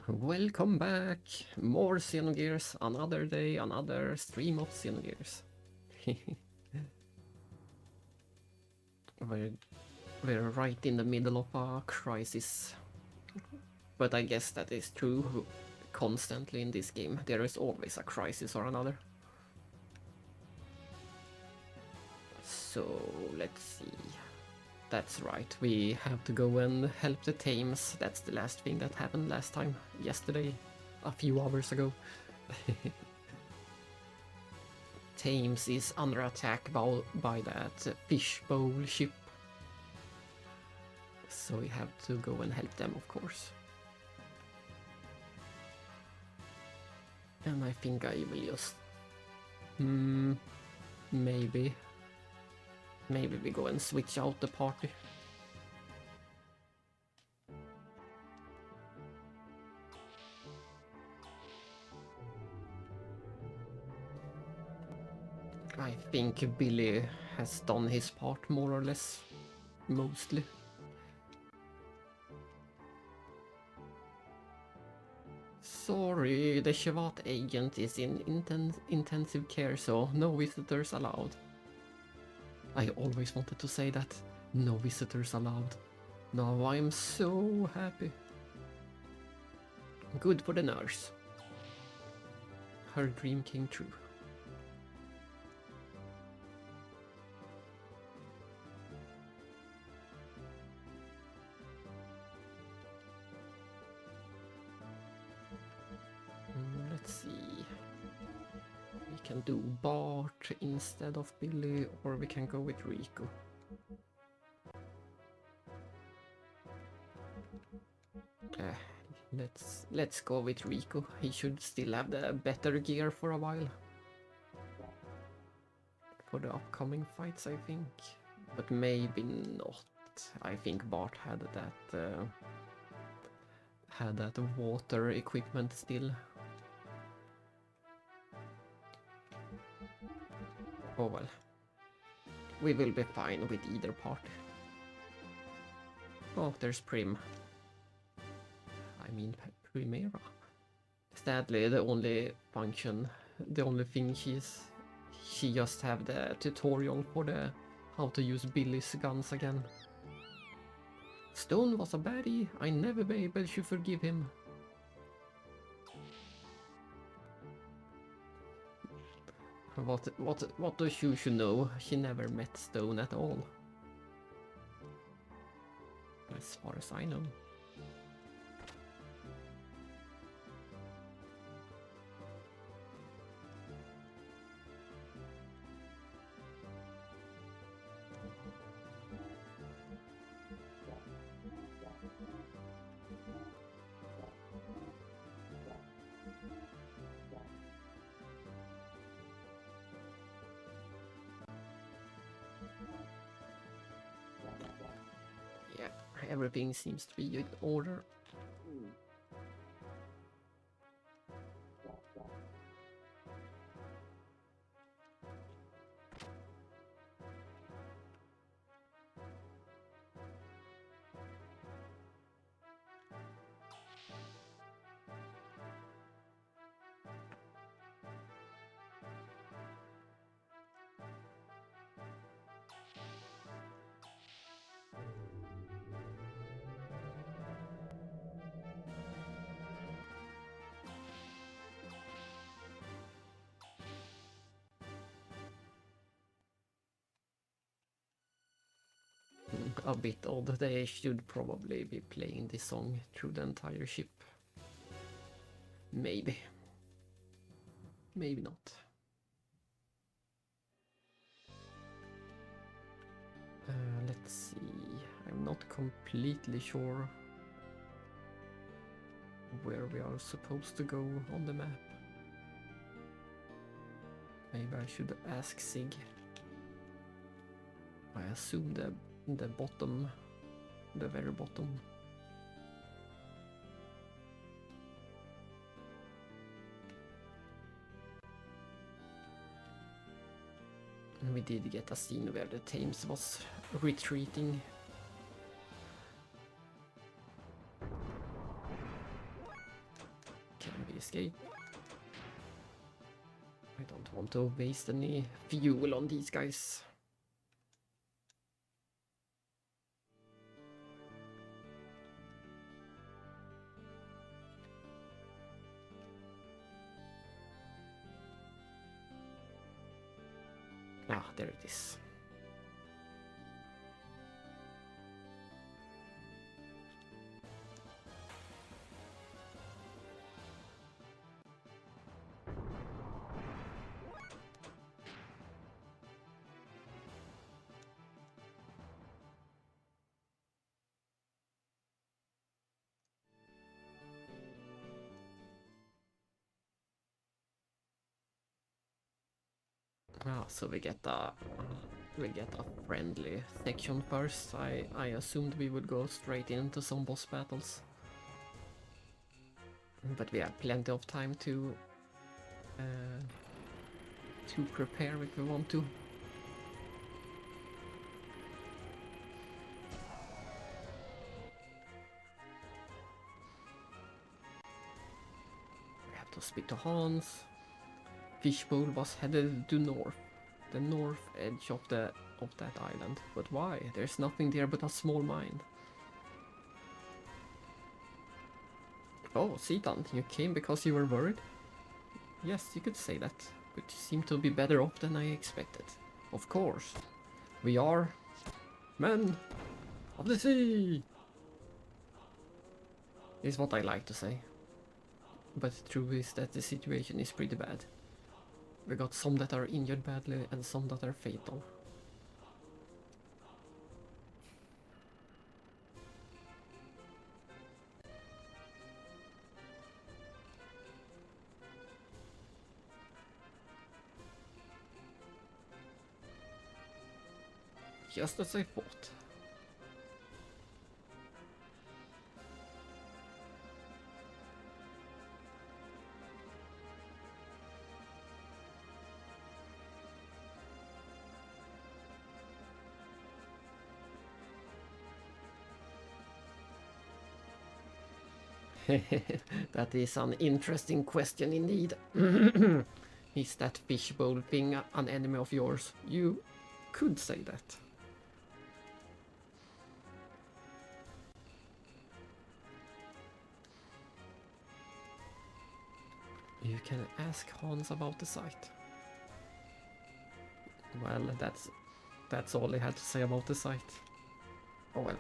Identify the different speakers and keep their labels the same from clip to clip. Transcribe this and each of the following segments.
Speaker 1: Welcome back! More Xenogears, another day, another stream of Xenogears. we're right in the middle of a crisis. But I guess that is true constantly in this game. There is always a crisis or another. So let's see. That's right, we have to go and help the Thames. That's the last thing that happened last time, yesterday, a few hours ago. Thames is under attack by that fishbowl ship. So we have to go and help them, of course. And I think I will just... maybe we go and switch out the party. I think Billy has done his part more or less, mostly. Sorry, the Shevat agent is in intensive care, so no visitors allowed. I always wanted to say that. No visitors allowed. Now I am so happy. Good for the nurse. Her dream came true. Let's see. We can do Bart instead of Billy, or we can go with Rico. Let's go with Rico. He should still have the better gear for a while. For the upcoming fights, I think. But maybe not. I think Bart had that water equipment still. Oh well. We will be fine with either party. Oh, there's Prim. I mean Primera. Sadly, the only thing she just have the tutorial for the how to use Billy's guns again. Stone was a baddie. I never be able to forgive him. What does you should know? She never met Stone at all. As far as I know. Yeah, everything seems to be in order. A bit odd. They should probably be playing this song through the entire ship. Maybe. Maybe not. Let's see. I'm not completely sure where we are supposed to go on the map. Maybe I should ask Sig. I assume the bottom, the very bottom. And we did get a scene where the Thames was retreating. escape. I don't want to waste any fuel on these guys. Ah, there it is. Ah, so we get a friendly section first. I assumed we would go straight into some boss battles, but we have plenty of time to prepare if we want to. We have to speak to Hans. Fishbowl was headed due north, the north edge of that island. But why? There's nothing there but a small mine. Oh, Citan, you came because you were worried? Yes, you could say that, but you seem to be better off than I expected. Of course. We are men of the sea, is what I like to say. But the truth is that the situation is pretty bad. We got some that are injured badly and some that are fatal. Just as I thought. That is an interesting question indeed. Is that fishbowl thing an enemy of yours? You could say that. You can ask Hans about the site. Well, that's all he had to say about the site. Oh well,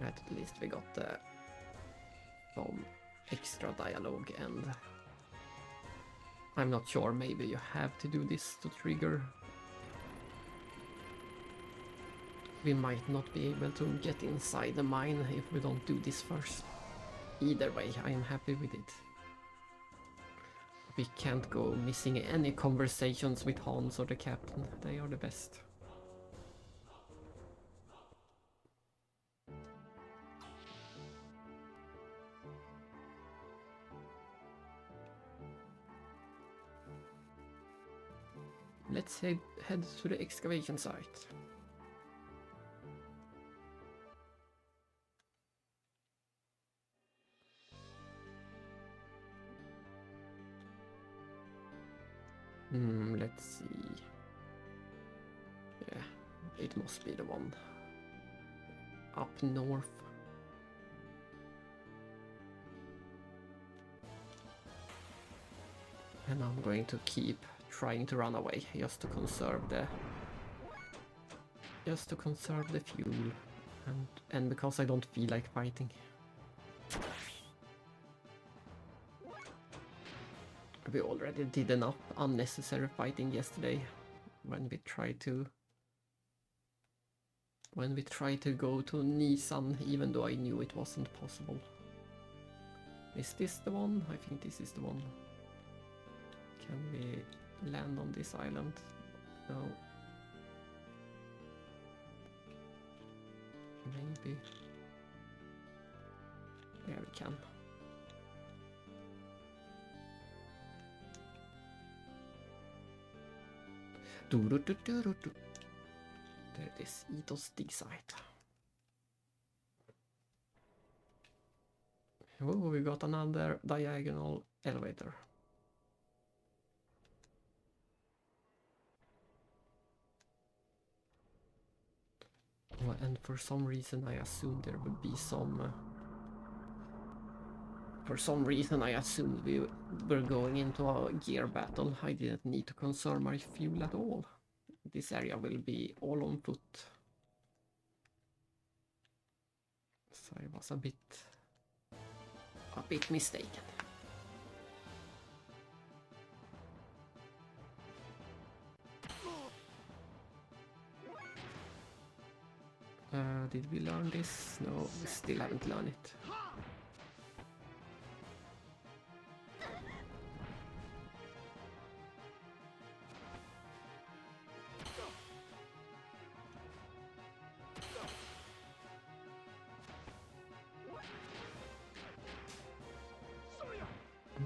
Speaker 1: at least we got some extra dialogue, and I'm not sure, maybe you have to do this to trigger. We might not be able to get inside the mine if we don't do this first. Either way, I am happy with it. We can't go missing any conversations with Hans or the captain. They are the best. Let's head to the excavation site. Let's see. Yeah, it must be the one up north. And I'm going to keep trying to run away just to conserve the fuel, and because I don't feel like fighting. We already did enough unnecessary fighting yesterday when we tried to go to Nissan, even though I knew it wasn't possible. Is this the one? I think this is the one. Can we land on this island? No. Maybe. Yeah, we can. There it is, Itos dig site. Oh, we got another diagonal elevator. Oh, and for some reason I assumed there would be some... For some reason I assumed we were going into a gear battle. I didn't need to conserve my fuel at all. This area will be all on foot. So I was a bit mistaken. Did we learn this? No, we still haven't learned it.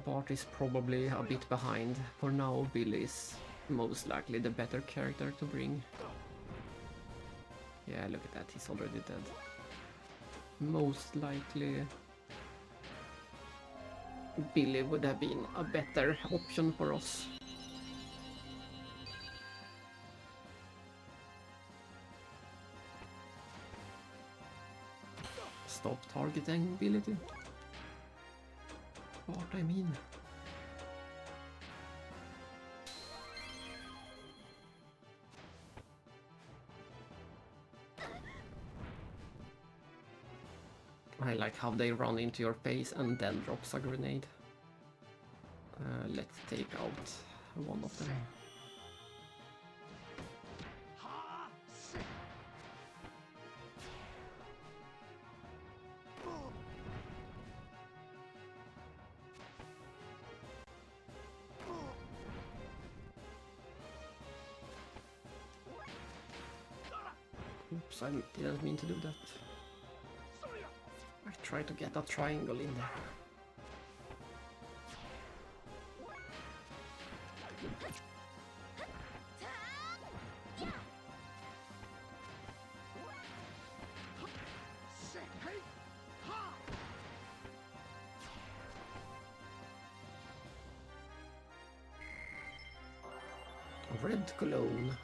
Speaker 1: Bart is probably a bit behind. For now, Bill is most likely the better character to bring. Yeah, look at that, he's already dead. Most likely Billy would have been a better option for us. Stop targeting ability. What I mean. I like how they run into your face and then drops a grenade. Let's take out one of them. Oops, I didn't mean to do that. I tried to get a triangle in there. Red cologne.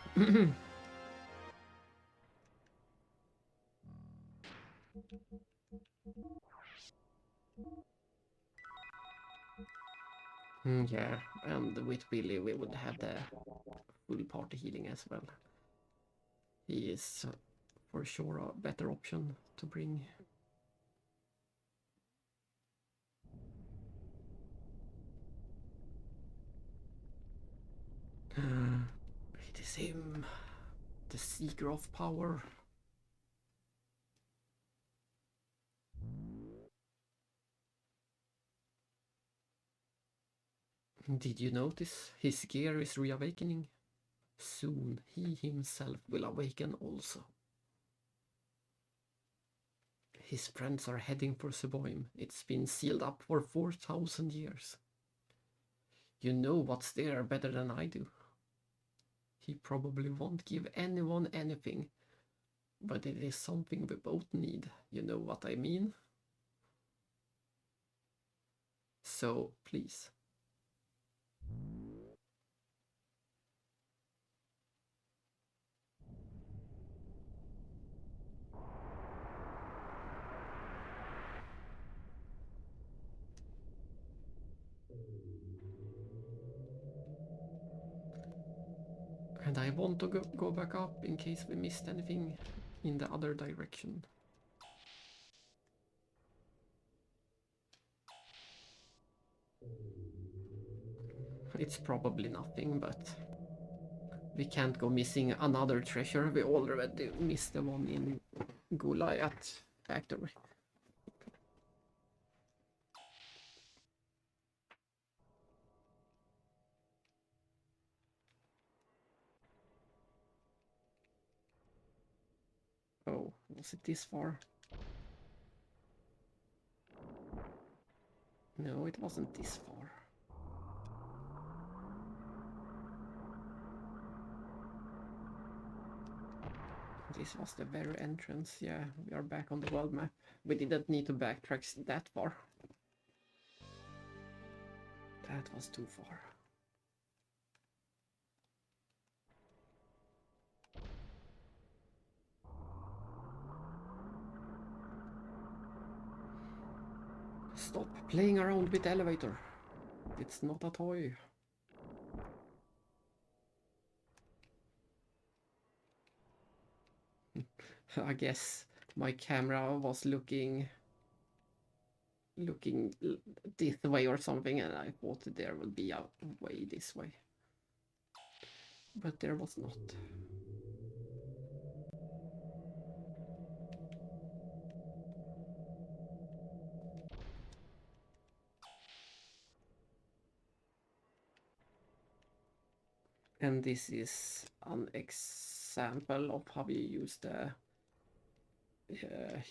Speaker 1: Yeah, and with Billy we would have the full party healing as well. He is for sure a better option to bring. It is him, the seeker of power. Did you notice? His gear is reawakening. Soon he himself will awaken also. His friends are heading for Zeboim. It's been sealed up for 4,000 years. You know what's there better than I do. He probably won't give anyone anything, but it is something we both need. You know what I mean? So, please. And I want to go back up in case we missed anything in the other direction. It's probably nothing, but we can't go missing another treasure. We already missed the one in Goliath factory. Oh, was it this far? No, it wasn't this far. This was the very entrance. Yeah, we are back on the world map. We didn't need to backtrack that far. That was too far. Stop playing around with the elevator. It's not a toy. I guess my camera was looking this way or something, and I thought there would be a way this way. But there was not. And this is an example of how we use the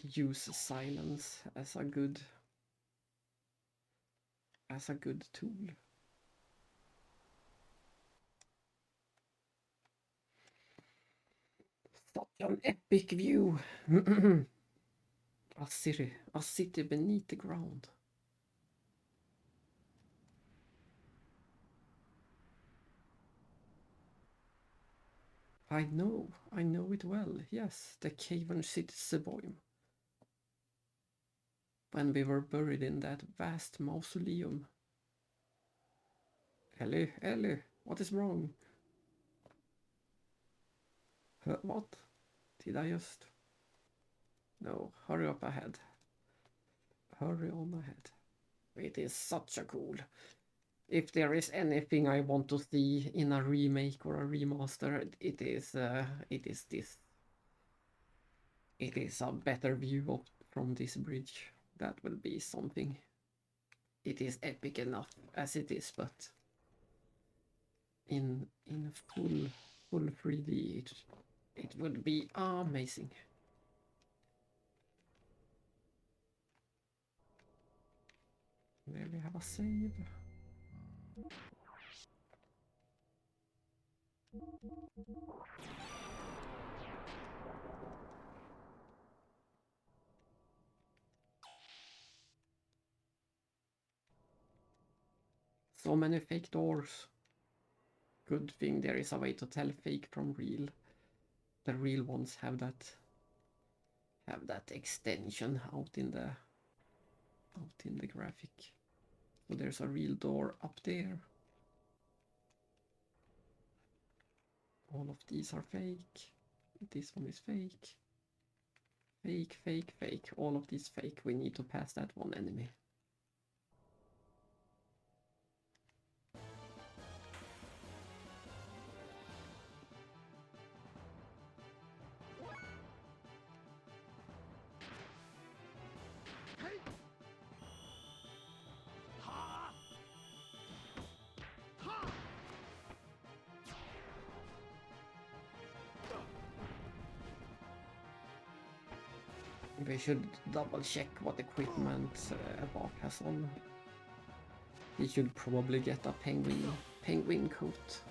Speaker 1: use silence as a good tool. Such an epic view. A city beneath the ground. I know it well. Yes, the Xenogears Zeboim. When we were buried in that vast mausoleum. Ellie, what is wrong? What? Did I just... No, hurry up ahead. Hurry on ahead. It is such a cool... If there is anything I want to see in a remake or a remaster, it is this. It is a better view from this bridge. That will be something. It is epic enough as it is, but in full 3D, it would be amazing. There we have a save. So many fake doors. Good thing there is a way to tell fake from real. The real ones have that extension out in the graphic. So there's a real door up there. All of these are fake. This one is fake. Fake. All of these fake. We need to pass that one enemy. We should double check what equipment Bart has on. He should probably get a penguin coat.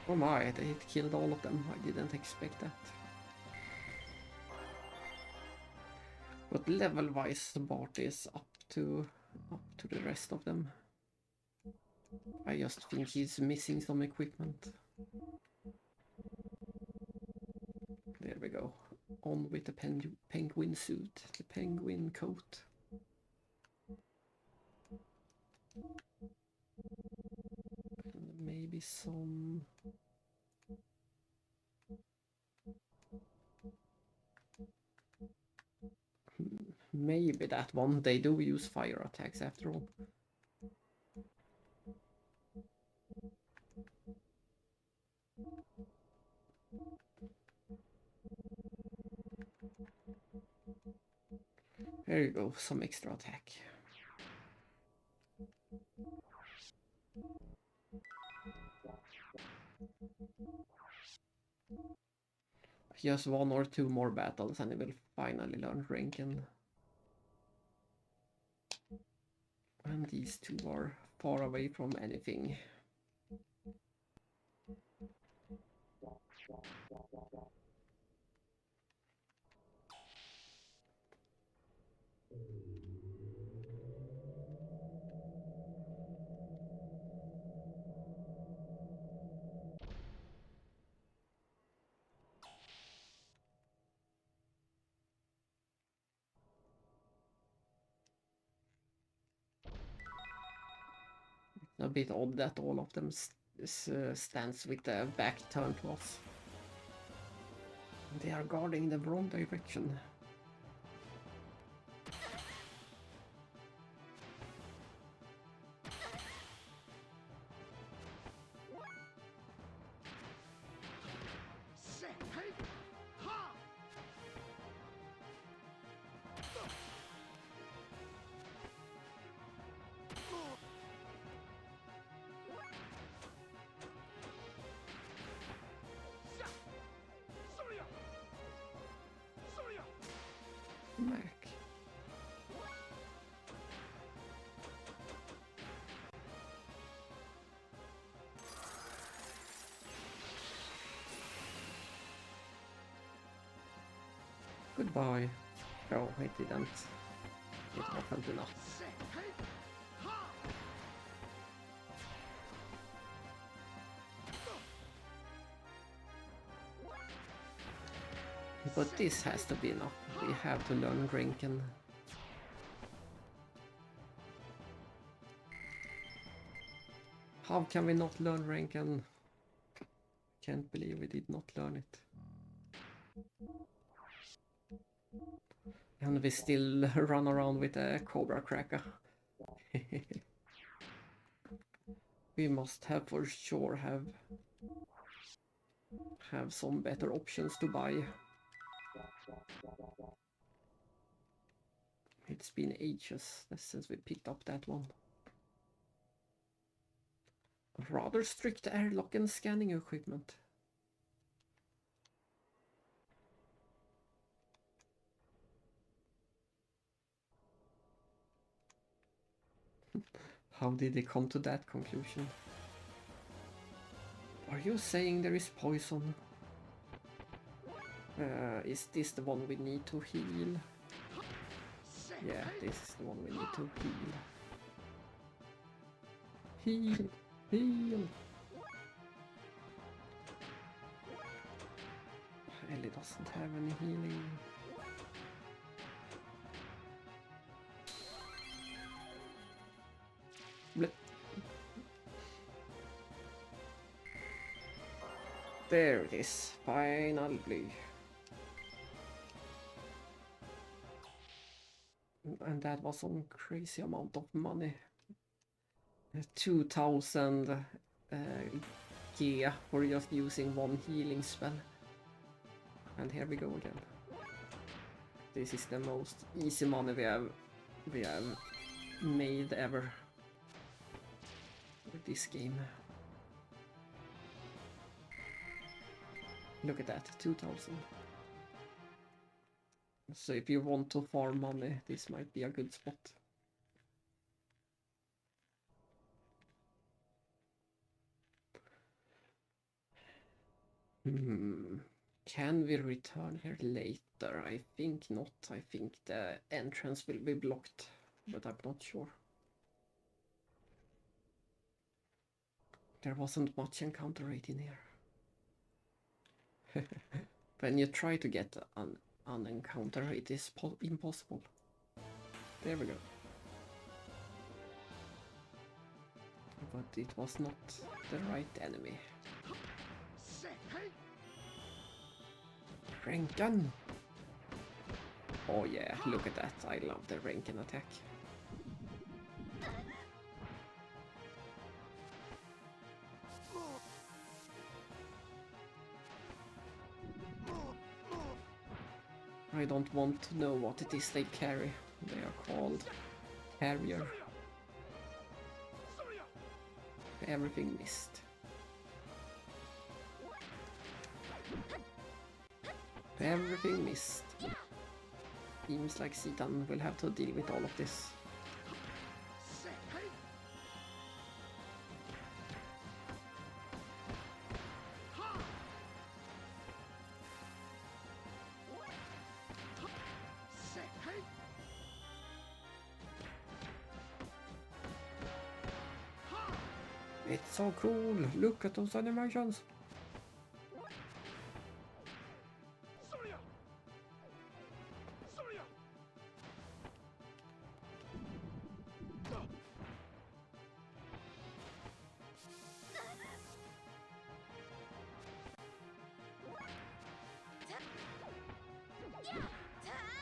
Speaker 1: Oh my, it killed all of them. I didn't expect that. But level-wise, Bart is up to the rest of them. I just think he's missing some equipment. There we go. On with the penguin suit, the penguin coat. And maybe some... Maybe that one. They do use fire attacks after all. There you go, some extra attack. just 1 or 2 more battles and he will finally learn Rankin. And these two are far away from anything. A bit odd that all of them stands with their back turned to us. They are guarding the wrong direction. Mac. Goodbye. Oh, I didn't. It wasn't enough. But this has to be enough. We have to learn Grinken. How can we not learn Rankin? Can't believe we did not learn it. And we still run around with a Cobra Cracker. We must have for sure have some better options to buy. It's been ages since we picked up that one. Rather strict airlock and scanning equipment. How did they come to that conclusion? Are you saying there is poison? Is this the one we need to heal? Yeah, this is the one we need to heal. Heal! Heal! Ellie doesn't have any healing. Blip. There it is, finally. And that was some crazy amount of money. 2000 G for just using one healing spell. And here we go again. This is the most easy money we have made ever with this game. Look at that, 2000. So if you want to farm money, this might be a good spot. Can we return here later? I think not. I think the entrance will be blocked, but I'm not sure. There wasn't much encounter rate in here. When you try to get an encounter, it is impossible. There we go. But it was not the right enemy. Rankin! Oh yeah, look at that. I love the Rankin attack. I don't want to know what it is they carry. They are called carrier. Everything missed. Everything missed. Seems like Citan will have to deal with all of this. It's so cool! Look at those animations!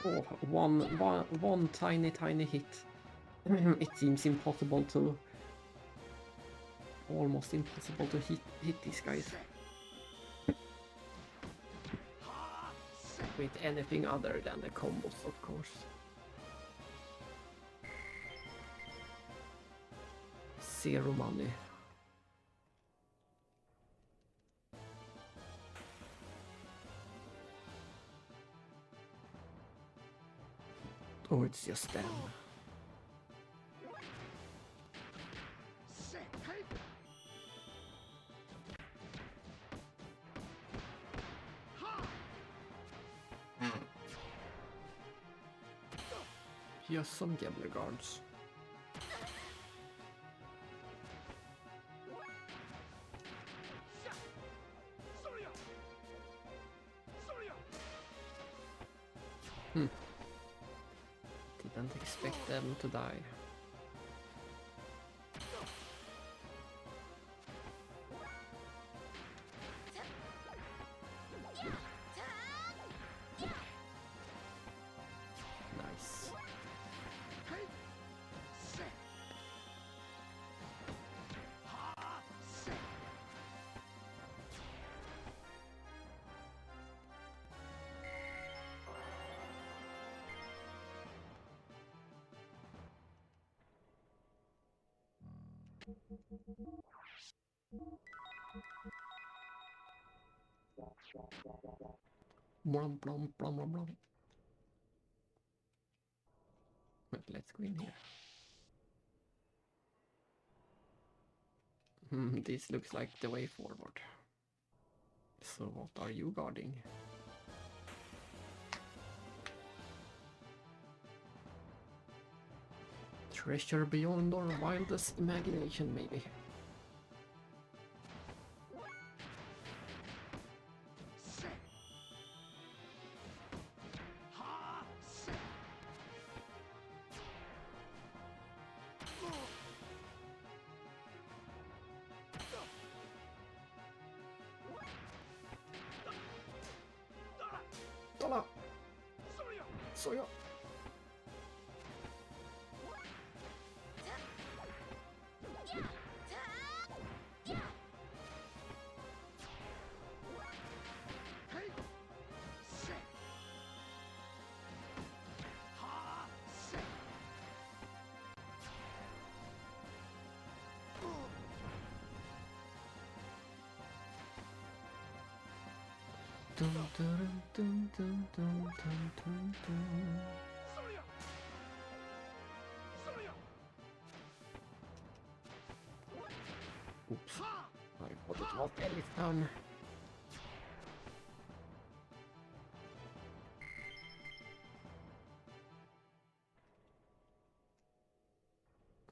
Speaker 1: Oh, one tiny hit. It seems impossible to... almost impossible to hit these guys. With anything other than the combos, of course. Zero money. Oh, it's just them. Here's some Gambler guards. Didn't expect them to die. Nice. Blum, blum, blum, blum, blum. But let's go in here. This looks like the way forward. So what are you guarding? Treasure beyond our wildest imagination, maybe. Dollar! Soya! Dun, dun, dun, dun, dun, dun, dun, dun. Oops, I thought it was Ellis turn.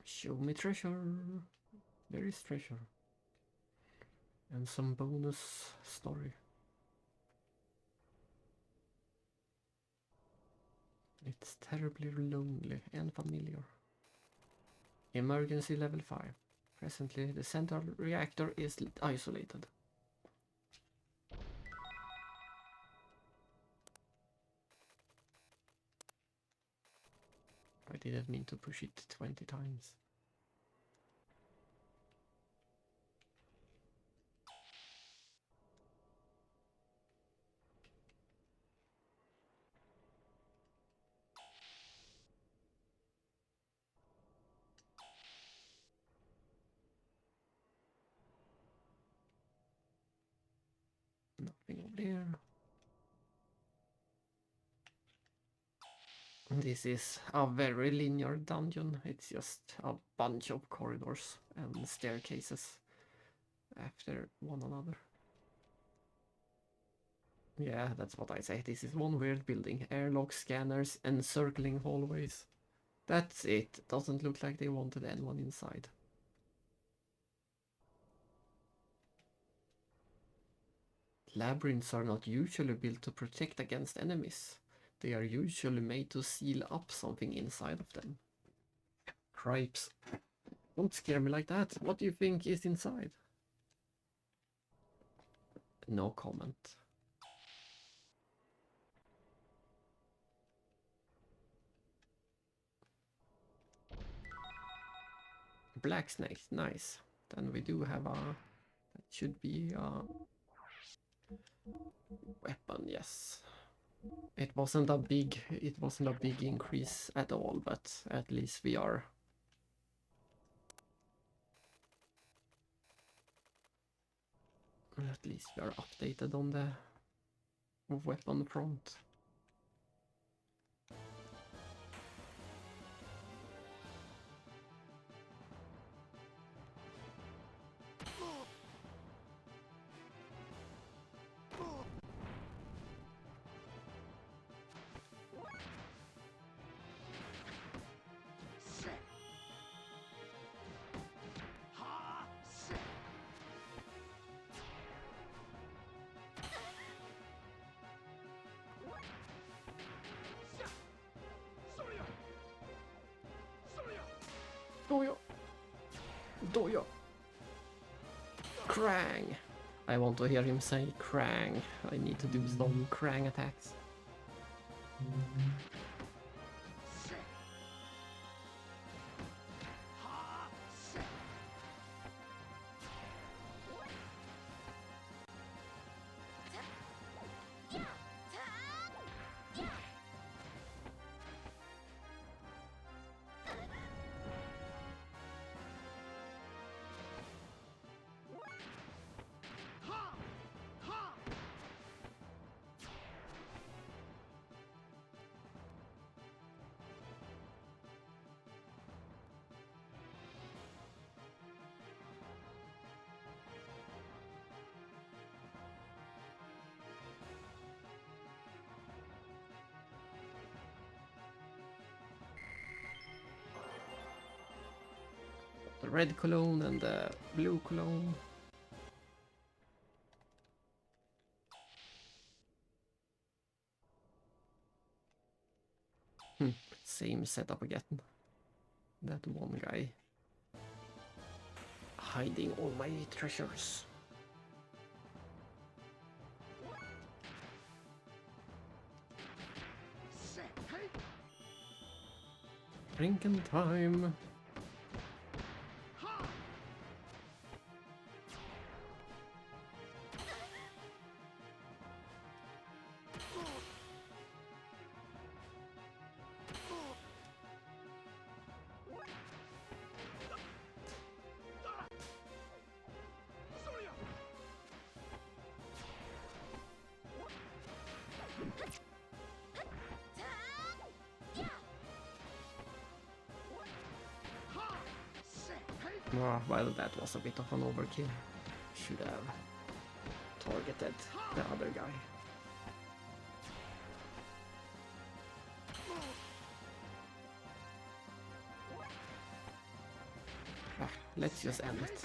Speaker 1: Show me treasure. There is treasure. And some bonus story. It's terribly lonely and familiar. Emergency level 5. Presently, the central reactor is isolated. I didn't mean to push it 20 times. Nothing over there. This is a very linear dungeon. It's just a bunch of corridors and staircases after one another. Yeah, that's what I say. This is one weird building. Airlock scanners, encircling hallways. That's it. Doesn't look like they wanted anyone inside. Labyrinths are not usually built to protect against enemies. They are usually made to seal up something inside of them. Cripes. Don't scare me like that. What do you think is inside? No comment. Black snake, nice. Then we do have a... That should be a... weapon, yes. It wasn't a big increase at all, but at least we are... At least we are updated on the weapon front. Doyo! Doyo! Krang! I want to hear him say Krang. I need to do some Krang attacks. The red cologne and the blue cologne. Same setup again. That one guy hiding all my treasures. Drinking time. Oh, well, that was a bit of an overkill. Should have targeted the other guy. Let's just end it.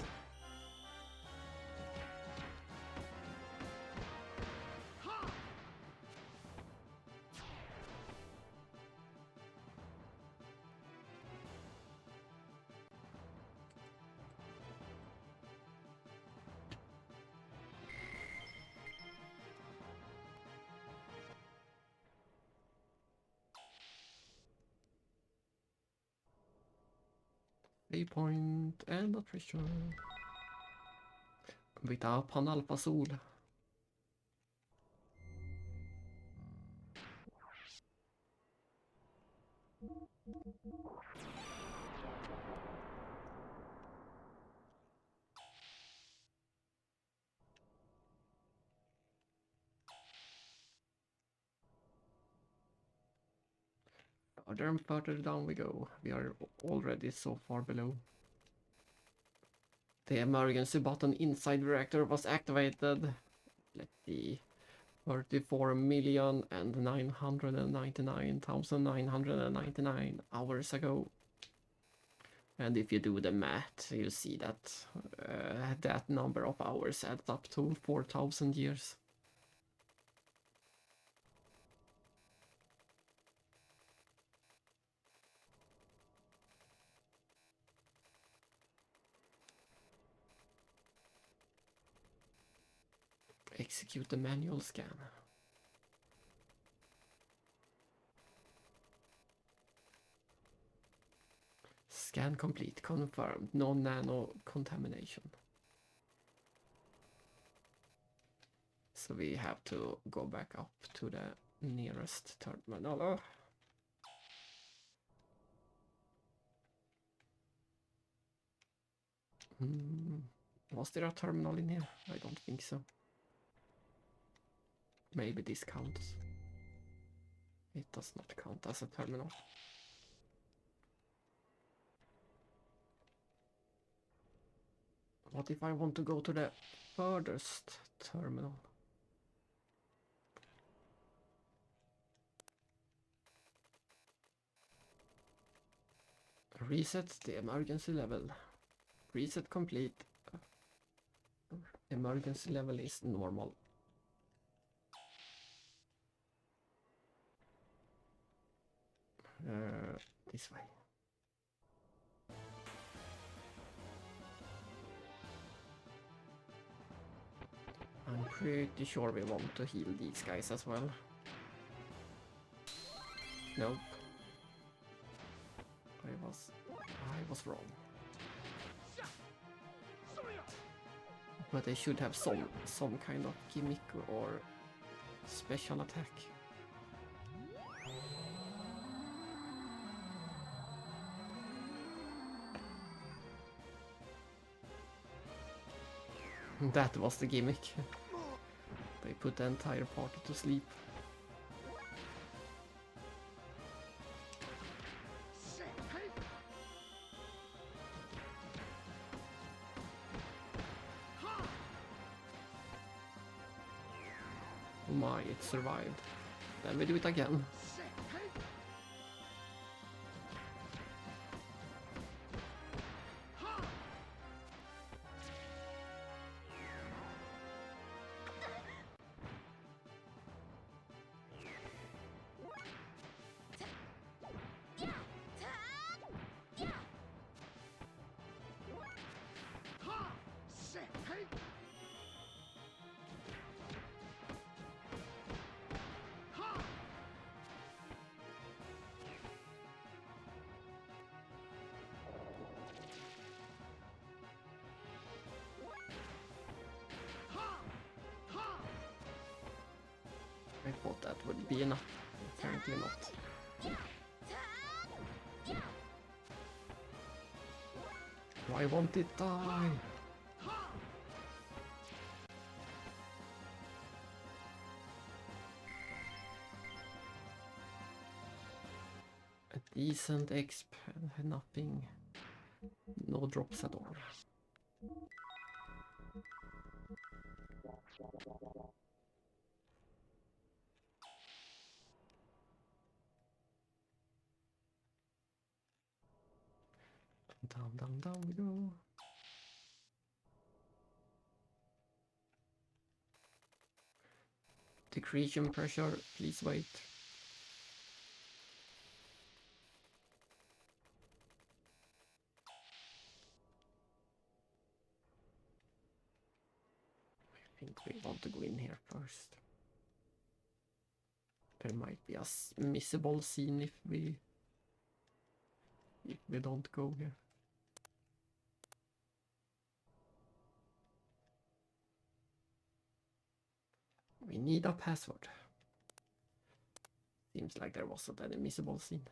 Speaker 1: A point and a treasure. Vi tar Panalfa-sol. Further and further down we go. We are already so far below. The emergency button inside the reactor was activated. Let's see. 34,999,999 hours ago. And if you do the math, you see that that number of hours adds up to 4,000 years. Execute the manual scan. Scan complete. Confirmed. No nano contamination. So we have to go back up to the nearest terminal. Was there a terminal in here? I don't think so. Maybe this counts. It does not count as a terminal. What if I want to go to the furthest terminal? Reset the emergency level. Reset complete. Emergency level is normal. This way. I'm pretty sure we want to heal these guys as well. Nope. I was wrong. But they should have some kind of gimmick or special attack. That was the gimmick. They put the entire party to sleep. Oh my, it survived. Then we do it again. I thought that would be enough. Apparently not. Why won't it die? A decent exp, nothing. No drops at all. Down we go. Decreasing pressure, please wait. I think we want to go in here first. There might be a missable scene if we don't go here. We need a password. Seems like there wasn't any missable scene.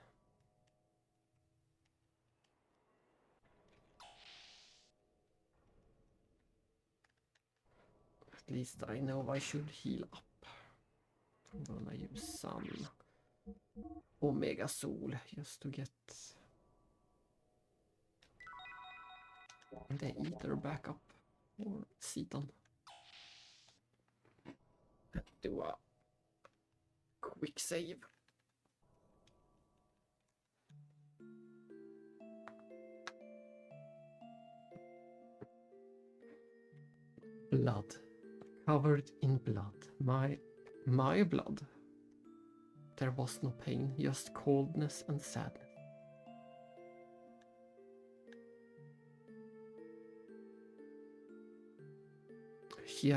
Speaker 1: At least I know I should heal up. I'm gonna use some Omega Soul just to get the Ether back up or Ceton. Do a quick save. Blood. Covered in blood. My blood. There was no pain, just coldness and sadness. She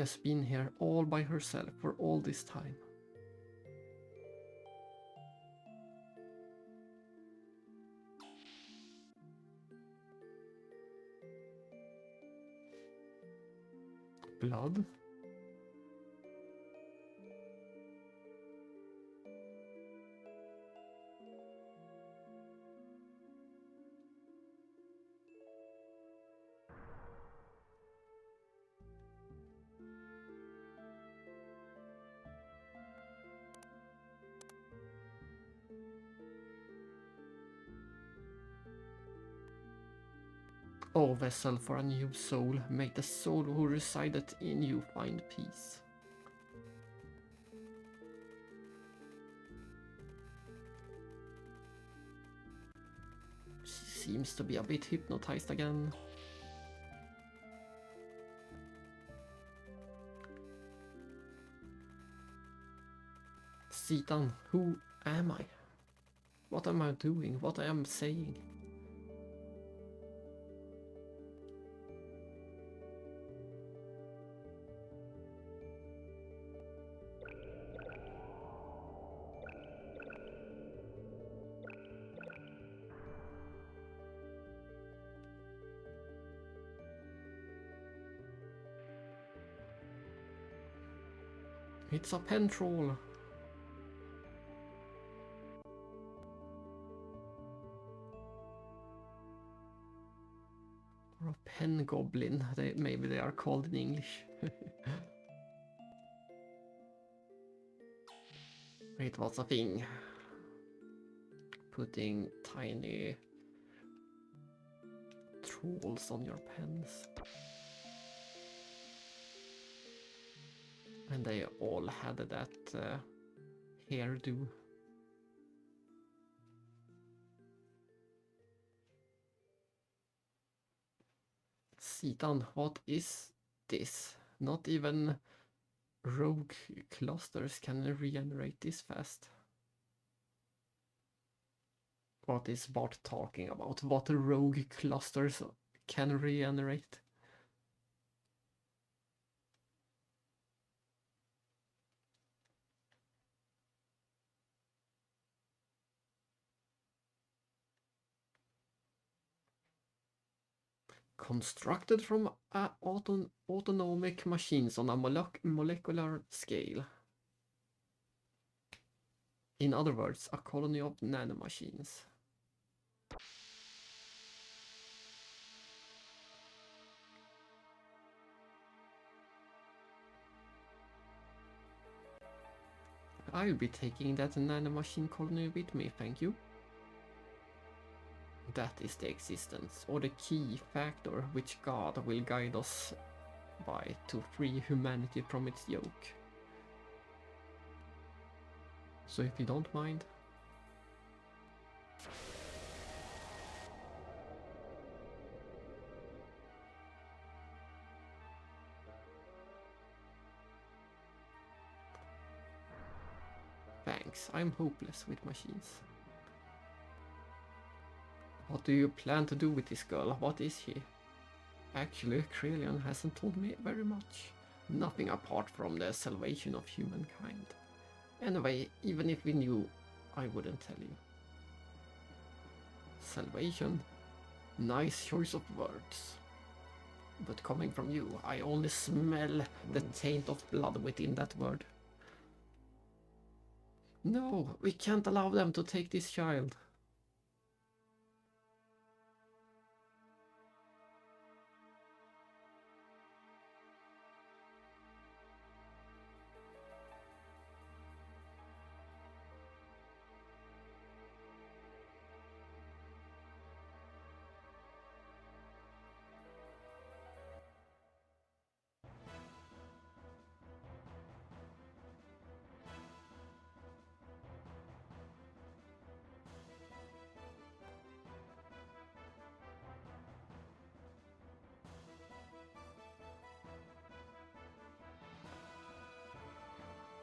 Speaker 1: has been here all by herself for all this time. Blood? O vessel for a new soul, make the soul who resideth in you find peace. She seems to be a bit hypnotized again. Ceton, who am I? What am I doing? What I am saying? It's a pen troll. Or a pen goblin, maybe they are called in English. It was a thing. Putting tiny trolls on your pens. And they all had that hairdo. Ceton, what is this? Not even rogue clusters can regenerate this fast. What is Bart talking about? What rogue clusters can regenerate? Constructed from autonomic machines on a molecular scale. In other words, a colony of nanomachines. I'll be taking that nanomachine colony with me, thank you. That is the existence, or the key factor which God will guide us by to free humanity from its yoke. So if you don't mind... Thanks, I'm hopeless with machines. What do you plan to do with this girl? What is she? Actually, Krelian hasn't told me very much. Nothing apart from the salvation of humankind. Anyway, even if we knew, I wouldn't tell you. Salvation? Nice choice of words. But coming from you, I only smell the taint of blood within that word. No, we can't allow them to take this child.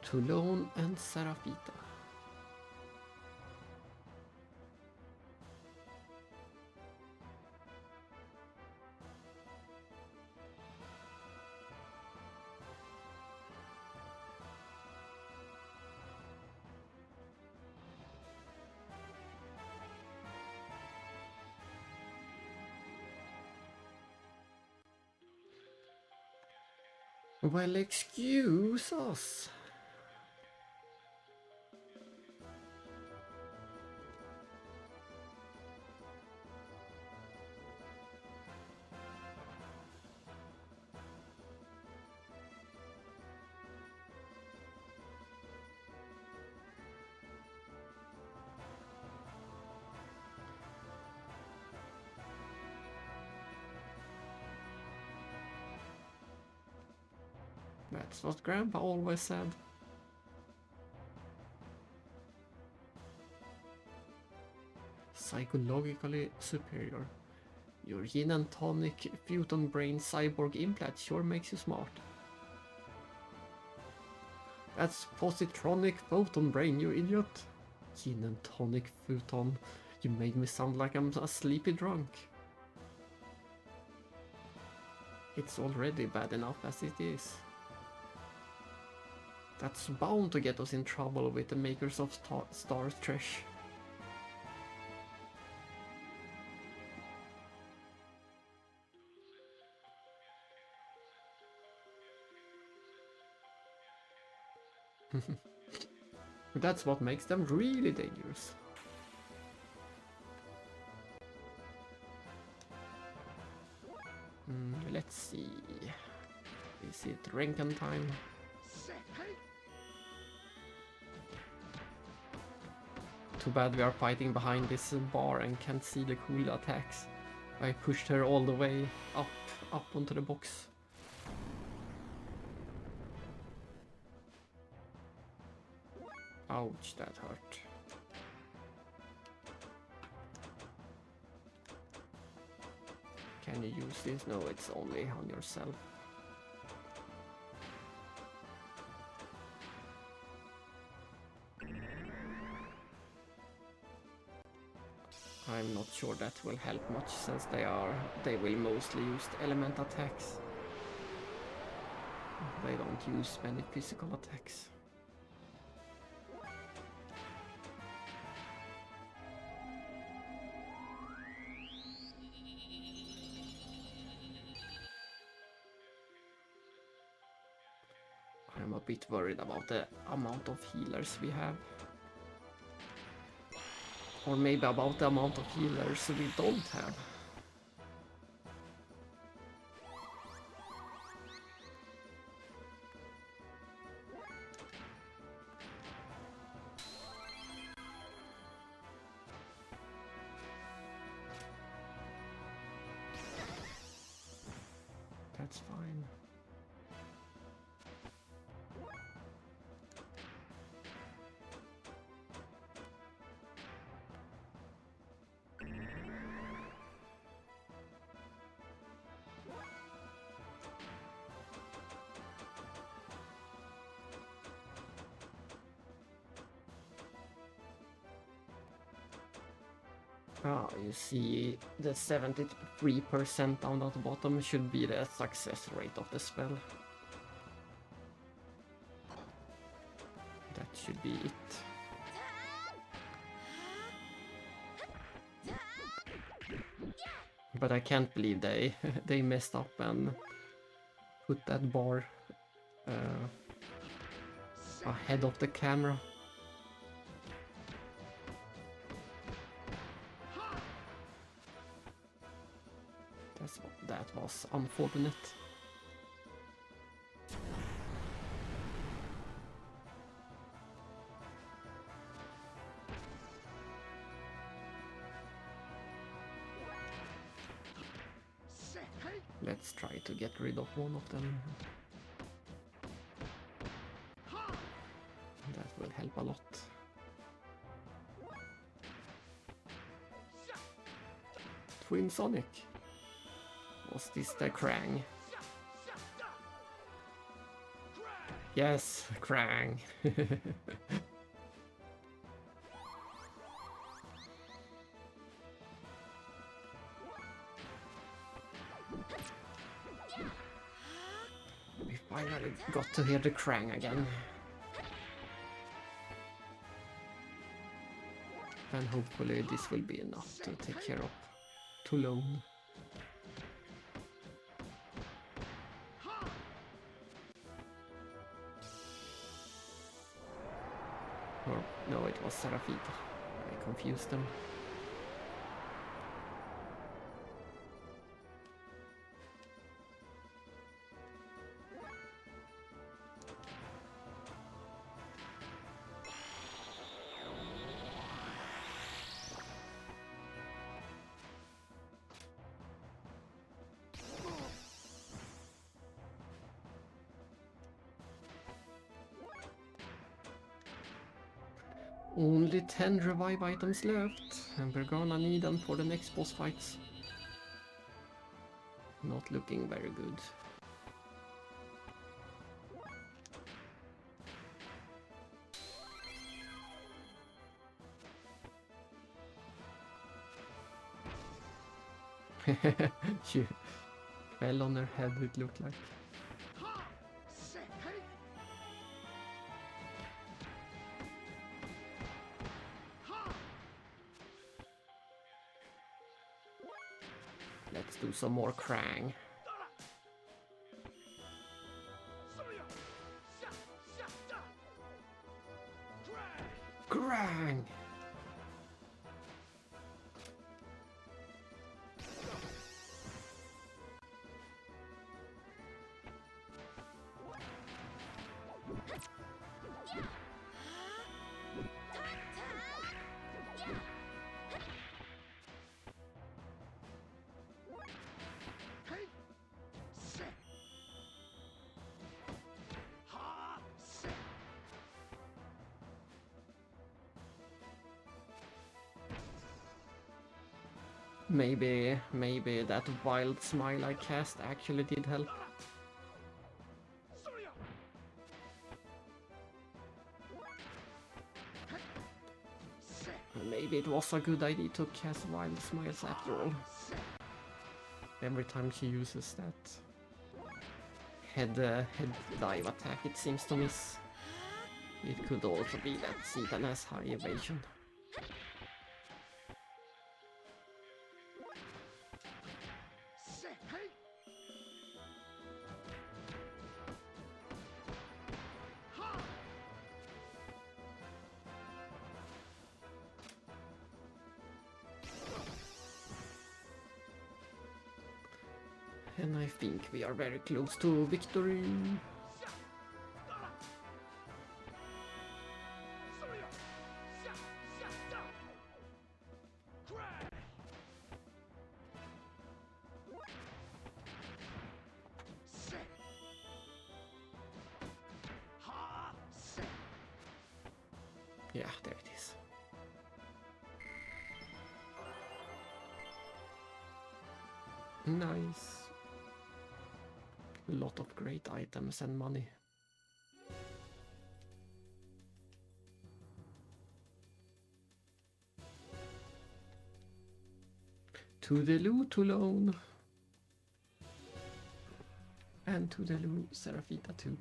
Speaker 1: Toulon and Serafita. Well, excuse us. That's what Grandpa always said. Psychologically superior. Your yin and tonic futon brain cyborg implant sure makes you smart. That's positronic photon brain, you idiot. Yin and tonic futon. You made me sound like I'm a sleepy drunk. It's already bad enough as it is. That's bound to get us in trouble with the makers of Star Trash. That's what makes them really dangerous. Let's see. Is it Renkan time? Too bad we are fighting behind this bar and can't see the cool attacks. I pushed her all the way up onto the box. Ouch, that hurt. Can you use this? No, it's only on yourself. I'm not sure that will help much since they will mostly use the element attacks. They don't use many physical attacks. I'm a bit worried about the amount of healers we have. Or maybe about the amount of healers we don't have. That's fine. Ah, you see the 73% down at the bottom should be the success rate of the spell. That should be it. But I can't believe they messed up and put that bar ahead of the camera. That was unfortunate. Let's try to get rid of one of them. That will help a lot. Twin Sonic. Was this the Krang? Yes, Krang. We finally got to hear the Krang again. And hopefully this will be enough to take care of Toulon. Or no, it was Serafita. I confused them. Only 10 revive items left, and we're gonna need them for the next boss fights. Not looking very good. She fell on her head, it looked like. Let's do some more Krang. Krang! Maybe that wild smile I cast actually did help. Maybe it was a good idea to cast wild smiles after all. Every time she uses that head dive attack, it seems to miss. It could also be that Zidane has high evasion. And I think we are very close to victory. Yeah, there it is. Nice. A lot of great items and money. To the loot Toulon. And to the loot Serafita too.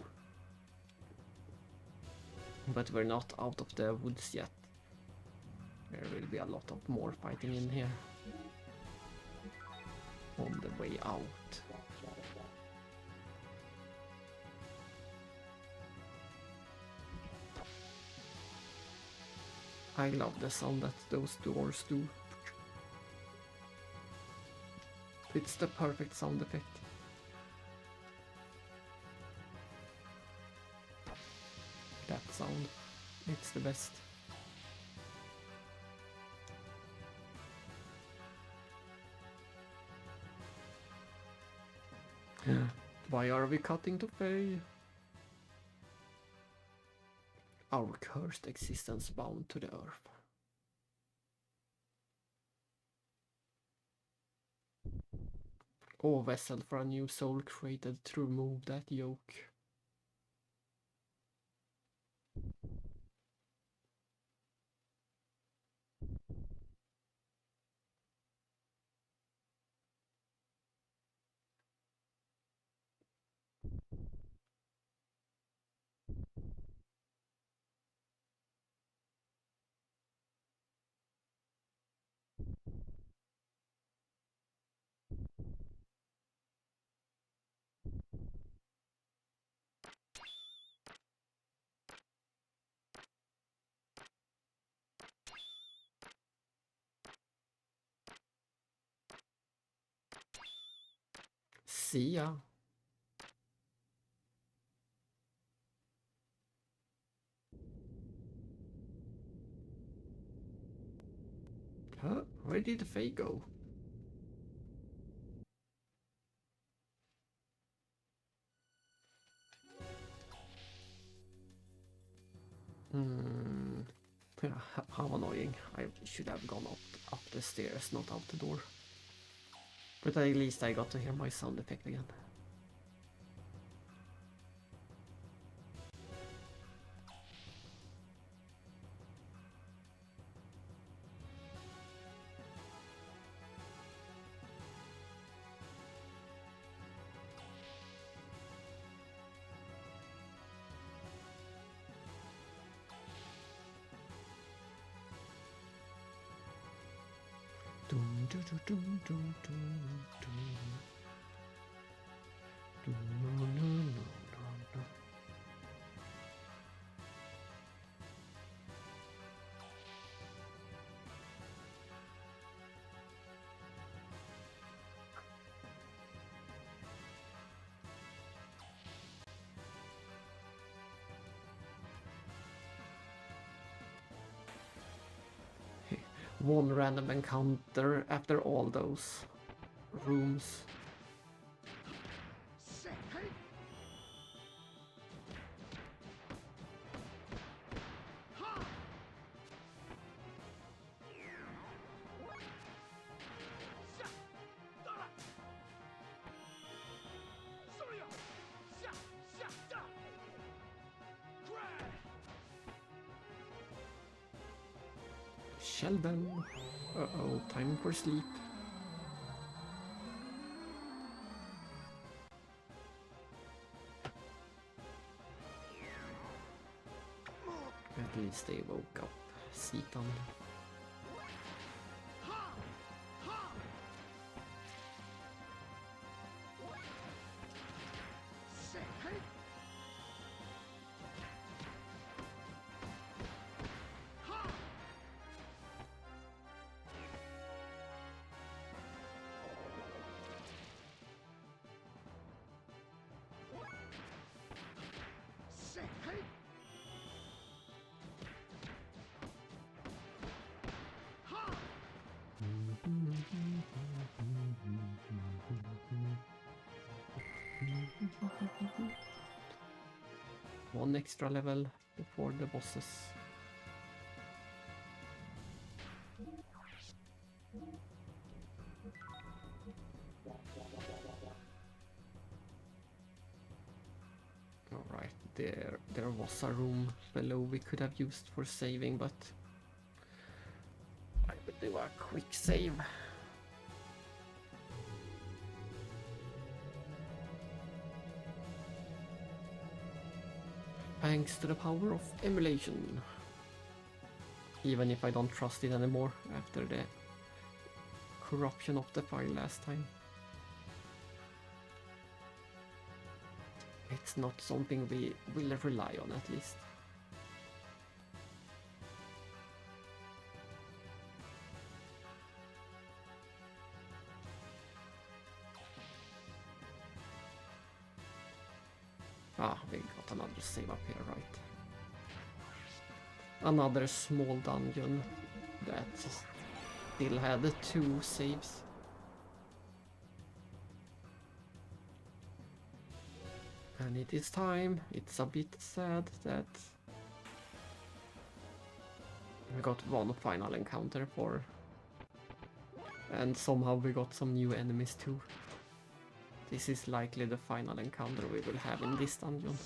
Speaker 1: But we're not out of the woods yet. There will be a lot of more fighting in here. On the way out. I love the sound that those doors do. It's the perfect sound effect. That sound, it's the best. Why are we cutting to Faye? Our cursed existence bound to the earth. Oh, vessel for a new soul created to remove that yoke. See ya. Huh? Where did Faye go? How annoying. I should have gone up the stairs, not out the door. But at least I got to hear my sound effect again. Dum, dum, dum, dum, dum, dum. Dum, dum, dum, dum, dum. One random encounter after all those rooms. Sheldon. Uh-oh, time for sleep. At least they woke up. Seaton. One extra level before the bosses. Alright, there was a room below we could have used for saving, but I will do a quick save. Thanks to the power of emulation. Even if I don't trust it anymore after the corruption of the file last time. It's not something we will rely on, at least. Ah, we got another save up here, right? Another small dungeon that still had 2 saves. And it is time. It's a bit sad that we got one final encounter for, and somehow we got some new enemies too. This is likely the final encounter we will have in this dungeon.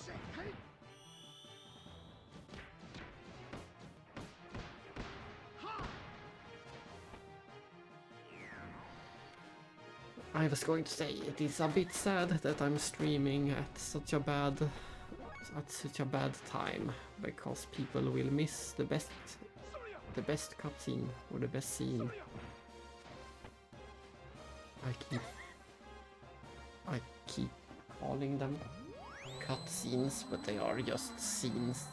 Speaker 1: I was going to say it is a bit sad that I'm streaming at such a bad time, because people will miss the best cutscene or the best scene. I keep calling them cutscenes, but they are just scenes.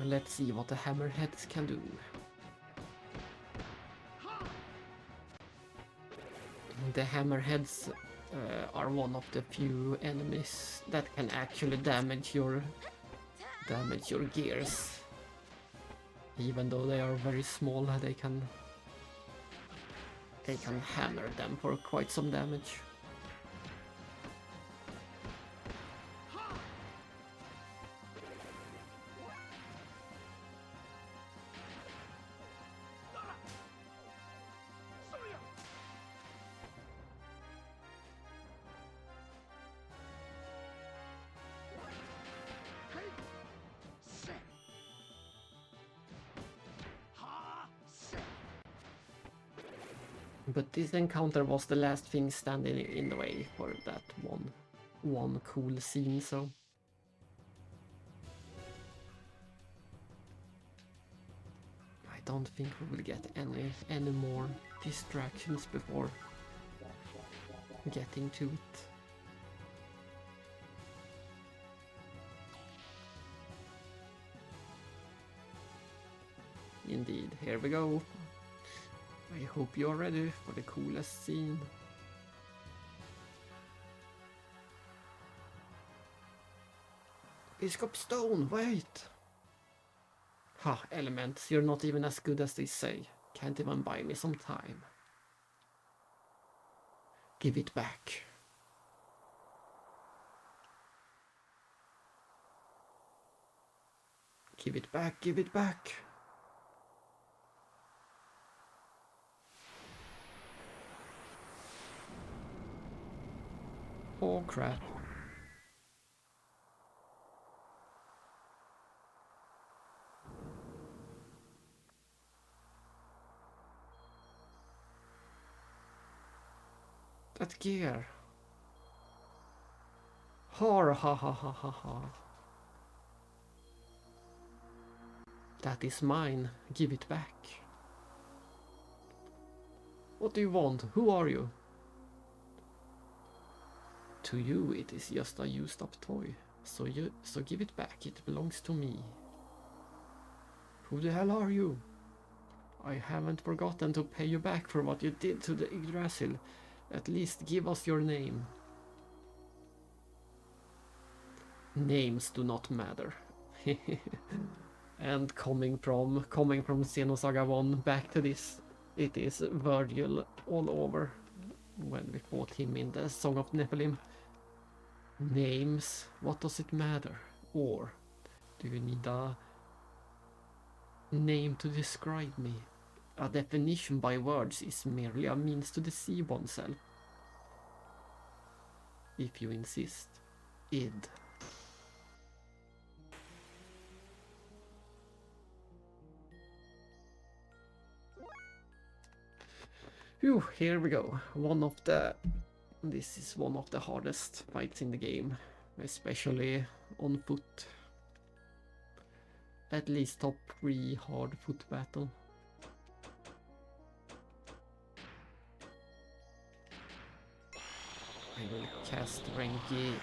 Speaker 1: Let's see what the hammerheads can do. The hammerheads are one of the few enemies that can actually damage your gears. Even though they are very small, they can hammer them for quite some damage. But this encounter was the last thing standing in the way for that one cool scene, so... I don't think we will get any more distractions before getting to it. Indeed, here we go. I hope you're ready for the coolest scene. Bishop Stone, wait! Ha, elements, you're not even as good as they say. Can't even buy me some time. Give it back. Give it back, give it back! Oh crap. That gear. Ha ha ha ha ha ha. That is mine. Give it back. What do you want? Who are you? To you it is just a used up toy. So give it back. It belongs to me. Who the hell are you? I haven't forgotten to pay you back for what you did to the Yggdrasil. At least give us your name. Names do not matter. And coming from Xenosaga 1 back to this, it is Virgil all over when we fought him in the Song of Nephilim. Names, what does it matter? Or do you need a name to describe me? A definition by words is merely a means to deceive oneself. If you insist. Id. Phew, here we go. This is one of the hardest fights in the game, especially on foot. At least top 3 hard foot battle. I will cast Renki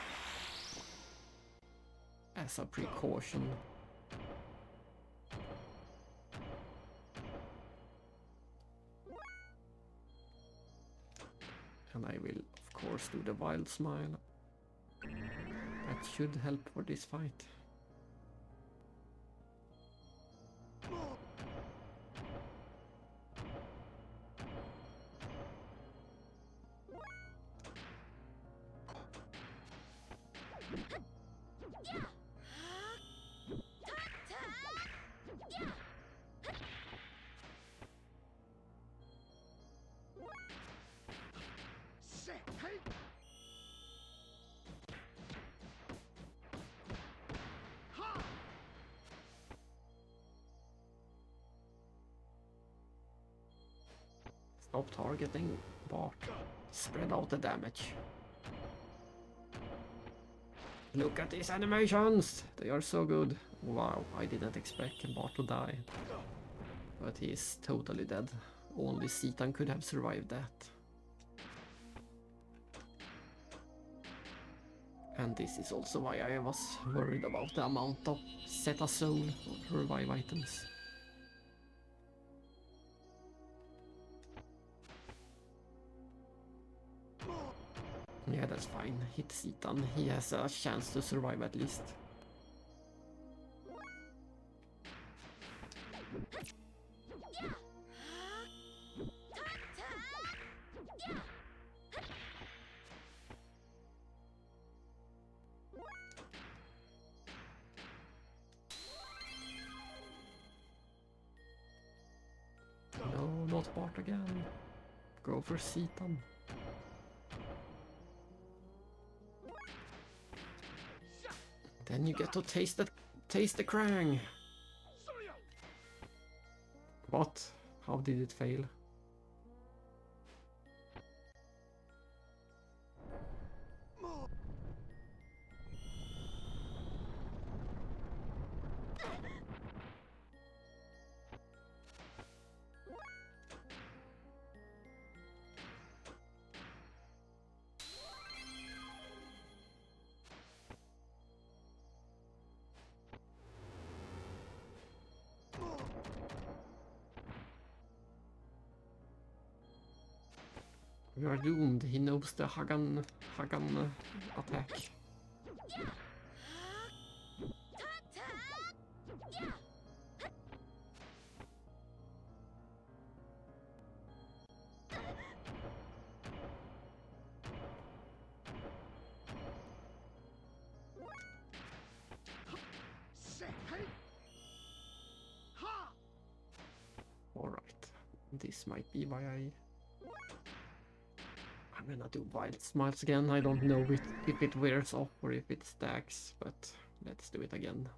Speaker 1: as a precaution. And I will, of course, do the Wild Smile. That should help for this fight. Stop targeting Bart. Spread out the damage. Look at these animations! They are so good. Wow, I didn't expect Bart to die. But he is totally dead. Only Citan could have survived that. And this is also why I was worried about the amount of Zeta Soul or revive items. Yeah, that's fine. Hit Zitan. He has a chance to survive at least. No, not Bart again. Go for Zitan. Then you get to taste the Krang. What? How did it fail? We are doomed. He knows the Hagan attack. Alright. This might be why I'm gonna do Wild Smiles again. I don't know if it wears off or if it stacks, but let's do it again.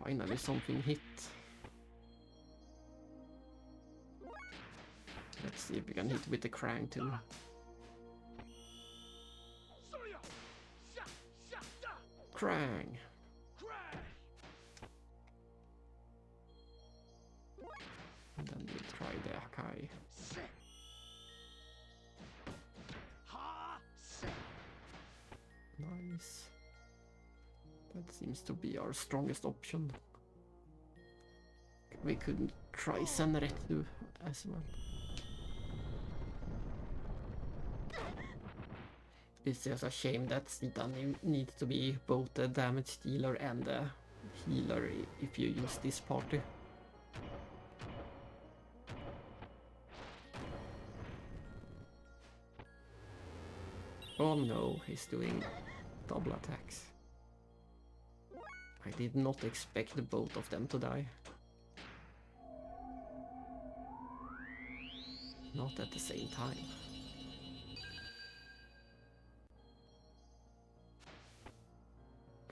Speaker 1: Finally something hit. Let's see if we can hit with the Krang too. Krang! And then we'll try the Akai. Nice. That seems to be our strongest option. We couldn't try Senretu as well. It's just a shame that Zitan needs to be both the damage dealer and the healer if you use this party. Oh no, he's doing double attacks. I did not expect both of them to die. Not at the same time.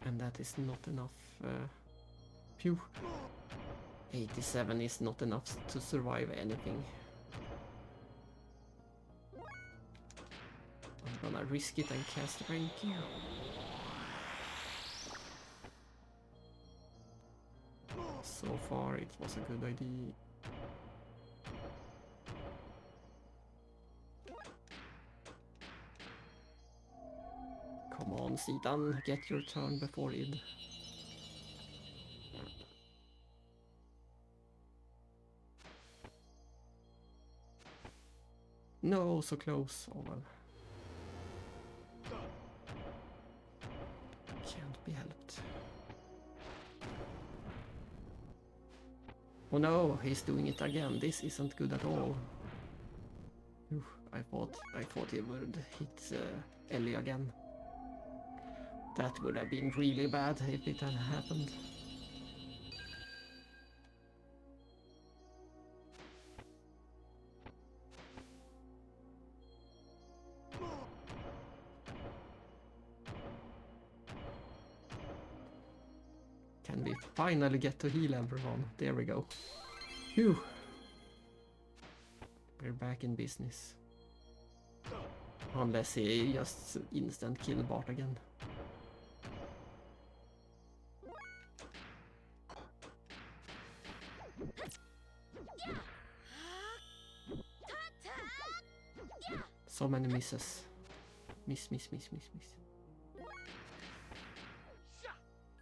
Speaker 1: And that is not enough. Phew. 87 is not enough to survive anything. I'm gonna risk it and cast ranking. So far it was a good idea. Come on, Zitan, get your turn before id. No, so close. Oh well. Can't be helped. Oh no, he's doing it again. This isn't good at all. Oof, I thought he would hit Ellie again. That would have been really bad if it had happened. Can we finally get to heal everyone? There we go. Phew. We're back in business. Unless he just instant kill Bart again. So many misses. Miss.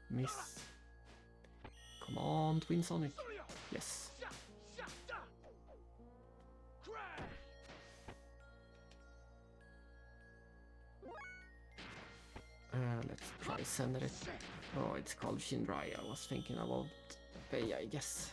Speaker 1: Miss. Come on, Twin Sonic. Yes. Let's try Senrit. Oh, it's called Shinrai. I was thinking about Faye, I guess.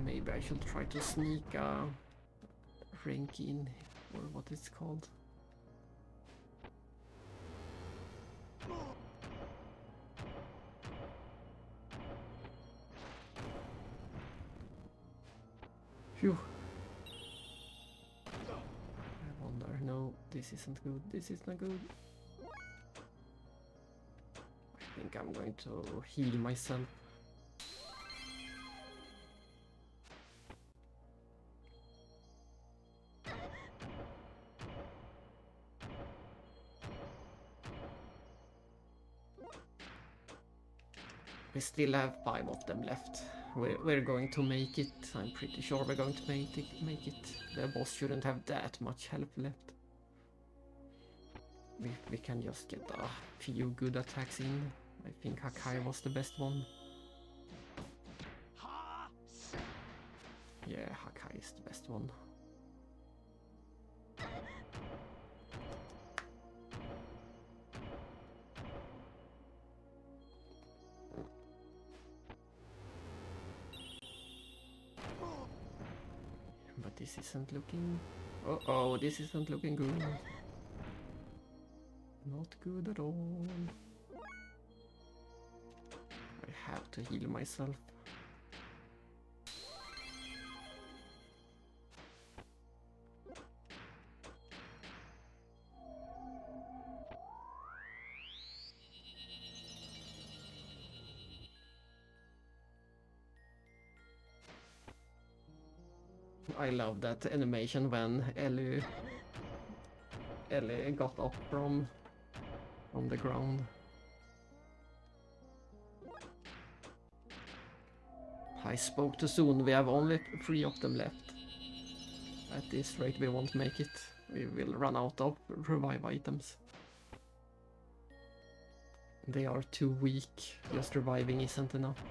Speaker 1: Maybe I should try to sneak a rank in, or what it's called. Phew. I wonder, no, this isn't good, this is not good. I think I'm going to heal myself. We still have 5 of them left. We're going to make it. I'm pretty sure we're going to make it. The boss shouldn't have that much health left. We can just get a few good attacks in. I think Hakai was the best one. Yeah, Hakai is the best one. But this isn't looking... Uh-oh, this isn't looking good. Not good at all. I have to heal myself. I love that animation when Ellie got up from the ground. I spoke too soon. We have only 3 of them left. At this rate we won't make it. We will run out of revive items. They are too weak. Just reviving isn't enough.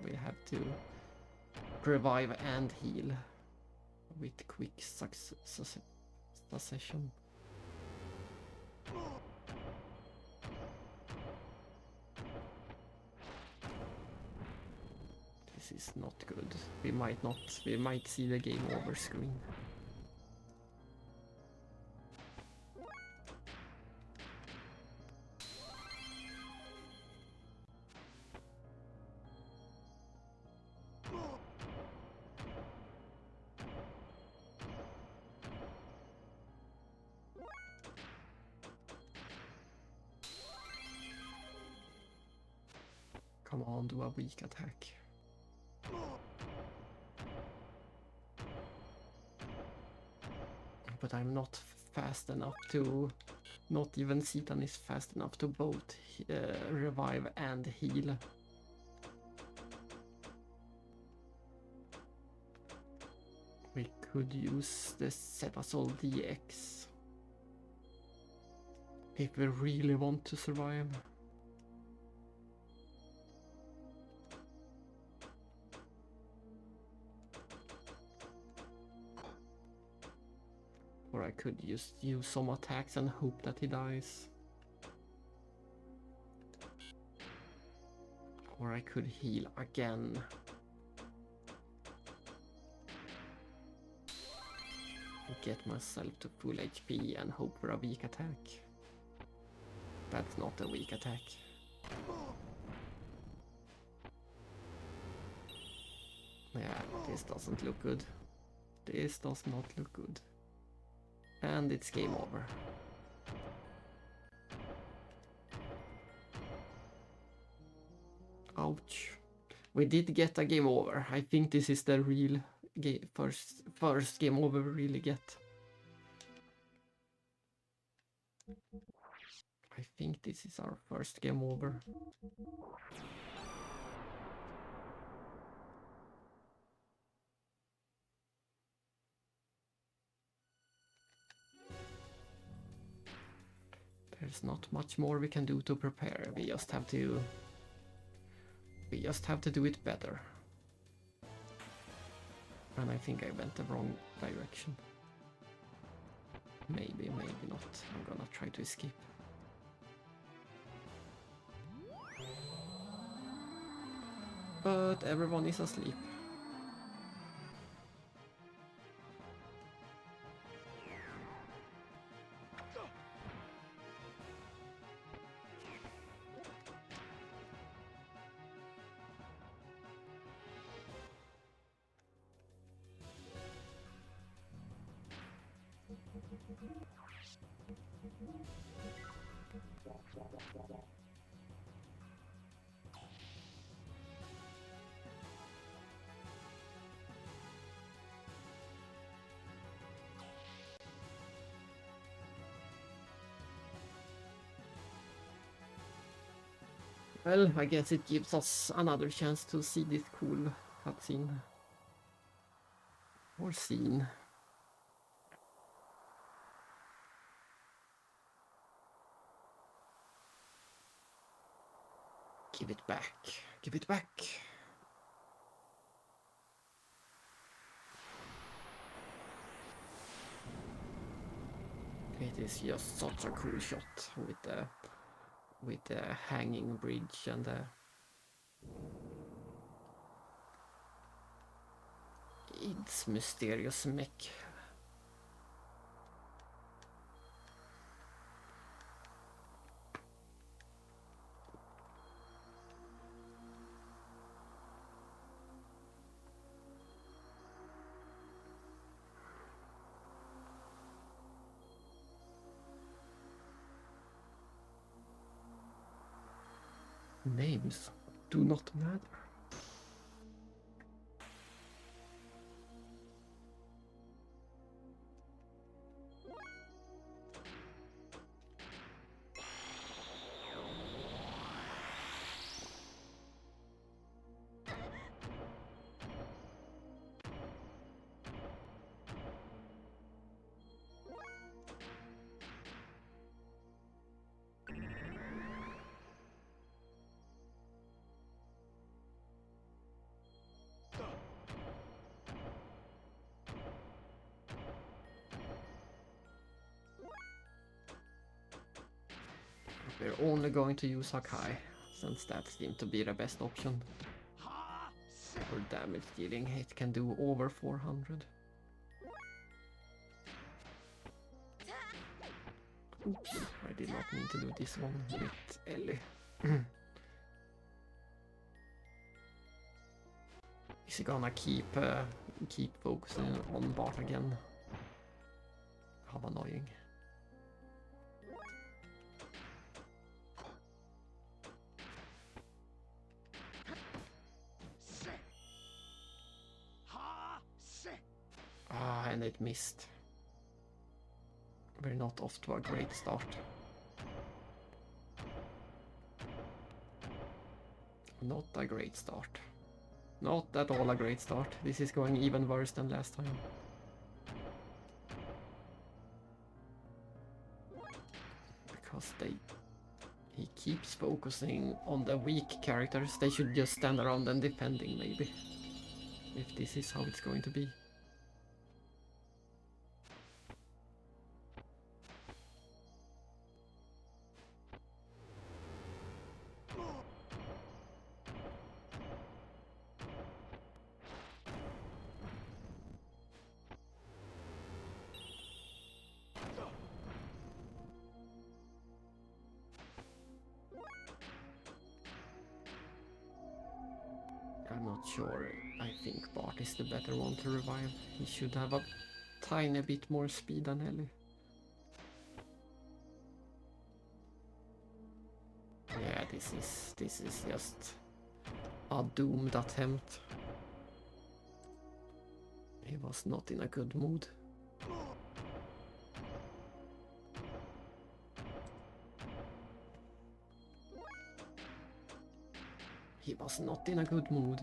Speaker 1: We have to revive and heal with quick succession. This is not good. We might see the game over screen. Come on, do a weak attack. But I'm not fast enough to... Not even Citan is fast enough to both revive and heal. We could use the Zetasol DX if we really want to survive. Or I could just use some attacks and hope that he dies. Or I could heal again. Get myself to full HP and hope for a weak attack. That's not a weak attack. Yeah, this doesn't look good. This does not look good. And it's game over. Ouch. We did get a game over. I think this is the real first game over we really get. I think this is our first game over. There's not much more we can do to prepare. We just have to do it better. And I think I went the wrong direction. Maybe, maybe not. I'm gonna try to escape. But everyone is asleep. Well, I guess it gives us another chance to see this cool cutscene. Or scene. Give it back. Give it back. It is just such a cool shot with the hanging bridge and the its mysterious mech. Names do not matter. We're only going to use Hakai, since that seemed to be the best option. For damage dealing, it can do over 400. Oops, I did not mean to do this one with Ellie. Is he gonna keep focusing on Bart again? How annoying. Ah, and it missed. We're not off to a great start. Not a great start. Not at all a great start. This is going even worse than last time. Because he keeps focusing on the weak characters. They should just stand around and defending, maybe. If this is how it's going to be. I'm not sure I think Bart is the better one to revive. He should have a tiny bit more speed than Ellie. Yeah, this is just a doomed attempt. He was not in a good mood. He was not in a good mood.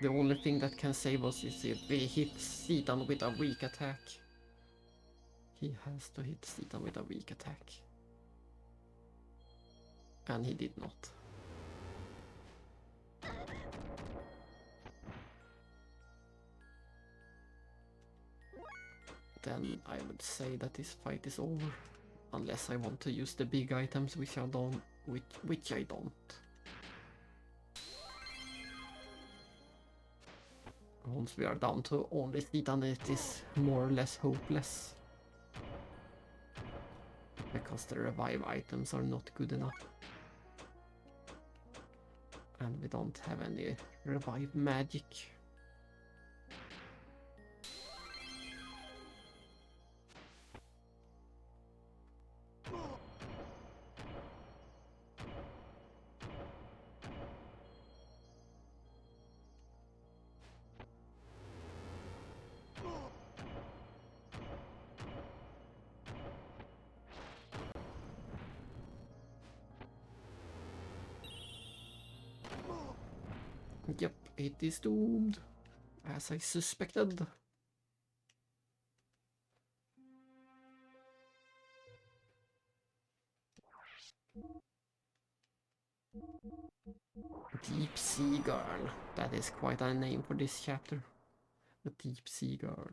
Speaker 1: The only thing that can save us is if we hit Zetan with a weak attack. He has to hit Zetan with a weak attack. And he did not. Then I would say that this fight is over. Unless I want to use the big items, which I don't. Which I don't. Once we are down to only Zetan, it is more or less hopeless. Because the revive items are not good enough. And we don't have any revive magic. Yep, it is doomed, as I suspected. Deep Sea Girl. That is quite a name for this chapter. The Deep Sea Girl.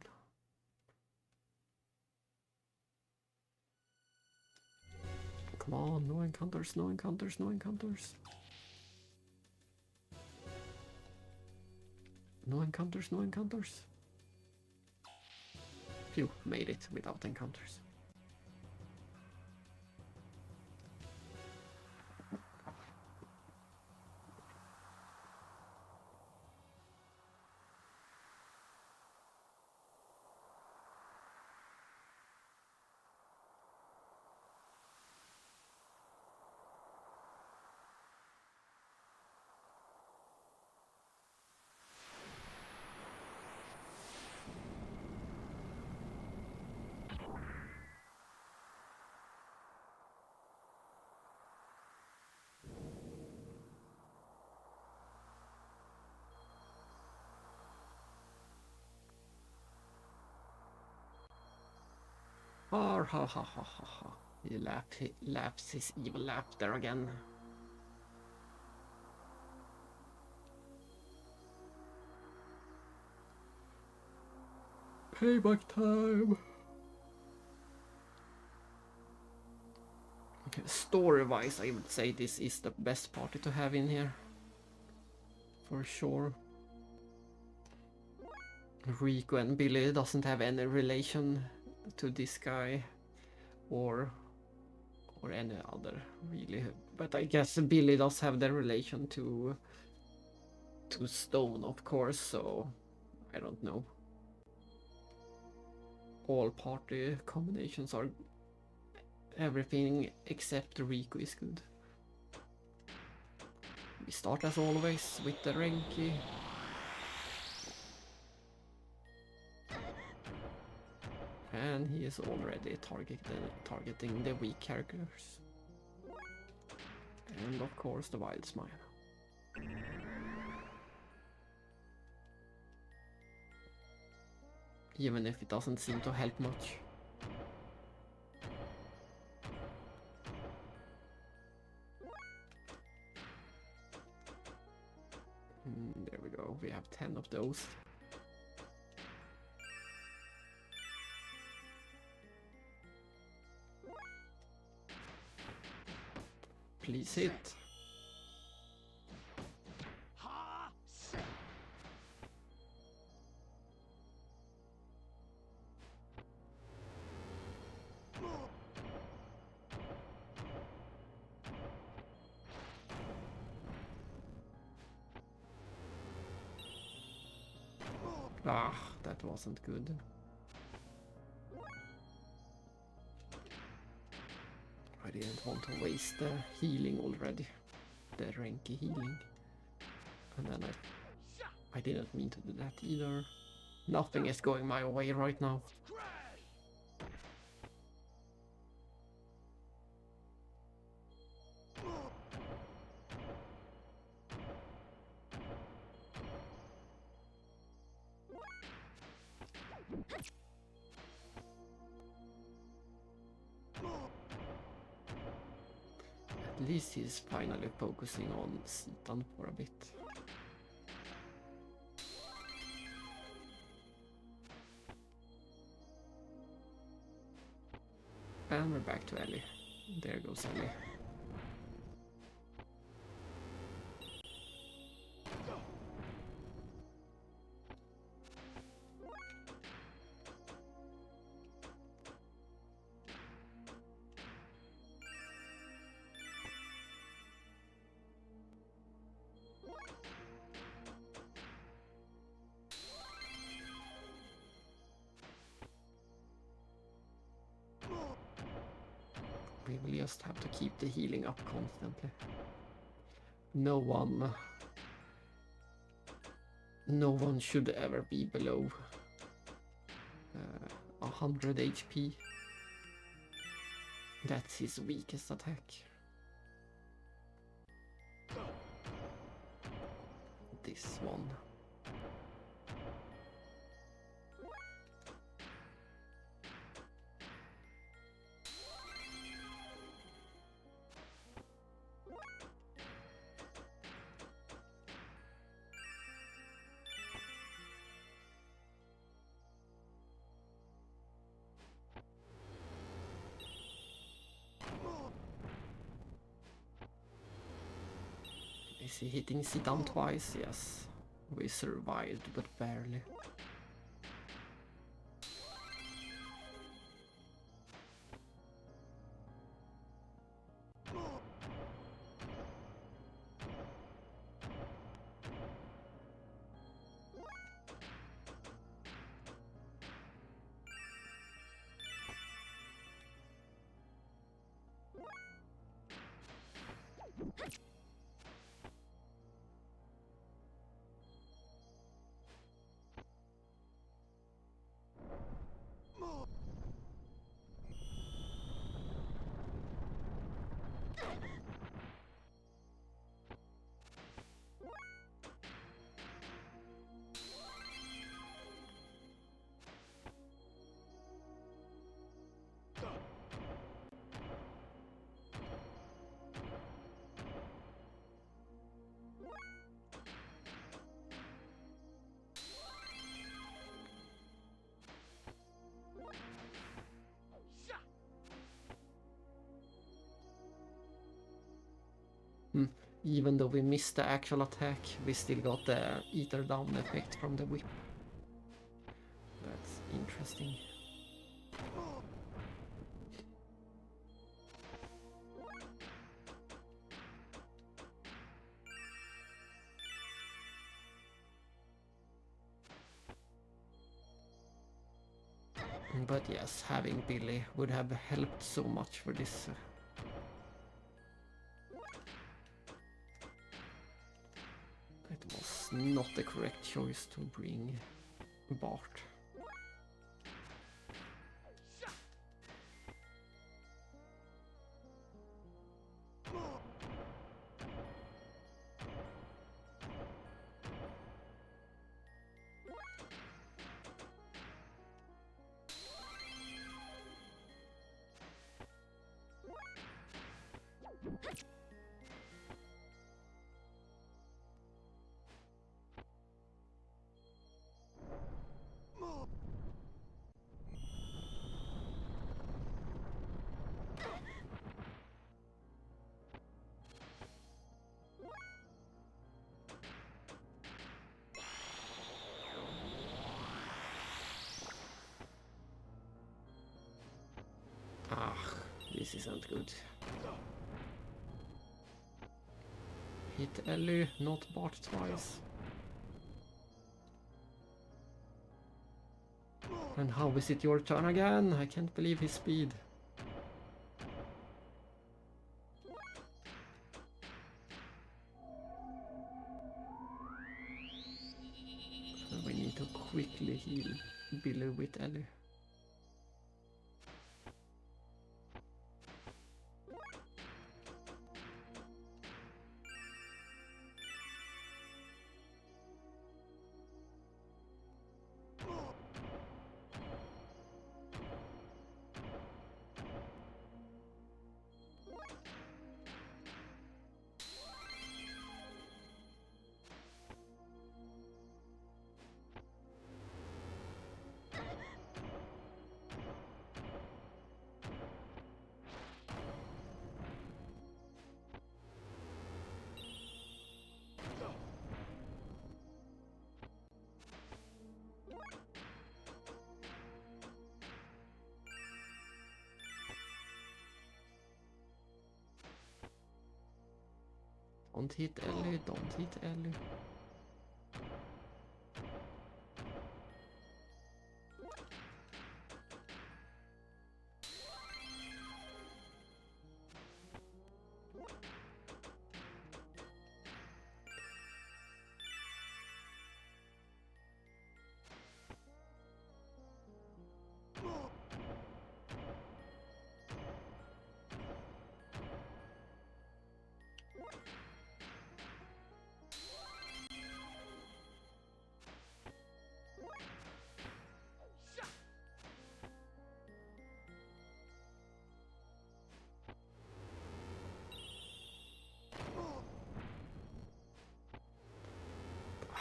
Speaker 1: Come on, no encounters, no encounters, no encounters. No encounters, no encounters. Phew, made it without encounters. Ha ha ha ha ha ha. He laughs his evil laughter again. Payback time! Okay, story-wise, I would say this is the best party to have in here. For sure. Rico and Billy doesn't have any relation to this guy or any other really, but I guess Billy does have the relation to Stone, of course, so I don't know. All party combinations are everything except Rico is good. We start as always with the Renki. And he is already targeting the weak characters. And of course the Wild Smile. Even if it doesn't seem to help much. There we go, we have 10 of those. Please hit. Ah, that wasn't good. I didn't want to waste the healing already. The Renki healing. And then I didn't mean to do that either. Nothing is going my way right now. At least he's finally focusing on Citan for a bit. And we're back to Ellie. There goes Ellie. We will just have to keep the healing up constantly. No one should ever be below 100 HP. That's his weakest attack. This one. Is he hitting Citan twice? Yes. We survived, but barely. Even though we missed the actual attack, we still got the Eater Down effect from the whip. That's interesting. But yes, having Billy would have helped so much for this. It was not the correct choice to bring Bart. Ah, this isn't good. Hit Ellie, not Bart twice. And how is it your turn again? I can't believe his speed. So we need to quickly heal Billy with Ellie. Don't hit Ellie, don't hit Ellie.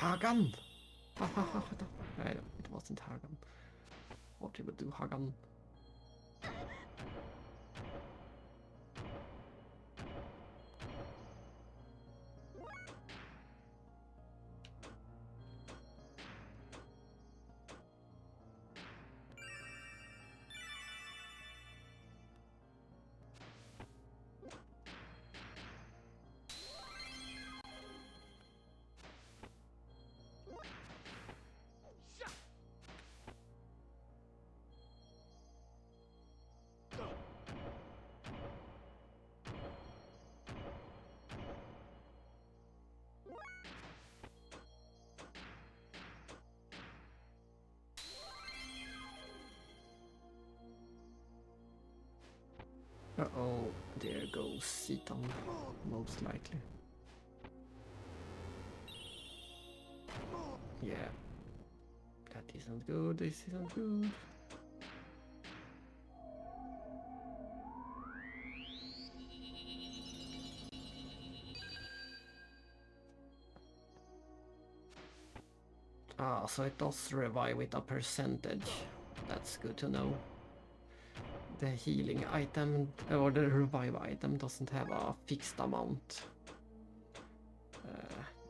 Speaker 1: Hagan! Nej, it wasn't Hagan. What he would do, Hagan. Uh-oh, there goes Seaton, most likely. Yeah, that isn't good, this isn't good. Ah, so it does revive with a percentage. That's good to know. The healing item, or the revive item, doesn't have a fixed amount.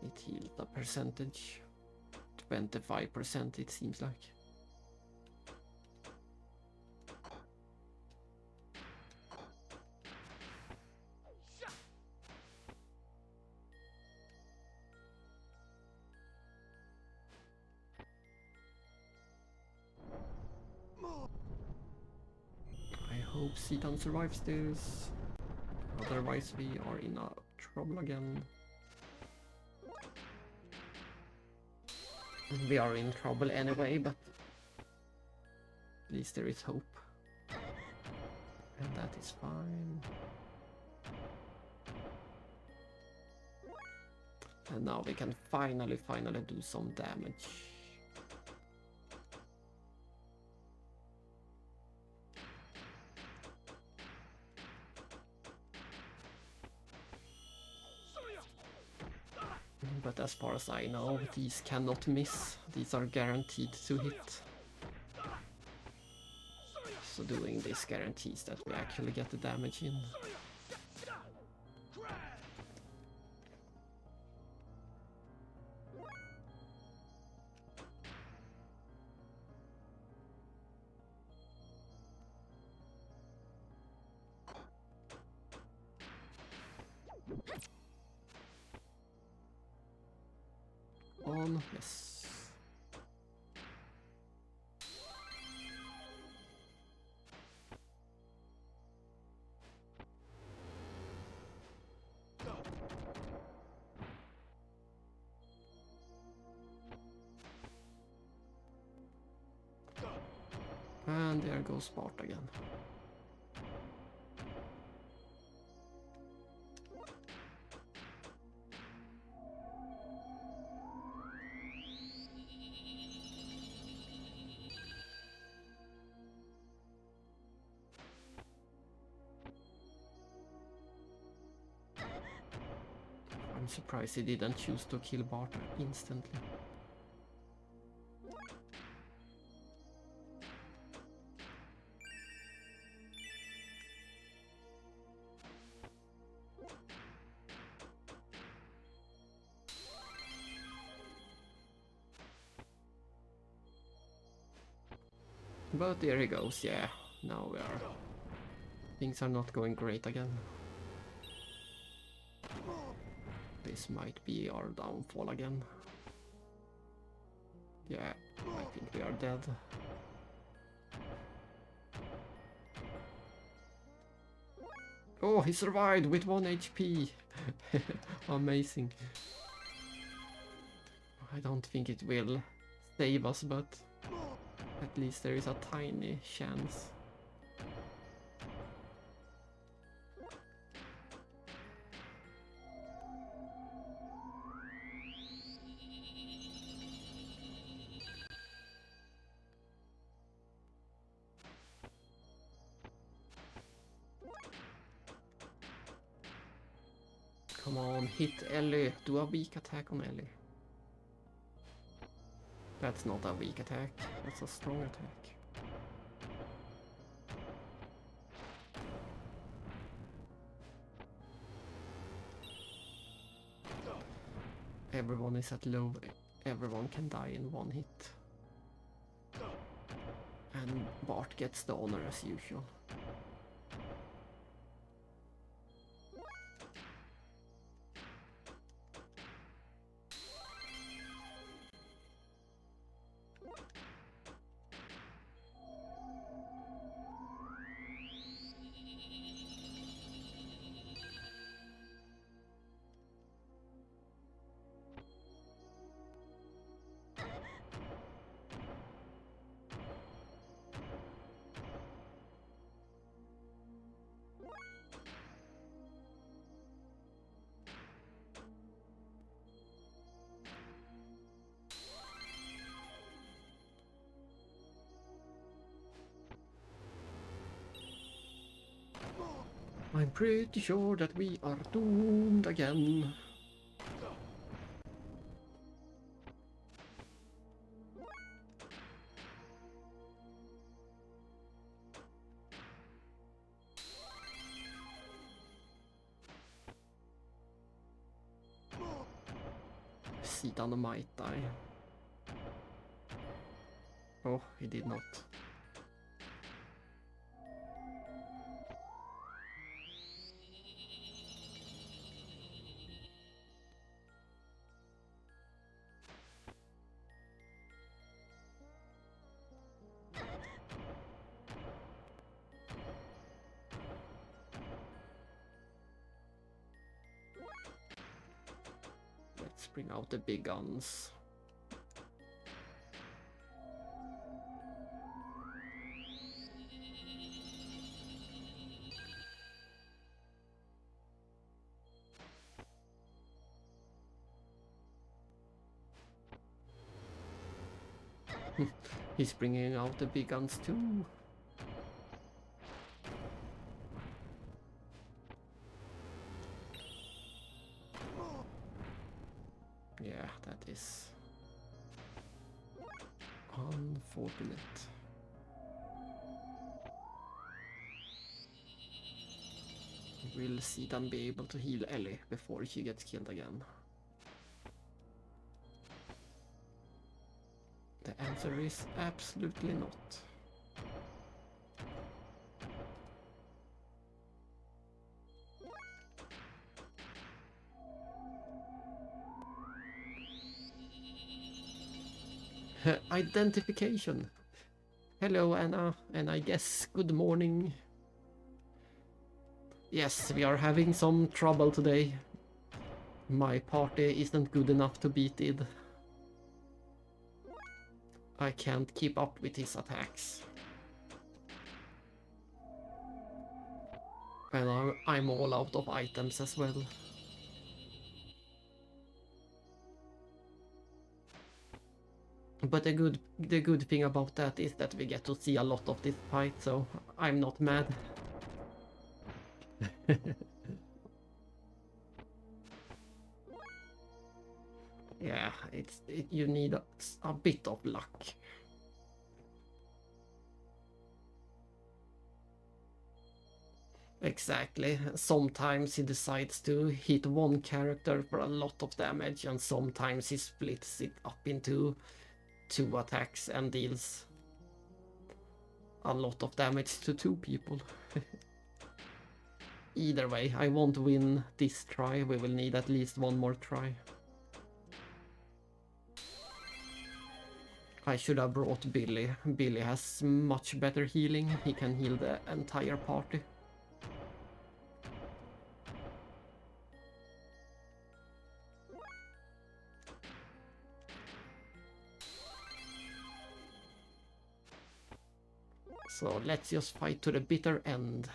Speaker 1: It heals a percentage. 25% it seems like. I hope Seaton survives this. Otherwise we are in a trouble again. We are in trouble anyway, but at least there is hope. And that is fine. And now we can finally do some damage. But as far as I know, these cannot miss. These are guaranteed to hit. So doing this guarantees that we actually get the damage in. On, yes. And there goes Bart again. I'm surprised he didn't choose to kill Bart instantly. But there he goes, yeah. Now we are... Things are not going great again. This might be our downfall again. Yeah, I think we are dead. Oh, he survived with 1 HP! Amazing. I don't think it will save us, but at least there is a tiny chance. Come on, hit Ellie. Do a weak attack on Ellie. That's not a weak attack, that's a strong attack. Everyone is at low, everyone can die in 1 hit. And Bart gets the honor as usual. I'm pretty sure that we are doomed again. Sidan might die. Oh, he did not. Let's bring out the big guns. He's bringing out the big guns too. Yeah, that is unfortunate. Will Sidan be able to heal Ellie before she gets killed again? The answer is absolutely not. Identification. Hello Anna, and I guess good morning. Yes, we are having some trouble today. My party isn't good enough to beat it. I can't keep up with his attacks. And I'm all out of items as well. But the good thing about that is that we get to see a lot of this fight, so I'm not mad. Yeah, you need a bit of luck. Exactly. Sometimes he decides to hit one character for a lot of damage, and sometimes he splits it up into 2 attacks and deals a lot of damage to 2 people. Either way, I won't win this try. We will need at least one more try. I should have brought Billy. Billy has much better healing. He can heal the entire party. So let's just fight to the bitter end.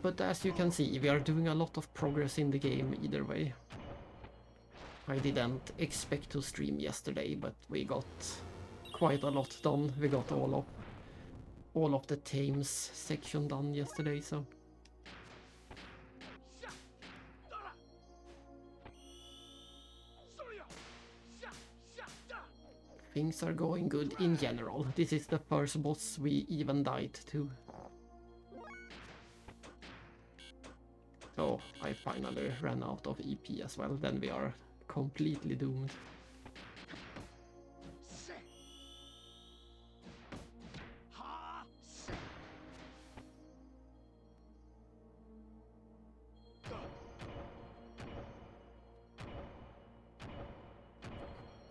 Speaker 1: But as you can see, we are doing a lot of progress in the game either way. I didn't expect to stream yesterday, but we got quite a lot done. We got all of the Thames section done yesterday, so things are going good in general. This is the first boss we even died to. Oh, I finally ran out of EP as well, then we are completely doomed.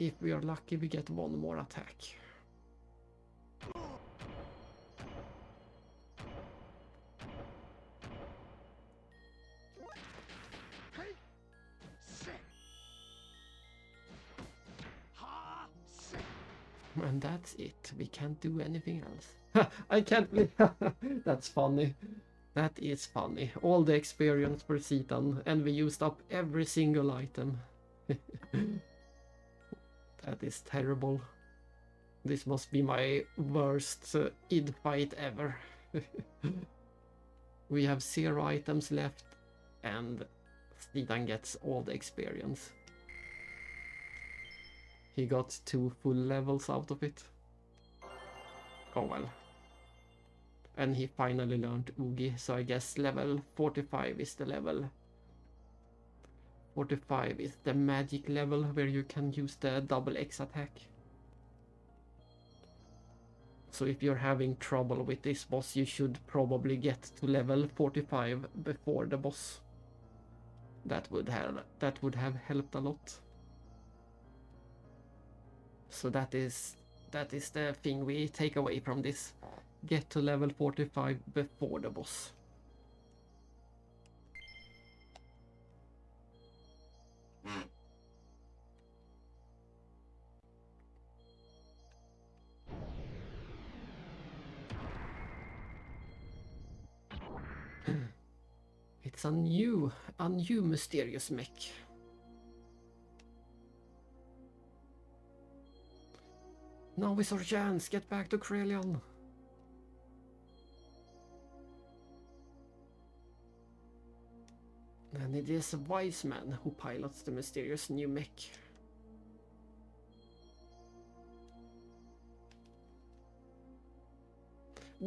Speaker 1: If we are lucky, we get one more attack. And that's it. We can't do anything else. I can't believe that's funny. That is funny. All the experience for Citan, and we used up every single item. That is terrible. This must be my worst id fight ever. We have 0 items left, and Citan gets all the experience. He got 2 full levels out of it. Oh well. And he finally learned Oogie, so I guess level 45 is the level. 45 is the magic level where you can use the double X attack. So if you're having trouble with this boss, you should probably get to level 45 before the boss. That would have helped a lot. So that is the thing we take away from this. Get to level 45 before the boss. It's a new mysterious mech. Now is our chance, get back to Krelian. And it is a wise man who pilots the mysterious new mech.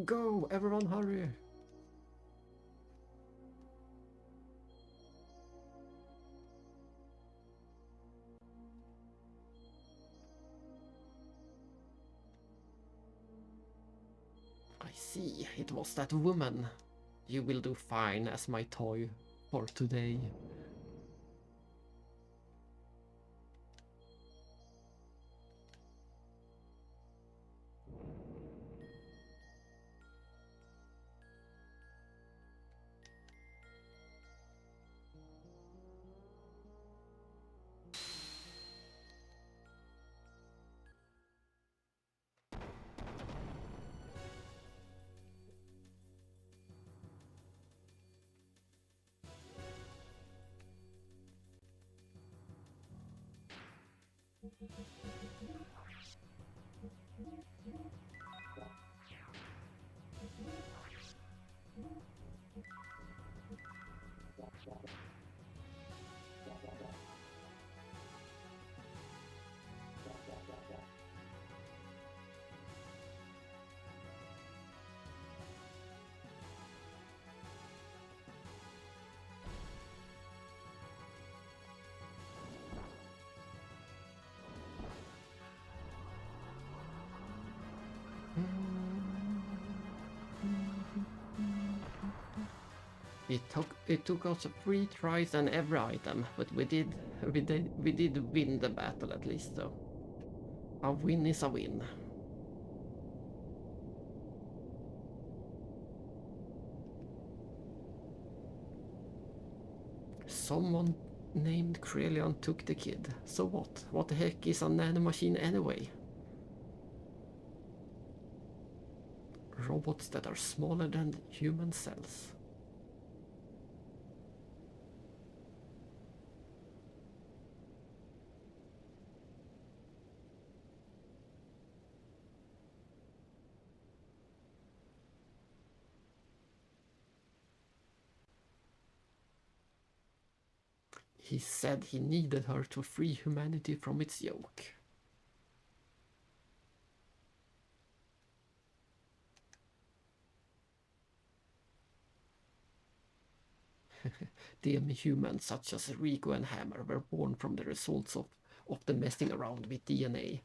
Speaker 1: Go, everyone hurry! see, it was that woman. You will do fine as my toy for today. It took us 3 tries and every item, but we did win the battle at least, though. A win is a win. Someone named Krelion took the kid. So what? What the heck is a nanomachine anyway? Robots that are smaller than human cells. He said he needed her to free humanity from its yoke. Demi-humans such as Rico and Hammer were born from the results of the messing around with DNA.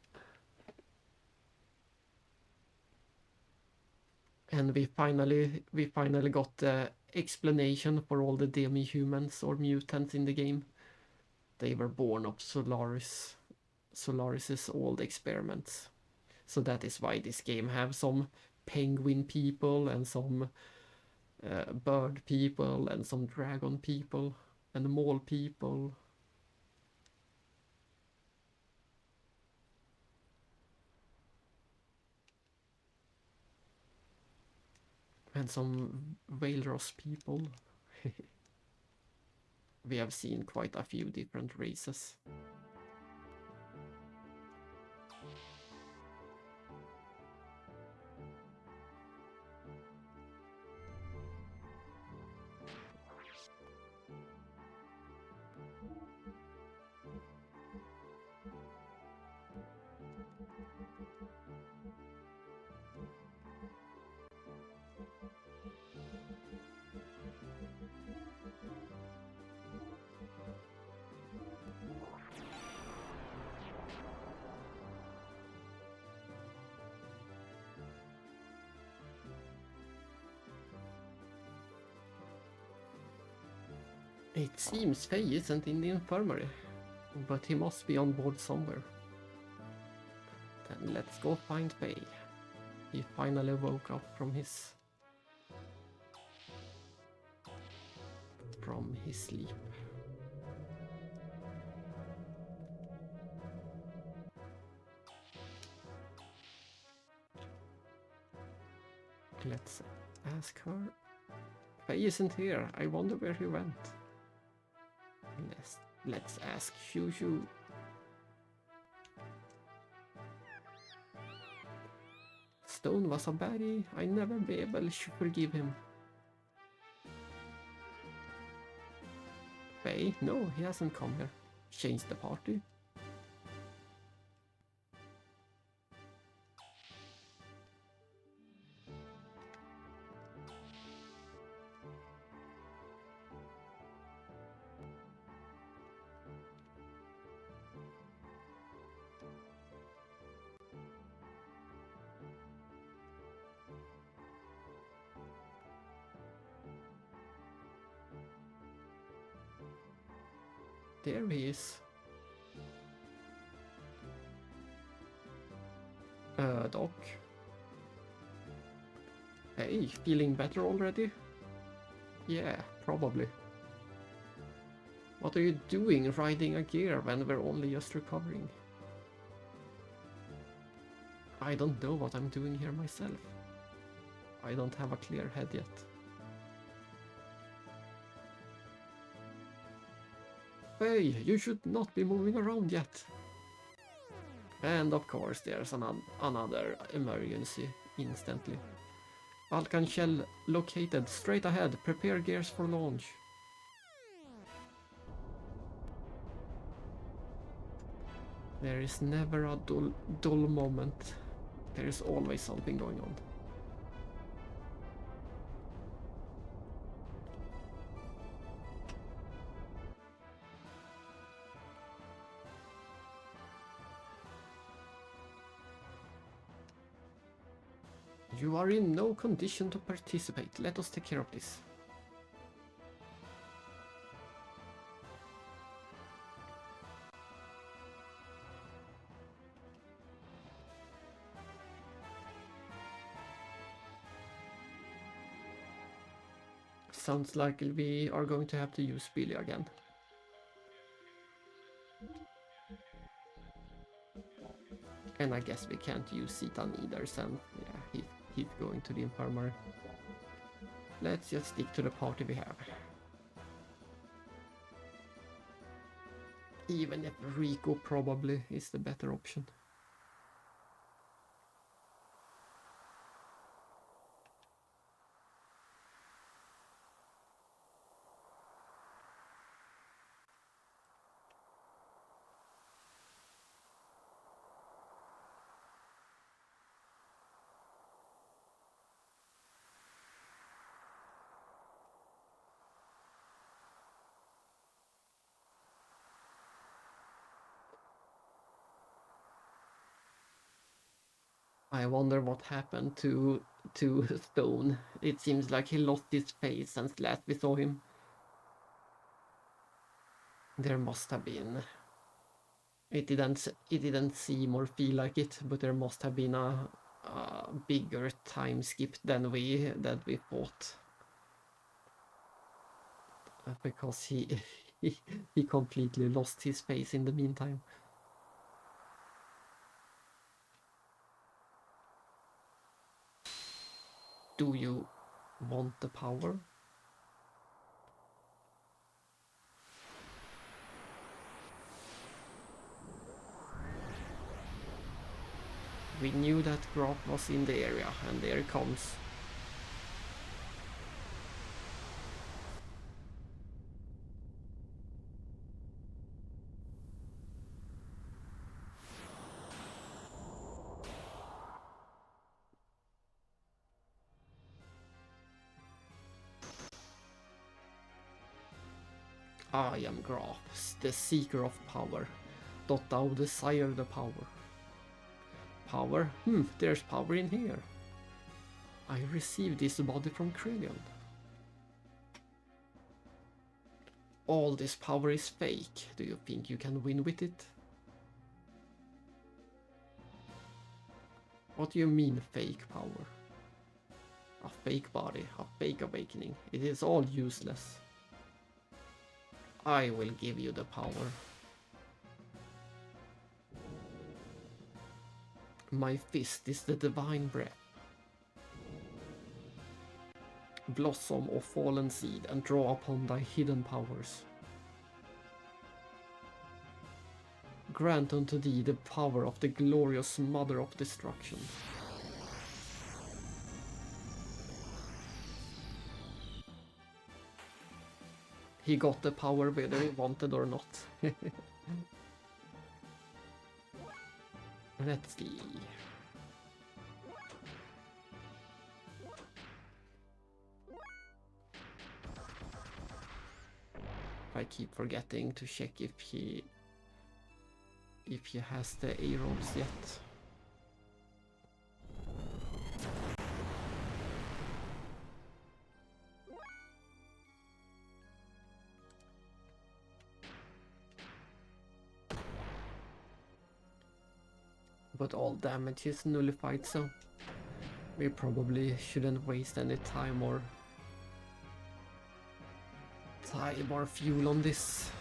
Speaker 1: And we finally got the explanation for all the demi-humans or mutants in the game. They were born of Solaris's old experiments. So that is why this game have some penguin people and some bird people and some dragon people and mole people. And some Whalros people. We have seen quite a few different races. It seems Faye isn't in the infirmary, but he must be on board somewhere. Then let's go find Faye. He finally woke up from his sleep. Let's ask her. Faye isn't here. I wonder where he went. Let's ask Shushu. Stone was a baddie. I never be able to forgive him. Faye? No, he hasn't come here. Change the party. There he is. Doc. Hey, feeling better already? Yeah, probably. What are you doing riding a gear when we're only just recovering? I don't know what I'm doing here myself. I don't have a clear head yet. Hey, you should not be moving around yet. And of course there's another emergency instantly. Vulcan shell located straight ahead. Prepare gears for launch. There is never a dull moment. There is always something going on. You are in no condition to participate. Let us take care of this. Sounds like we are going to have to use Billy again. And I guess we can't use Citan either, since yeah, he's going to the infirmary. Let's just stick to the party we have. Even if Rico probably is the better option. I wonder what happened to Stone. It seems like he lost his face since last we saw him. There must have been. It didn't seem or feel like it, but there must have been a bigger time skip than we thought. Because he completely lost his face in the meantime. Do you want the power? We knew that Grop was in the area, and there it comes. I am Graf, the seeker of power. Dost thou desire the power? Power? There's power in here. I received this body from Krelion. All this power is fake. Do you think you can win with it? What do you mean fake power? A fake body, a fake awakening. It is all useless. I will give you the power. My fist is the divine breath. Blossom of fallen seed and draw upon thy hidden powers. Grant unto thee the power of the glorious mother of destruction. He got the power whether he wanted or not. Let's see. I keep forgetting to check if he has the A-rolls yet. But all damage is nullified, so we probably shouldn't waste any time or fuel on this.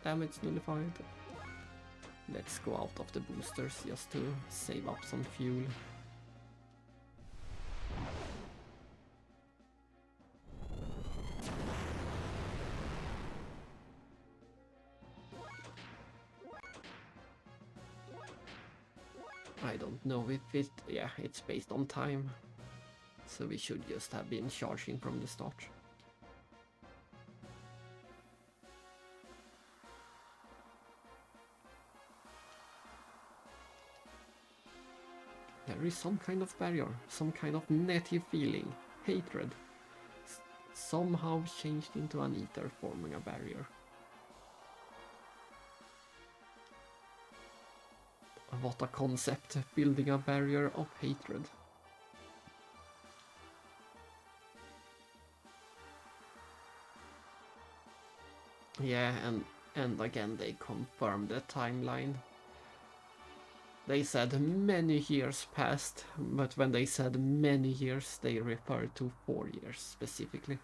Speaker 1: Damage nullified. Let's go out of the boosters just to save up some fuel. I don't know if it... yeah, it's based on time. So we should just have been charging from the start. There is some kind of barrier, some kind of native feeling, hatred. Somehow changed into an ether forming a barrier. What a concept, building a barrier of hatred. Yeah, and again they confirmed the timeline. They said many years passed, but when they said many years, they referred to 4 years specifically.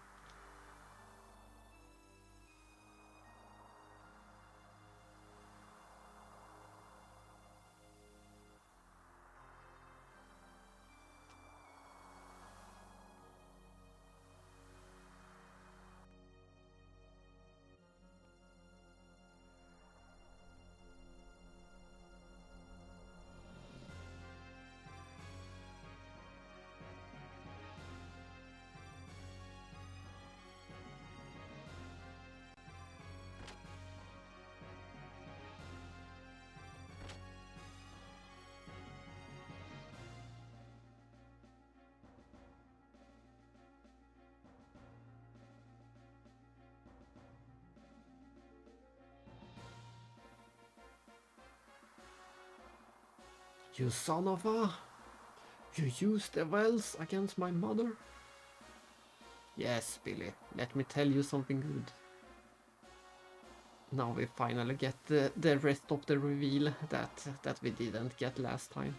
Speaker 1: You son of a... You used the wells against my mother? Yes, Billy, let me tell you something good. Now we finally get the rest of the reveal that we didn't get last time.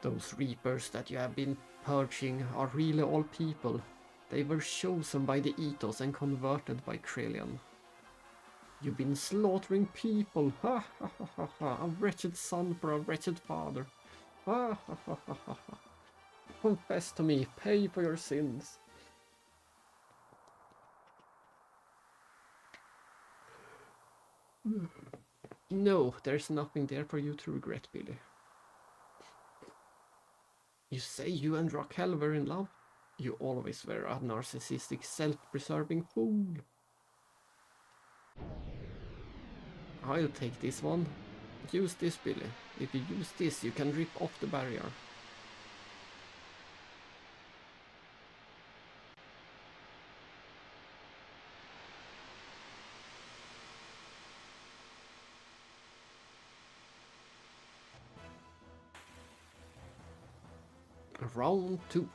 Speaker 1: Those reapers that you have been purging are really all people. They were chosen by the Ethos and converted by Krelian. You've been slaughtering people, ha ha ha ha ha, a wretched son for a wretched father. Ha ha ha ha ha ha. Confess to me, pay for your sins. No, there's nothing there for you to regret, Billy. You say you and Raquel were in love? You always were a narcissistic, self-preserving fool. I'll take this one. Use this, Billy. If you use this, you can rip off the barrier. Round 2.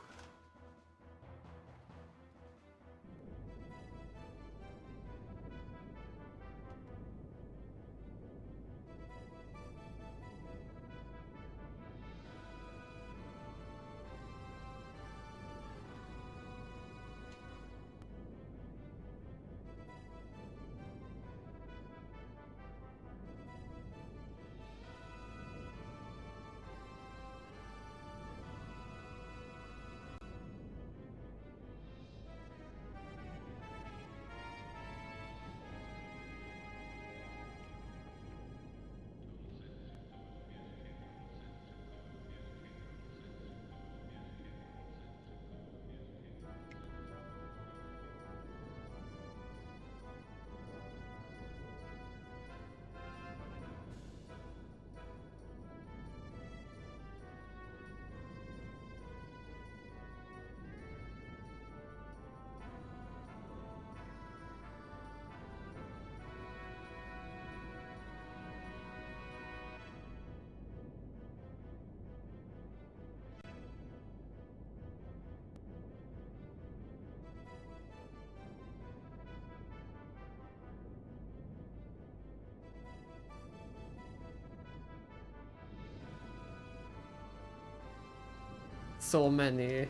Speaker 1: so many,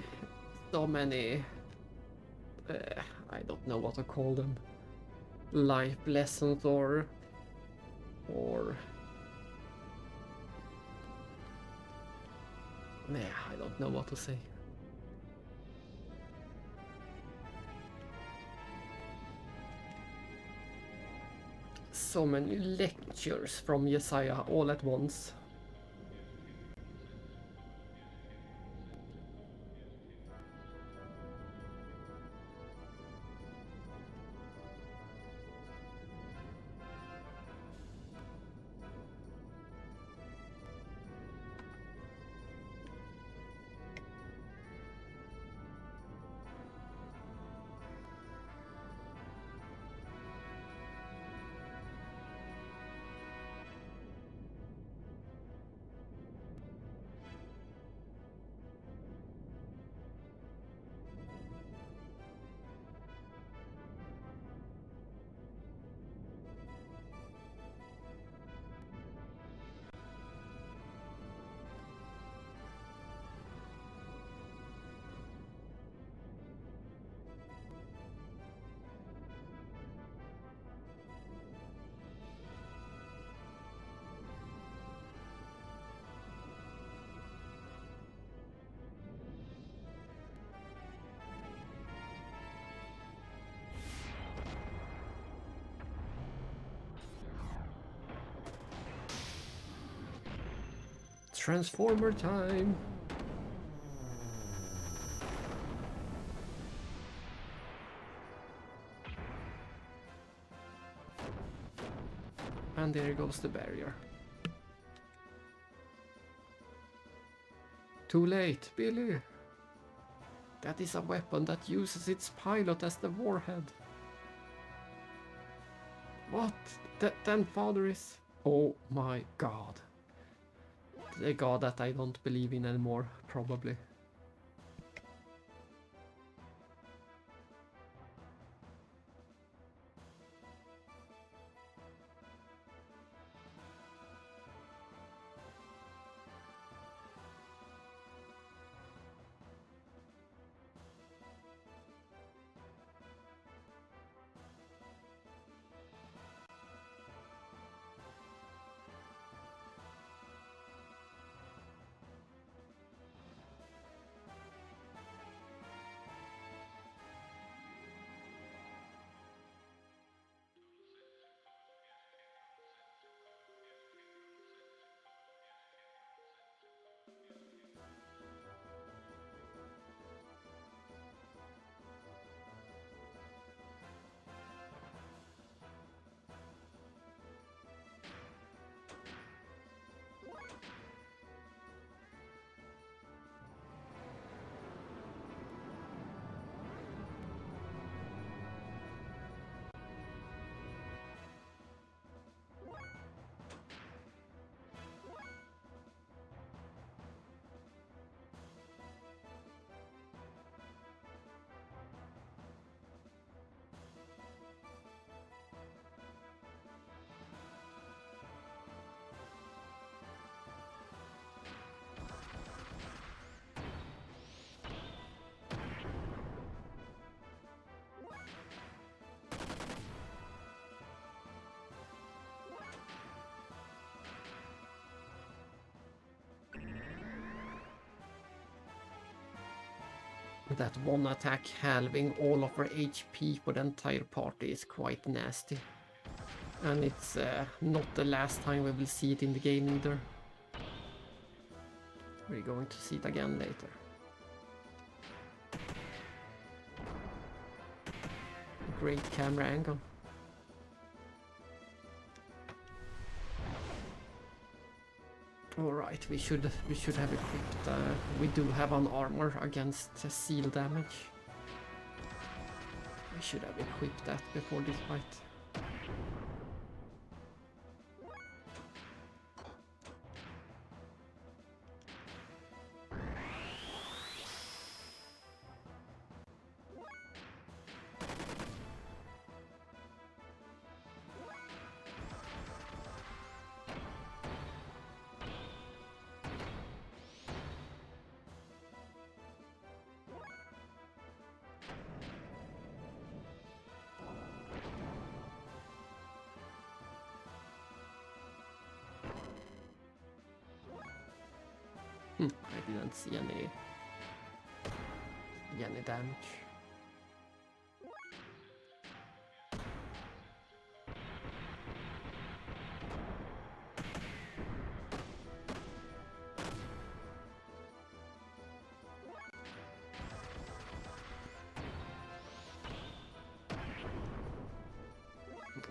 Speaker 1: I don't know what to call them, life lessons or nah, I don't know what to say. So many lectures from Jesaja all at once. Transformer time! And there goes the barrier. Too late, Billy! That is a weapon that uses its pilot as the warhead. What? Then father is... Oh my god. The god that I don't believe in anymore, probably. That one attack halving all of her HP for the entire party is quite nasty. And it's not the last time we will see it in the game either. We're going to see it again later. Great camera angle. Alright, we should have equipped, we do have an armor against seal damage. We should have equipped that before this fight. I didn't see any damage.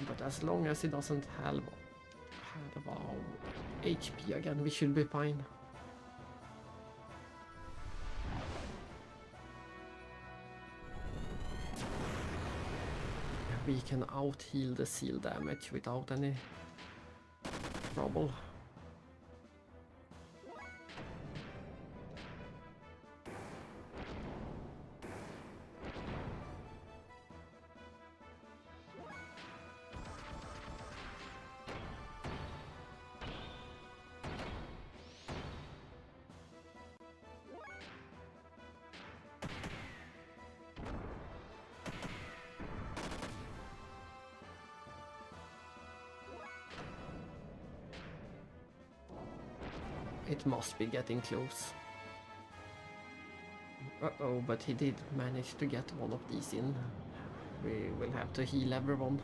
Speaker 1: But as long as he doesn't have about HP again, we should be fine. We can out-heal the seal damage without any trouble. It must be getting close. Uh-oh, but he did manage to get one of these in. We will have to heal everyone.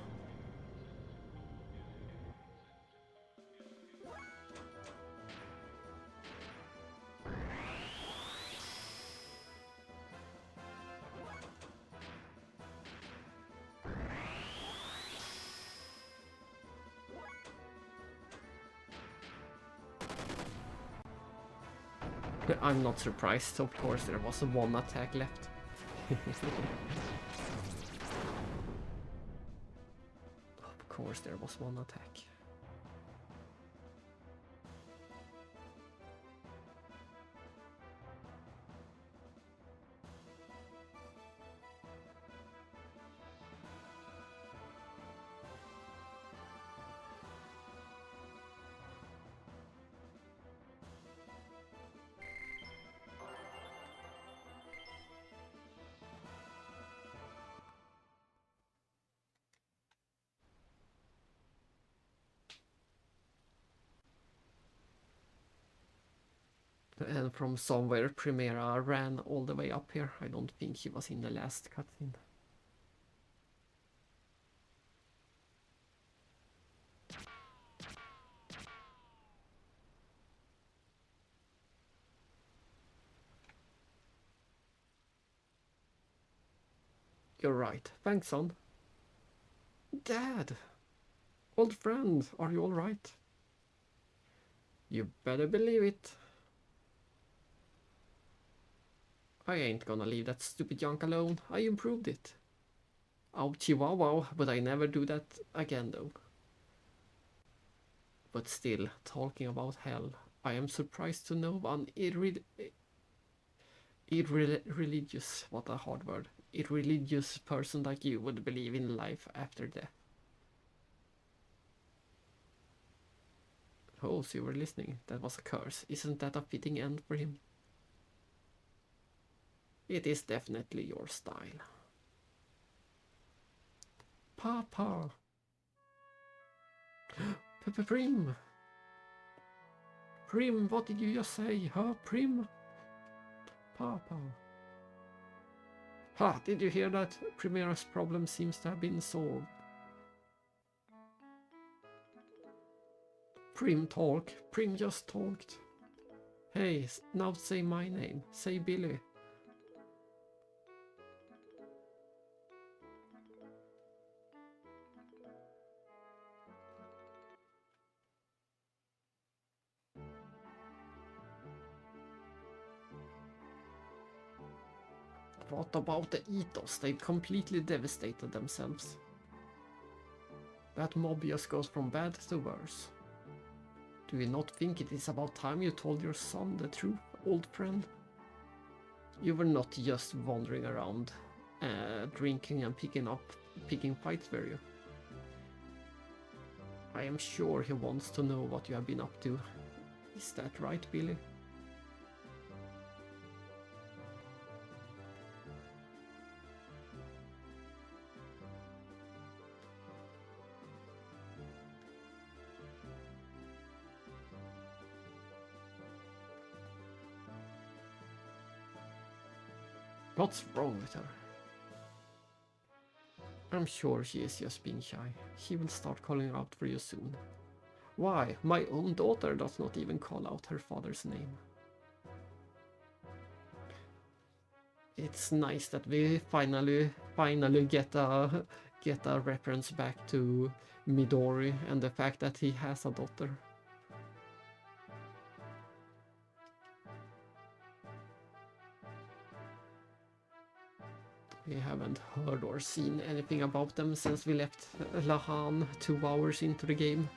Speaker 1: I'm not surprised, of course there was one attack left. Of course there was one attack. And from somewhere Primera ran all the way up here. I don't think he was in the last cutscene. You're right. Thanks, son. Dad! Old friend, are you alright? You better believe it. I ain't gonna leave that stupid junk alone. I improved it. Ouchie wow wow, but I never do that again though. But still, talking about hell, I am surprised to know one irreligious, what a hard word, irreligious person like you would believe in life after death. Oh, so you were listening. That was a curse. Isn't that a fitting end for him? It is definitely your style. Papa! Prim! Prim, what did you just say, huh, Prim? Papa. Ha, did you hear that? Primera's problem seems to have been solved. Prim talk. Prim just talked. Hey, now say my name. Say Billy. What about the ethos? They completely devastated themselves. That mob just goes from bad to worse. Do you not think it is about time you told your son the truth, old friend? You were not just wandering around, drinking and picking fights, were you? I am sure he wants to know what you have been up to. Is that right, Billy? What's wrong with her? I'm sure she is just being shy. She will start calling out for you soon. Why, my own daughter does not even call out her father's name. It's nice that we finally get a reference back to Midori and the fact that he has a daughter. We haven't heard or seen anything about them since we left Lahan 2 hours into the game.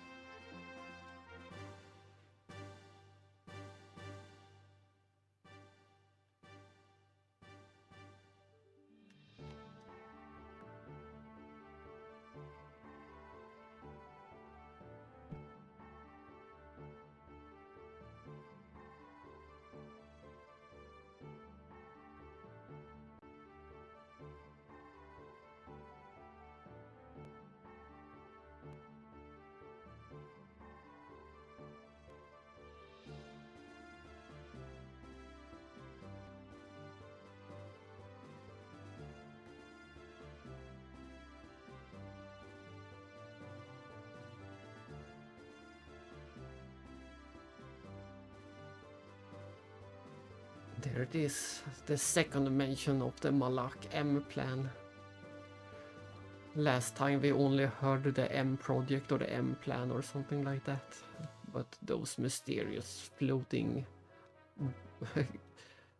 Speaker 1: There it is, the second mention of the Malak M plan. Last time we only heard the M project or the M plan or something like that. But those mysterious floating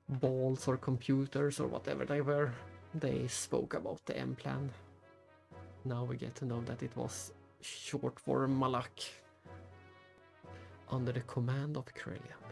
Speaker 1: balls or computers or whatever they were, they spoke about the M plan. Now we get to know that it was short for Malak, under the command of Krelian.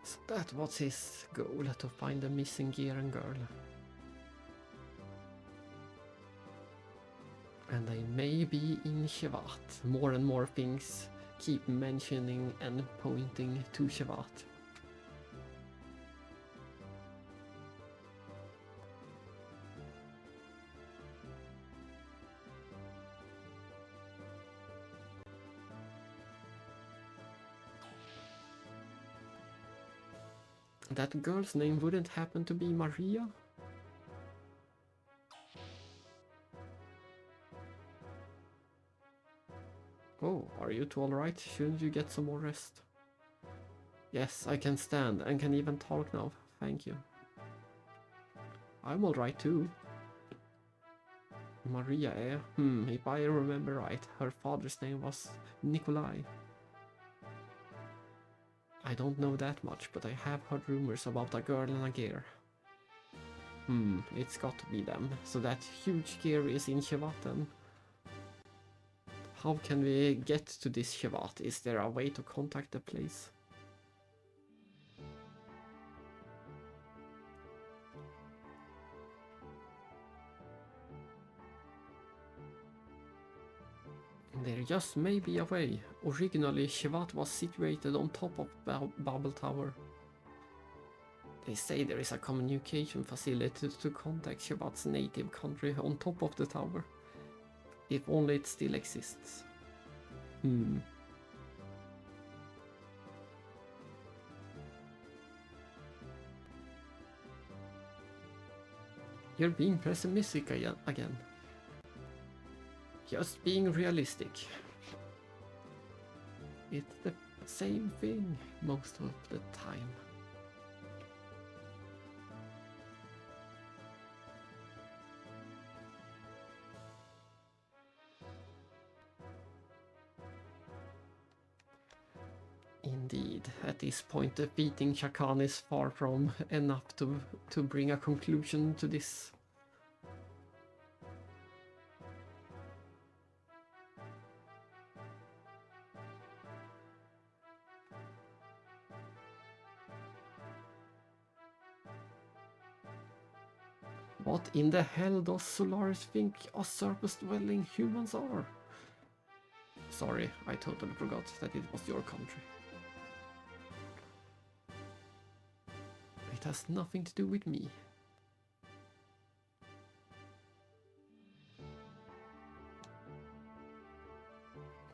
Speaker 1: So that was his goal, to find the missing Gearan girl. And they may be in Shevat. More and more things keep mentioning and pointing to Shevat. That girl's name wouldn't happen to be Maria? Oh, are you two alright? Shouldn't you get some more rest? Yes, I can stand and can even talk now, thank you. I'm alright too. Maria, eh? If I remember right, her father's name was Nikolai. I don't know that much, but I have heard rumors about a girl and a gear. It's got to be them. So that huge gear is in Shevat then. How can we get to this Shevat? Is there a way to contact the place? There just may be a way. Originally, Shevat was situated on top of Babel Tower. They say there is a communication facility to contact Shevat's native country on top of the tower. If only it still exists. You're being pessimistic again. Just being realistic. It's the same thing most of the time. Indeed, at this point defeating Shakan is far from enough to bring a conclusion to this. What in the hell does Solaris think us surface-dwelling humans are? Sorry, I totally forgot that it was your country. It has nothing to do with me.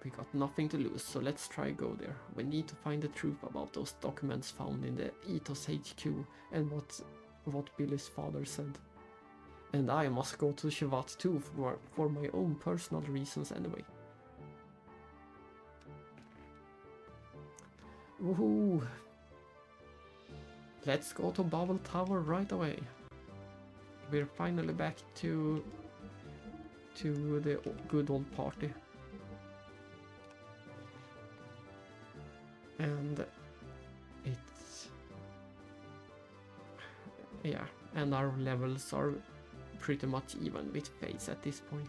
Speaker 1: We got nothing to lose, so let's try go there. We need to find the truth about those documents found in the Ethos HQ and what Billy's father said. And I must go to Shevat too for my own personal reasons anyway. Woohoo! Let's go to Babel Tower right away. We're finally back to the good old party. And it's... yeah, and our levels are pretty much even with Face at this point.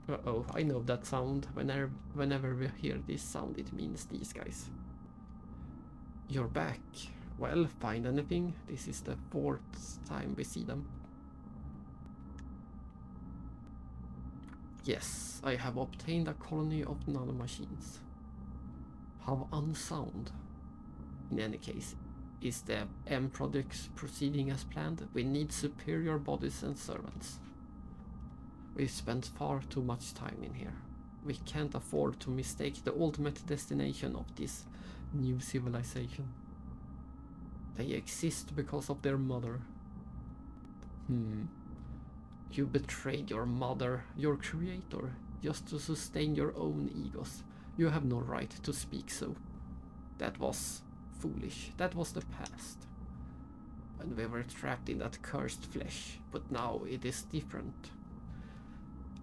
Speaker 1: Uh-oh, I know that sound. Whenever we hear this sound, it means these guys. You're back. Well, find anything? This is the 4th time we see them. Yes, I have obtained a colony of nanomachines. How unsound. In any case, is the M project proceeding as planned? We need superior bodies and servants. We've spent far too much time in here. We can't afford to mistake the ultimate destination of this new civilization. They exist because of their mother. You betrayed your mother, your creator, just to sustain your own egos. You have no right to speak so. That was foolish. That was the past. When we were trapped in that cursed flesh, but now it is different.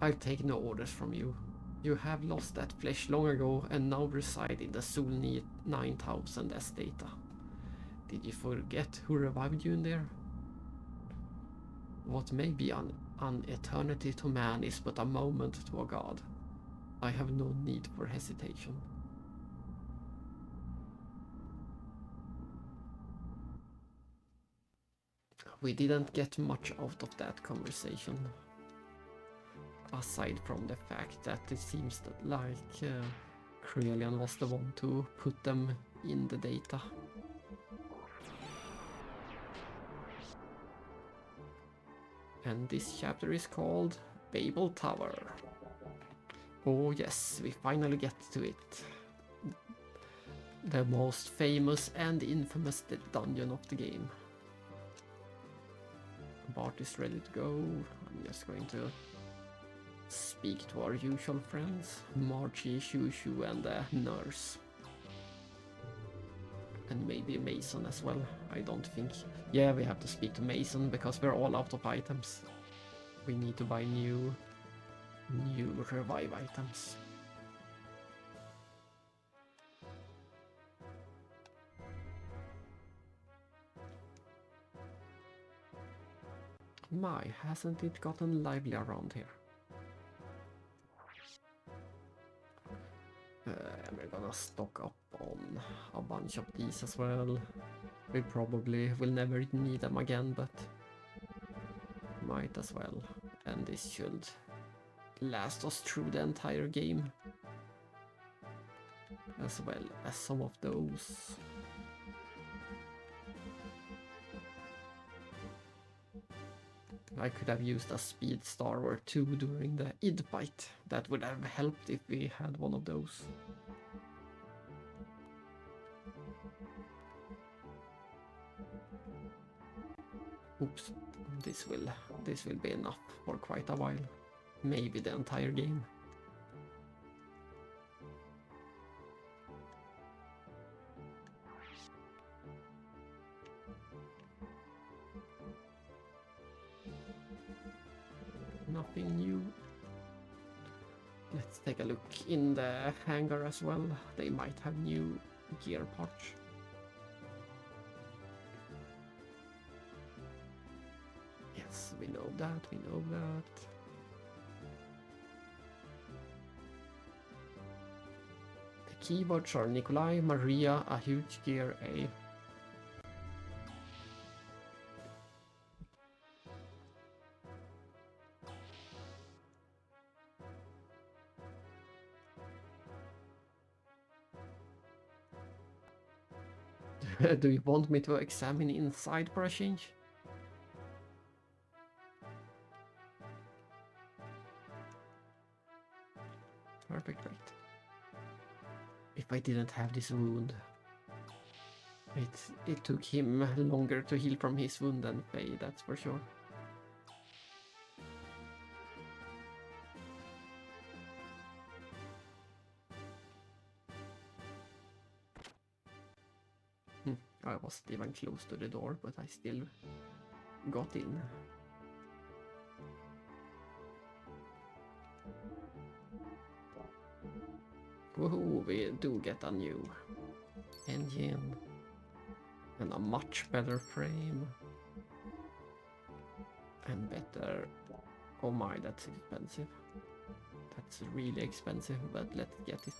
Speaker 1: I'll take no orders from you. You have lost that flesh long ago and now reside in the Sulni 9000 as data. Did you forget who revived you in there? What may be an eternity to man is but a moment to a god. I have no need for hesitation. We didn't get much out of that conversation. Aside from the fact that it seems that like Krelian was the one to put them in the data. And this chapter is called Babel Tower. Oh yes, we finally get to it. The most famous and infamous dungeon of the game. Bart is ready to go. I'm just going to speak to our usual friends, Margie, Shushu, and the nurse. And maybe Mason as well, I don't think. Yeah, we have to speak to Mason because we're all out of items. We need to buy new revive items. My, hasn't it gotten lively around here? We're gonna stock up on a bunch of these as well. We probably will never need them again, but might as well. And this should last us through the entire game. As well as some of those. I could have used a speed star or two during the id fight. That would have helped if we had one of those. Oops, this will be enough for quite a while. Maybe the entire game. Nothing new. Let's take a look in the hangar as well. They might have new gear parts. Yes, we know that, we know that. The keywords are Nikolai, Maria, a huge gear A. Do you want me to examine inside for a change? Perfect, right. If I didn't have this wound, it took him longer to heal from his wound than Faye, that's for sure. I wasn't even close to the door, but I still got in. Woohoo, we do get a new engine and a much better frame and better. Oh my, that's expensive. That's really expensive, but let's get it.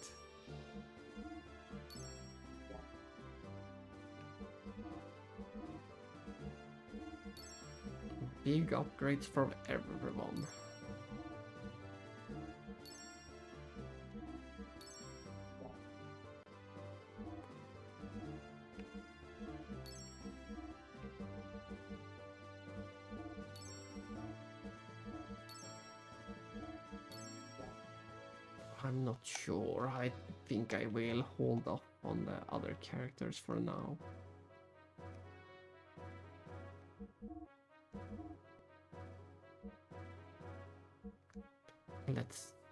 Speaker 1: Big upgrades from everyone. I'm not sure. I think I will hold off on the other characters for now.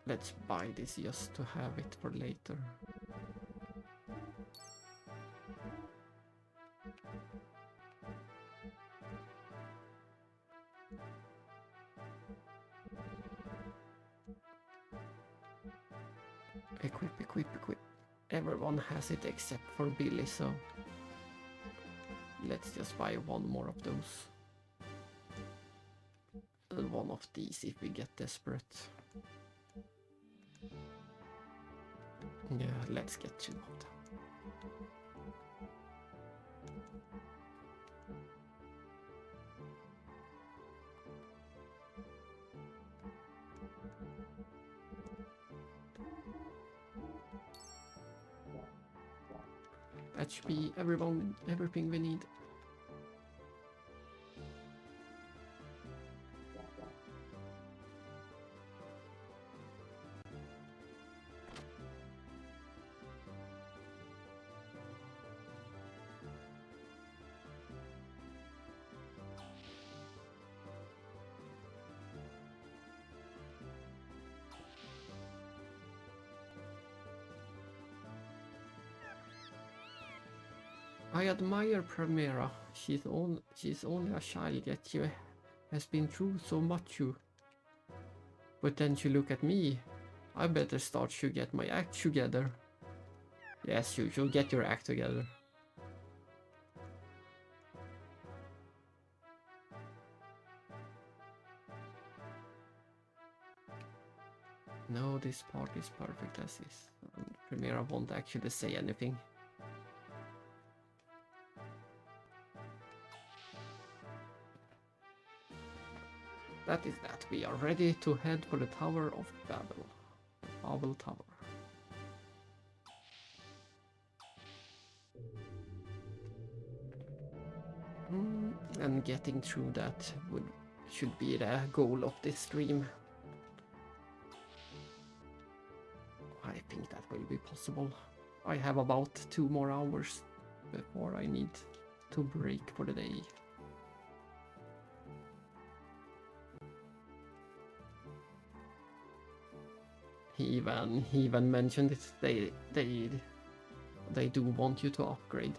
Speaker 1: Let's buy this just to have it for later. Equip. Everyone has it except for Billy, so let's just buy one more of those. And one of these if we get desperate. Yeah, let's get 2 of them. That should be everything we need. I admire Primera. She's only a child, yet she has been through so much. But then she look at me. I better start to get my act together. Yes, you should get your act together. No, this part is perfect as is. And Primera won't actually say anything. That is that. We are ready to head for the Tower of Babel. The Babel Tower. And getting through that should be the goal of this stream. I think that will be possible. I have about 2 more hours before I need to break for the day. He even mentioned it. They do want you to upgrade.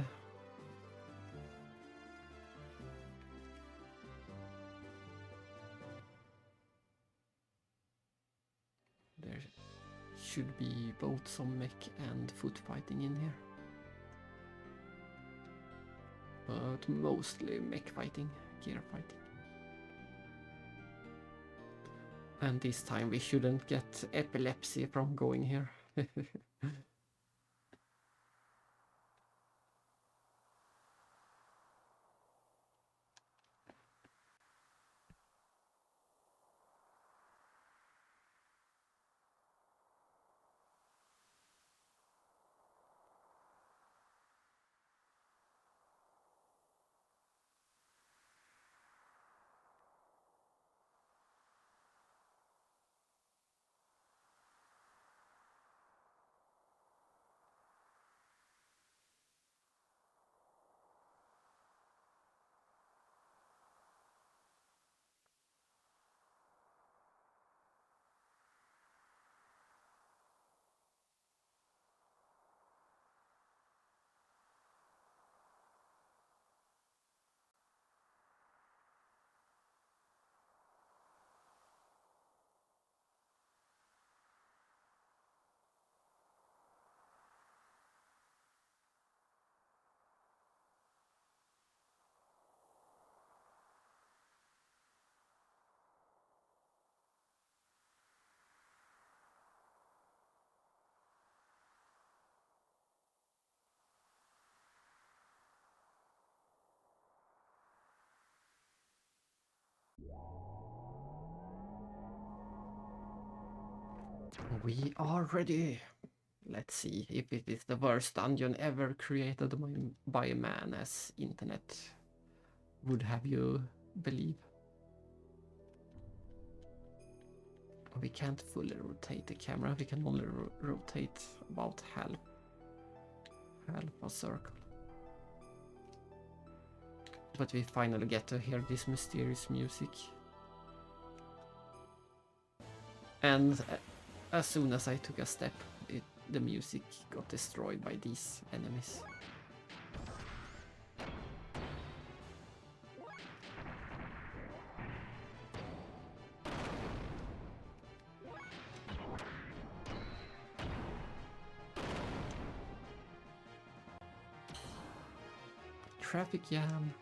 Speaker 1: should be both some mech and foot fighting in here. But mostly mech fighting, gear fighting. And this time we shouldn't get epilepsy from going here. We are ready. Let's see if it is the worst dungeon ever created by a man, as internet would have you believe. We can't fully rotate the camera, we can only rotate about half a circle. But we finally get to hear this mysterious music. And as soon as I took a step, the music got destroyed by these enemies. Traffic jam.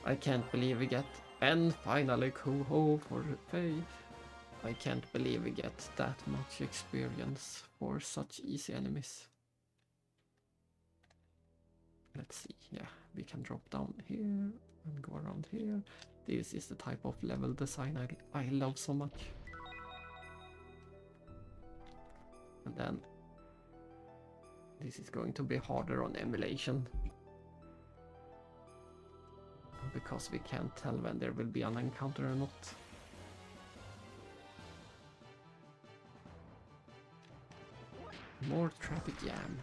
Speaker 1: I can't believe we get, and finally Coho for faith. I can't believe we get that much experience for such easy enemies. Let's see, yeah, we can drop down here and go around here. This is the type of level design I love so much. And then this is going to be harder on emulation, because we can't tell when there will be an encounter or not. More traffic jam.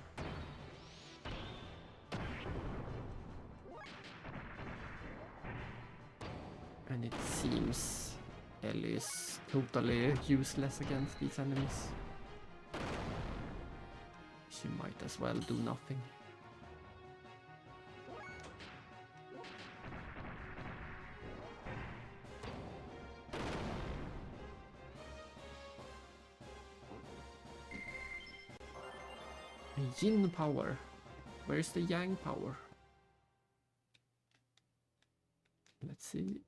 Speaker 1: And it seems Ellie is totally useless against these enemies. She might as well do nothing. Yin power. Where's the yang power? Let's see.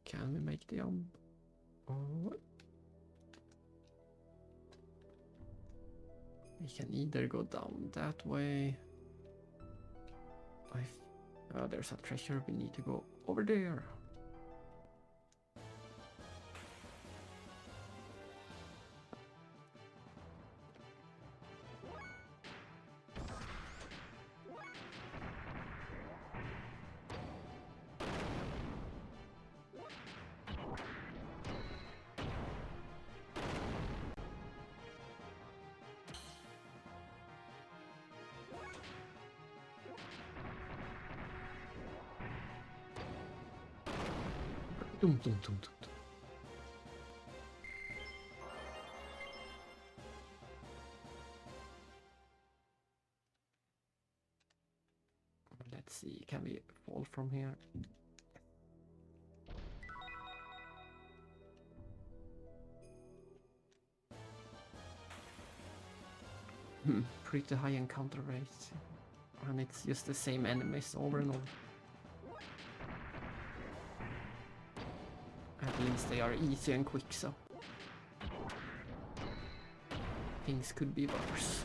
Speaker 1: Can we make the jump? Oh. We can either go down that way. Oh, there's a treasure. We need to go over there. Dum, dum, dum, dum. Let's see, can we fall from here? Pretty high encounter rate. And it's just the same enemies over and over. At least they are easy and quick, so things could be worse.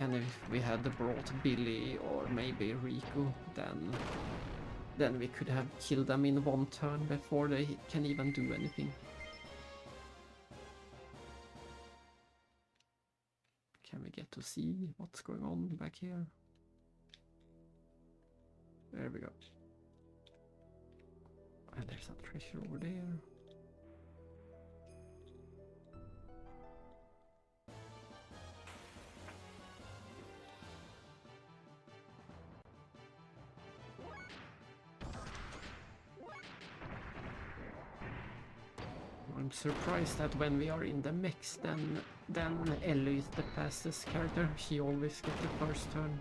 Speaker 1: And if we had brought Billy or maybe Riku, then we could have killed them in one turn before they can even do anything. Can we get to see what's going on back here? There we go. And there's a treasure over there. I'm surprised that when we are in the mechs, then Ellie is the fastest character. She always gets the first turn.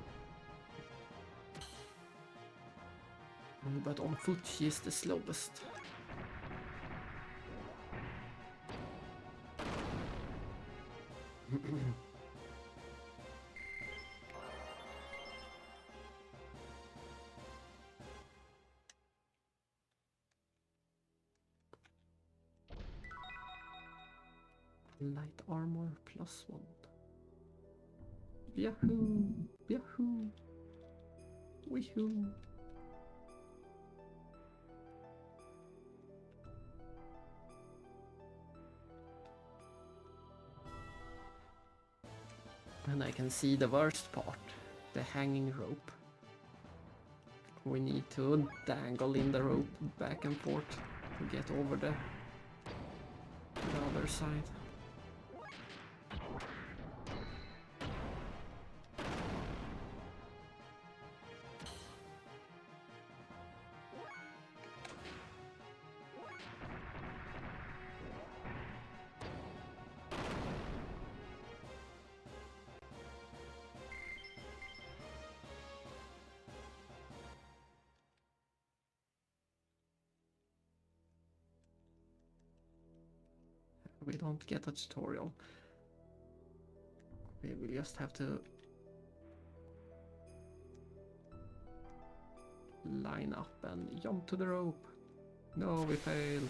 Speaker 1: But on foot she is the slowest. Light armor +1. Yahoo! Yahoo! Woohoo! And I can see the worst part, the hanging rope. We need to dangle in the rope back and forth to get over to the other side. We don't get a tutorial. We will just have to line up and jump to the rope. No, we failed.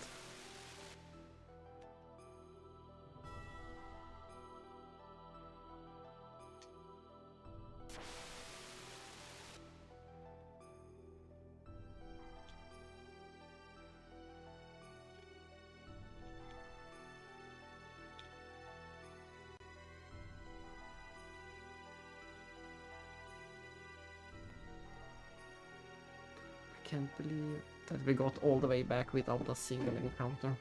Speaker 1: Can't believe that we got all the way back without a single encounter.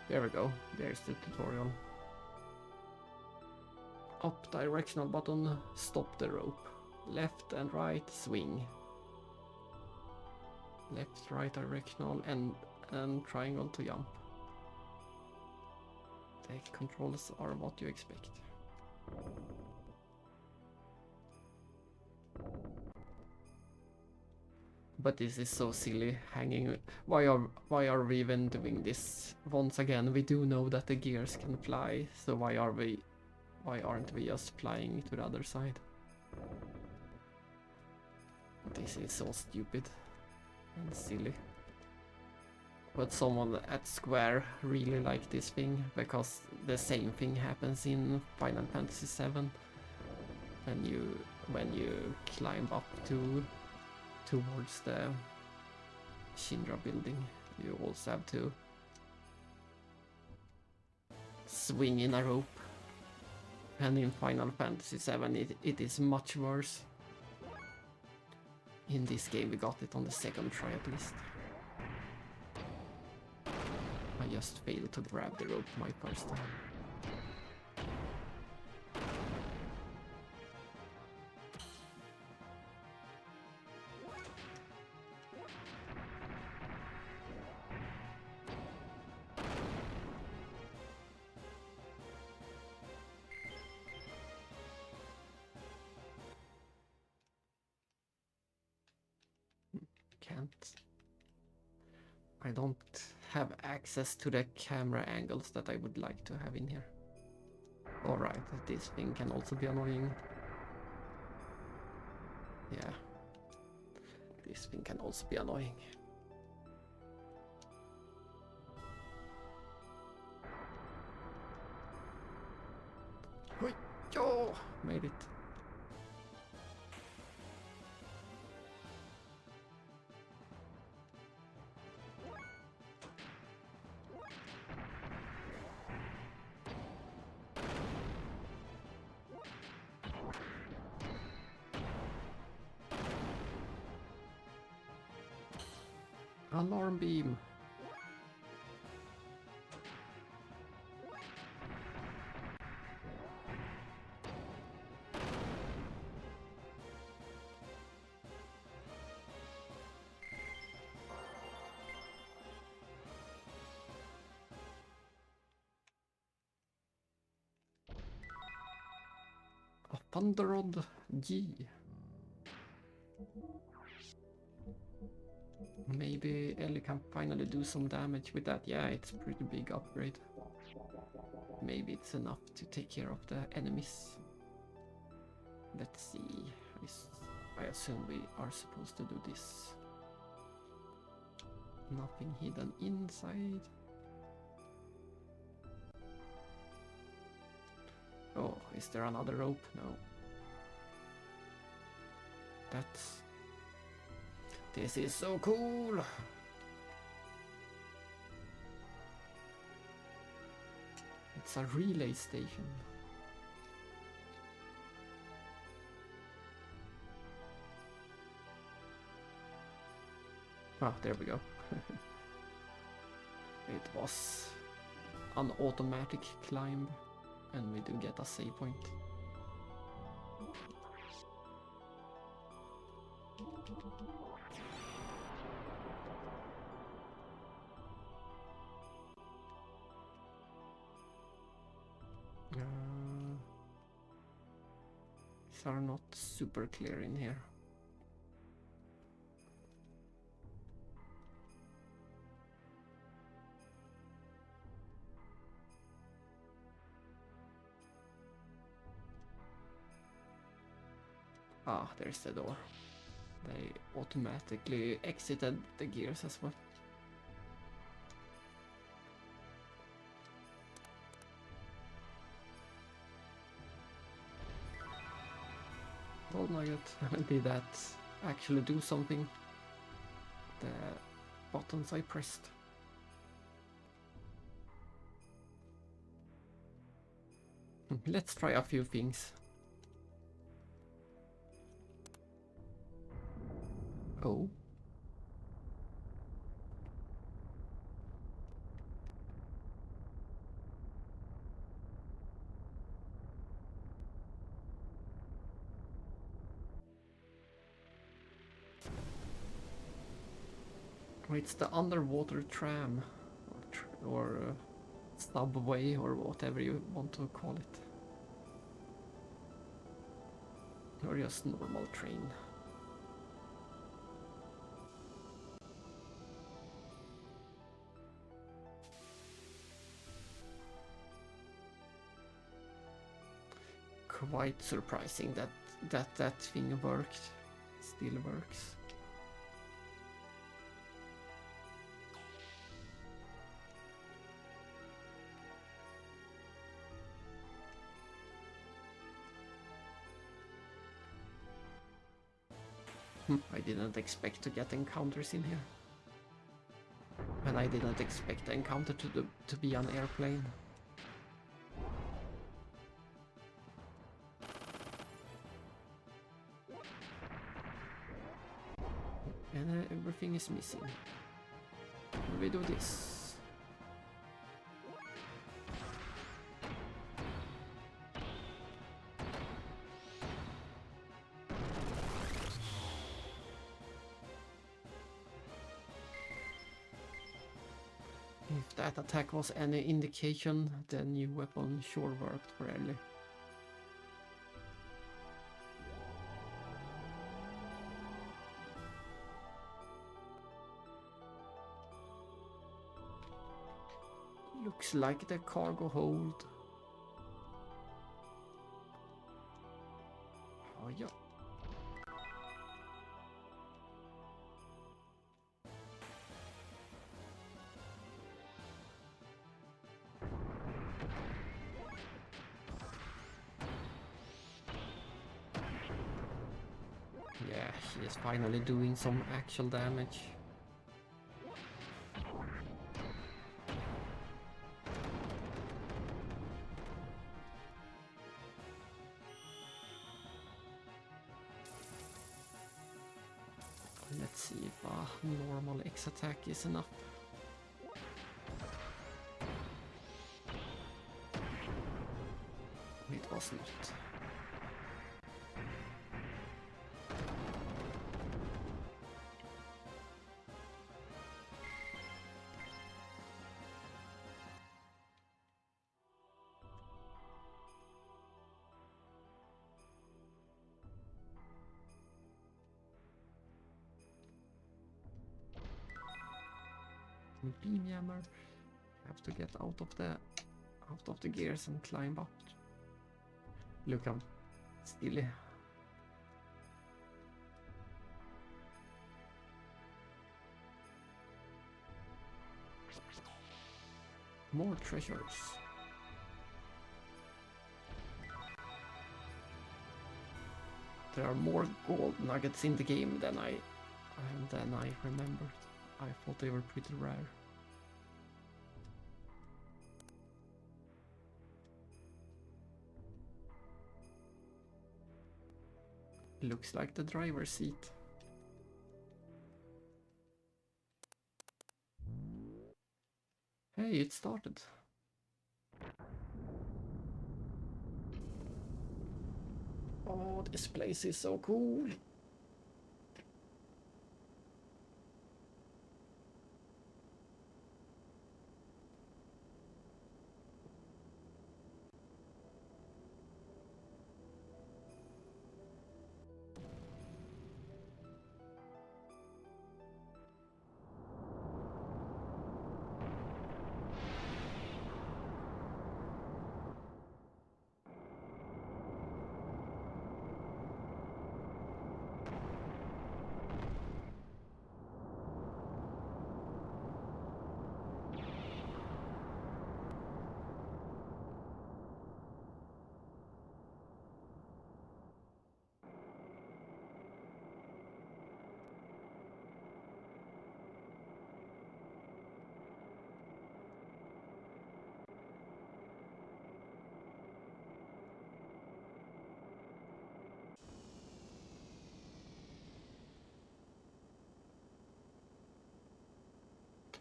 Speaker 1: There we go, there's the tutorial. Up directional button, stop the rope. Left and right, swing. Left, right directional and triangle to jump. The controls are what you expect. But this is so silly, hanging. Why are we even doing this? Once again, we do know that the gears can fly, so why aren't we just flying to the other side? This is so stupid and silly. But someone at Square really liked this thing, because the same thing happens in Final Fantasy VII. When you climb up towards the Shinra building, you also have to swing in a rope. And in Final Fantasy VII it is much worse. In this game we got it on the second try at least. I just failed to grab the rope my first time. can't. I don't have access to the camera angles that I would like to have in here. Alright, this thing can also be annoying. Yeah. This thing can also be annoying. Yo, made it. Alarm beam. A Thunder Rod G. Maybe Ellie can finally do some damage with that. Yeah, it's a pretty big upgrade. Maybe it's enough to take care of the enemies. Let's see. I assume we are supposed to do this. Nothing hidden inside. Oh, is there another rope? No. This is so cool! It's a relay station. Oh, there we go. It was an automatic climb, and we do get a save point. These are not super clear in here. Ah, there's the door. They automatically exited the gears as well. Oh my god, did that actually do something? The buttons I pressed. Let's try a few things. Oh. It's the underwater tram, or subway, or whatever you want to call it. Or just normal train. Quite surprising that thing worked. Still works. I didn't expect to get encounters in here. And I didn't expect the encounter to be an airplane. And everything is missing. We do this. If that attack was any indication, the new weapon sure worked for Ellie. Looks like the cargo hold. Oh yeah. Yeah, she is finally doing some actual damage. Let's see if a normal X attack is enough. It was not. Beam jammer. Have to get out of the gears and climb up. Look, I'm still. More treasures. There are more gold nuggets in the game than I remembered. I thought they were pretty rare. Looks like the driver's seat. Hey, it started. Oh, this place is so cool.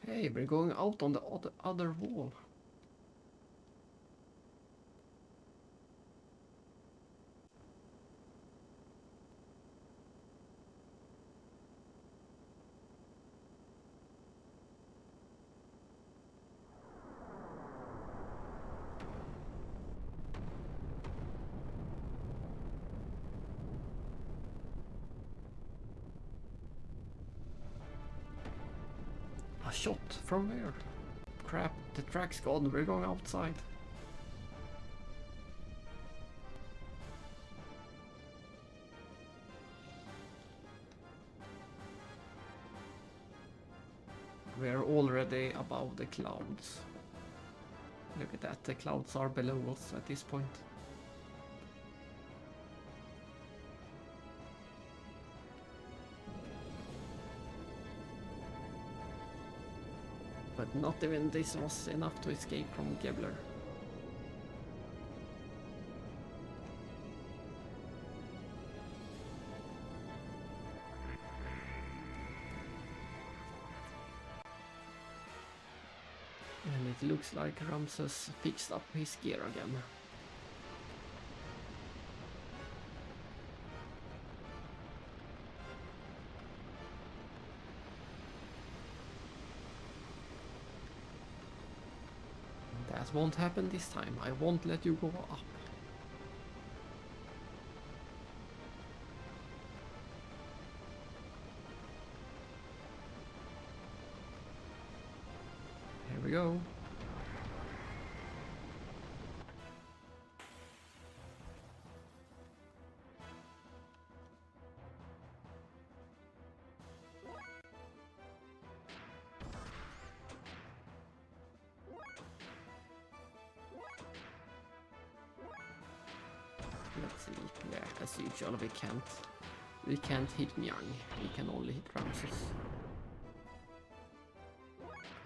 Speaker 1: Hey, we're going out on the other wall. A shot from where? Crap, the track's gone, we're going outside. We're already above the clouds. Look at that, the clouds are below us at this point. But not even this was enough to escape from Gebler. And it looks like Ramses fixed up his gear again. That won't happen this time. I won't let you go up. Here we go. Let's see. Yeah, as usual, we can't hit Myang. We can only hit Ramses.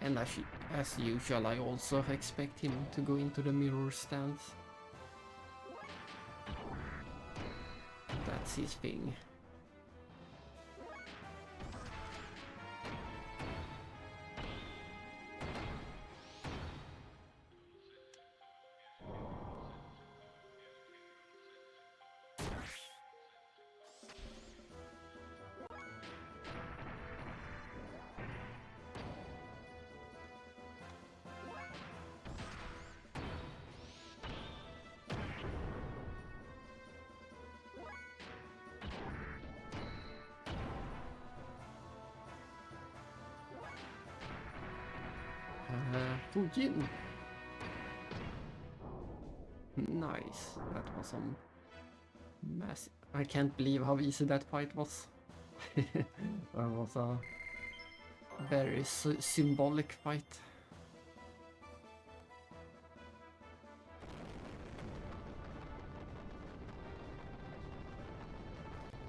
Speaker 1: And as usual, I also expect him to go into the mirror stance. That's his thing. Fujin. Nice. That was some massive. I can't believe how easy that fight was. That was a very symbolic fight.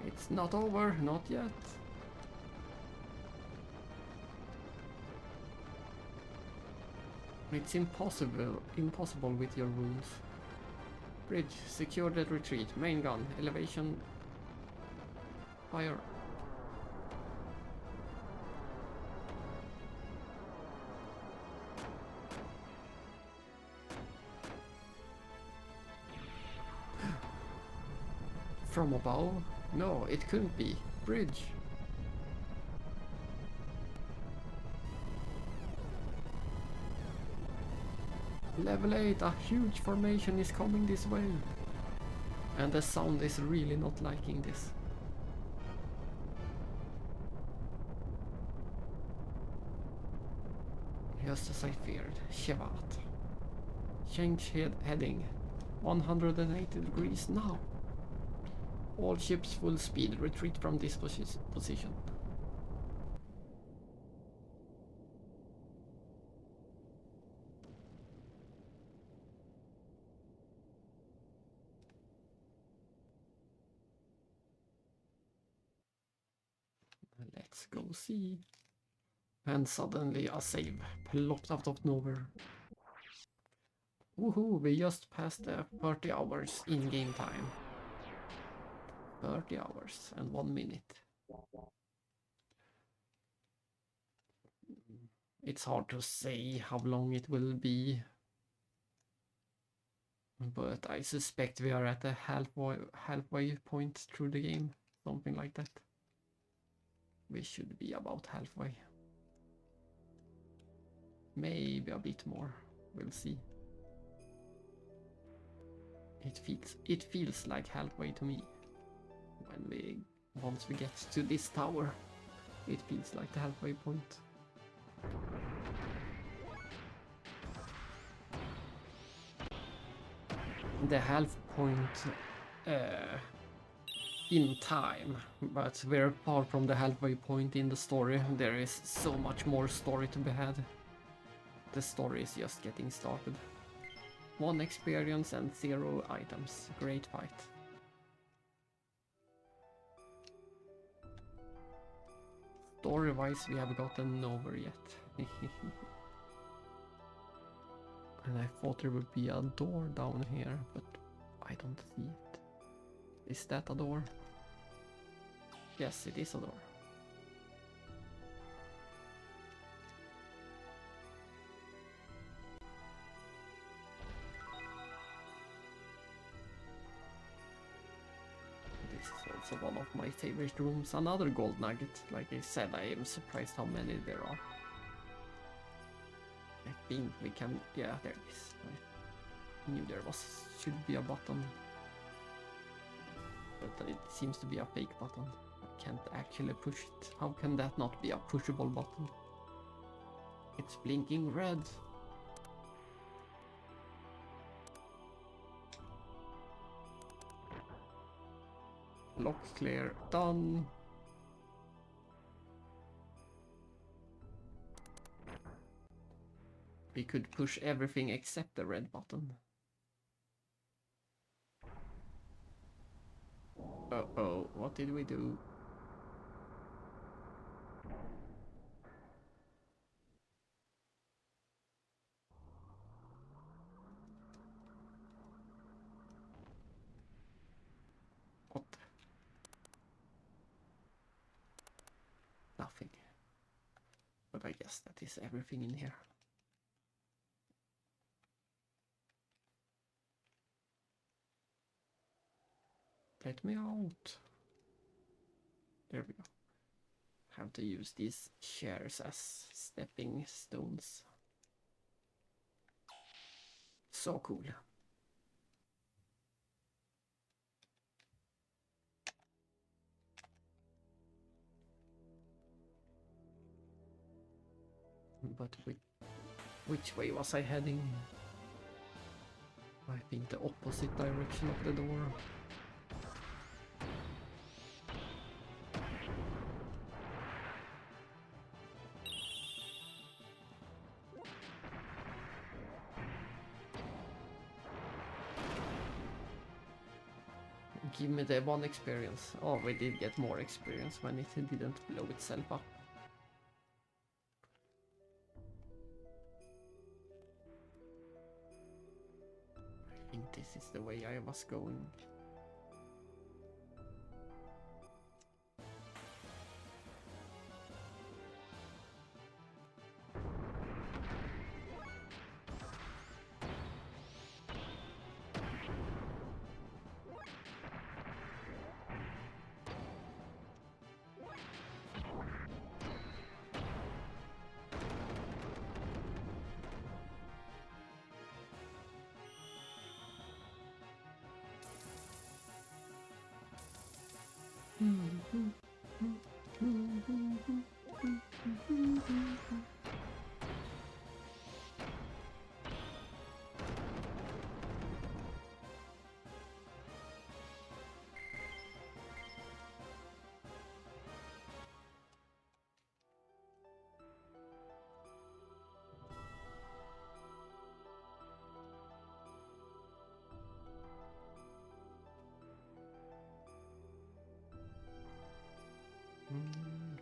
Speaker 1: It's not over, not yet. It's impossible with your wounds. Bridge, secure the retreat. Main gun, elevation, fire. From above? No, it couldn't be. Bridge. Level 8, a huge formation is coming this way. And the sound is really not liking this. Just as I feared. Shevat. Change heading. 180 degrees now. All ships full speed. Retreat from this position. Let's go see. And suddenly a save plopped out of nowhere. Woohoo, we just passed the 30 hours in-game time. 30 hours and 1 minute. It's hard to say how long it will be. But I suspect we are at the halfway point through the game. Something like that. We should be about halfway. Maybe a bit more. We'll see. It feels like halfway to me. Once we get to this tower, it feels like the halfway point. The half point in time, but we're far from the halfway point in the story. There is so much more story to be had. The story is just getting started. 1 experience and 0 items. Great fight. Story-wise, we have gotten nowhere yet. And I thought there would be a door down here, but I don't see it. Is that a door? Yes, it is a door. This is also one of my favorite rooms. Another gold nugget. Like I said, I am surprised how many there are. I think we can... yeah, there it is. I knew there should be a button. But it seems to be a fake button. I can't actually push it. How can that not be a pushable button? It's blinking red. Lock clear, done. We could push everything except the red button. Uh-oh, what did we do? What? Nothing. But I guess that is everything in here. Let me out. There we go. Have to use these chairs as stepping stones. So cool. But which way was I heading? I think the opposite direction of the door. Give me the one experience. Oh, we did get more experience when it didn't blow itself up. I think this is the way I was going.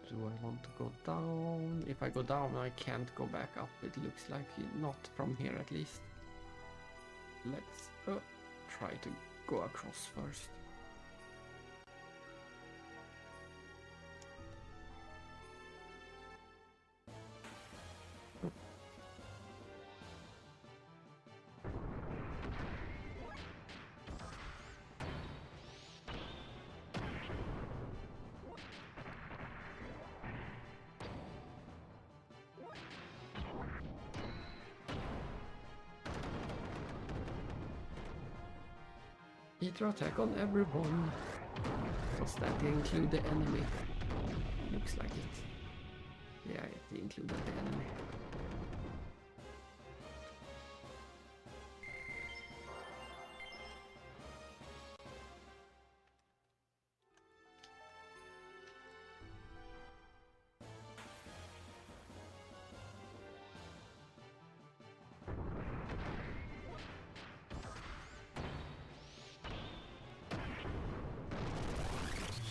Speaker 1: Do I want to go down? If I go down, I can't go back up. It looks like not from here at least. Let's try to go across first. Hydra attack on everyone. Does that include the enemy? Looks like it. Yeah, it included the enemy.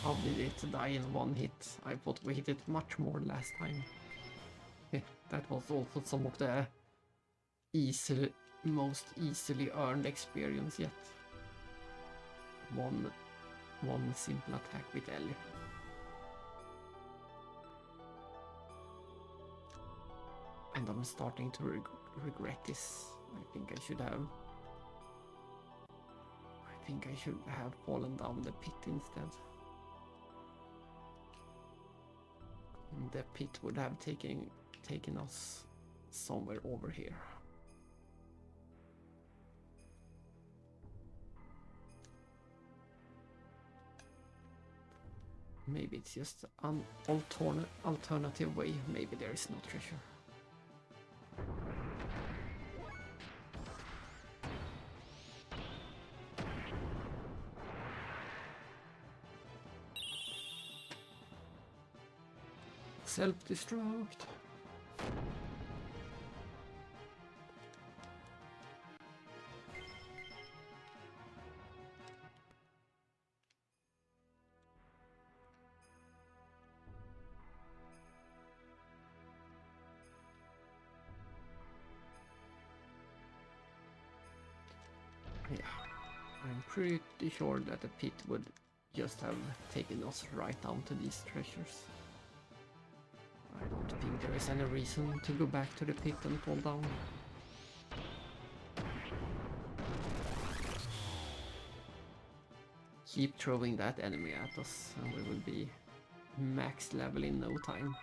Speaker 1: How did it die in one hit? I thought we hit it much more last time. That was also some of the most easily earned experience yet. One simple attack with L. And I'm starting to regret this. I think I should have fallen down the pit instead. The pit would have taken us somewhere over here. Maybe it's just an alternative way. Maybe there is no treasure. Self-destruct. Yeah, I'm pretty sure that the pit would just have taken us right down to these treasures. I don't think there is any reason to go back to the pit and fall down. Keep throwing that enemy at us and we will be max level in no time.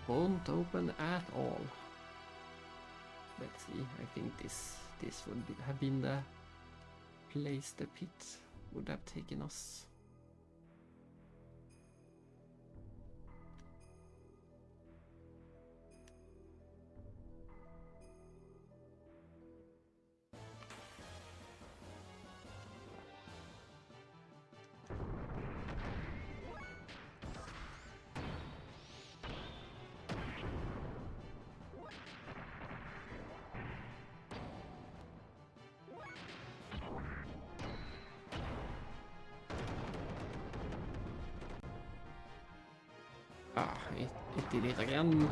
Speaker 1: Won't open at all. Let's see, I think this would have been the place the pit would have taken us. Ah, it did it again.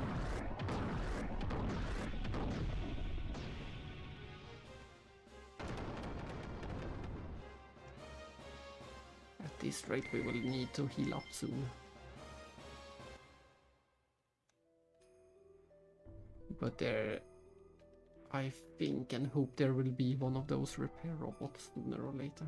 Speaker 1: At this rate we will need to heal up soon. But there, I think and hope there will be one of those repair robots sooner or later.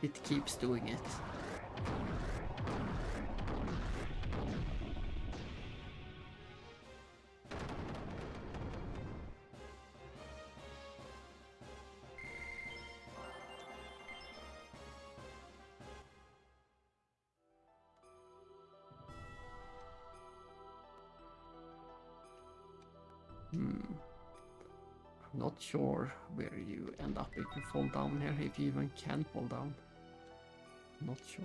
Speaker 1: It keeps doing it. I'm not sure where you end up if you fall down here, if you even can fall down. Not sure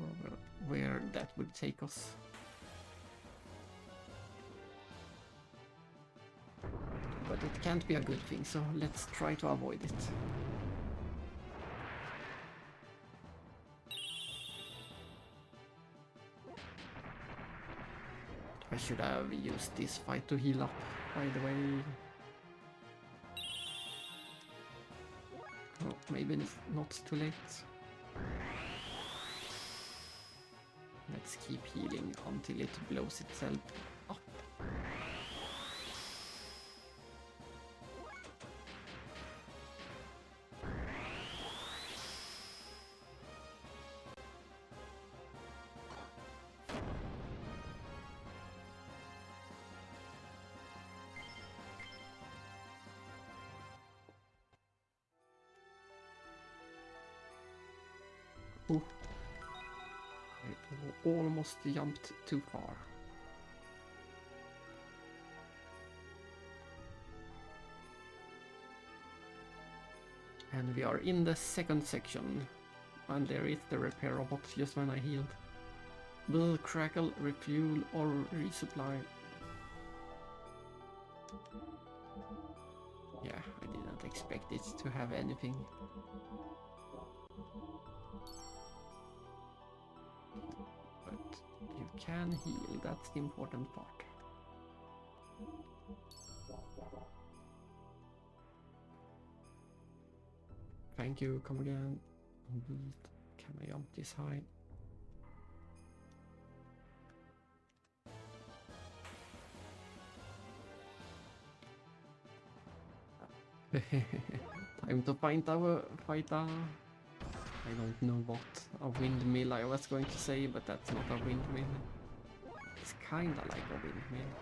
Speaker 1: where that would take us. But it can't be a good thing, so let's try to avoid it. I should have used this fight to heal up, by the way. Oh, maybe not too late. Let's keep healing until it blows itself up. Ooh. I almost jumped too far. And we are in the second section. And there is the repair robot just when I healed. Will crackle, refuel or resupply. Yeah, I didn't expect it to have anything. But you can heal, that's the important part. Thank you, come again. Can I jump this high? Time to fight I don't know what a windmill I was going to say, but that's not a windmill. It's kinda like a windmill.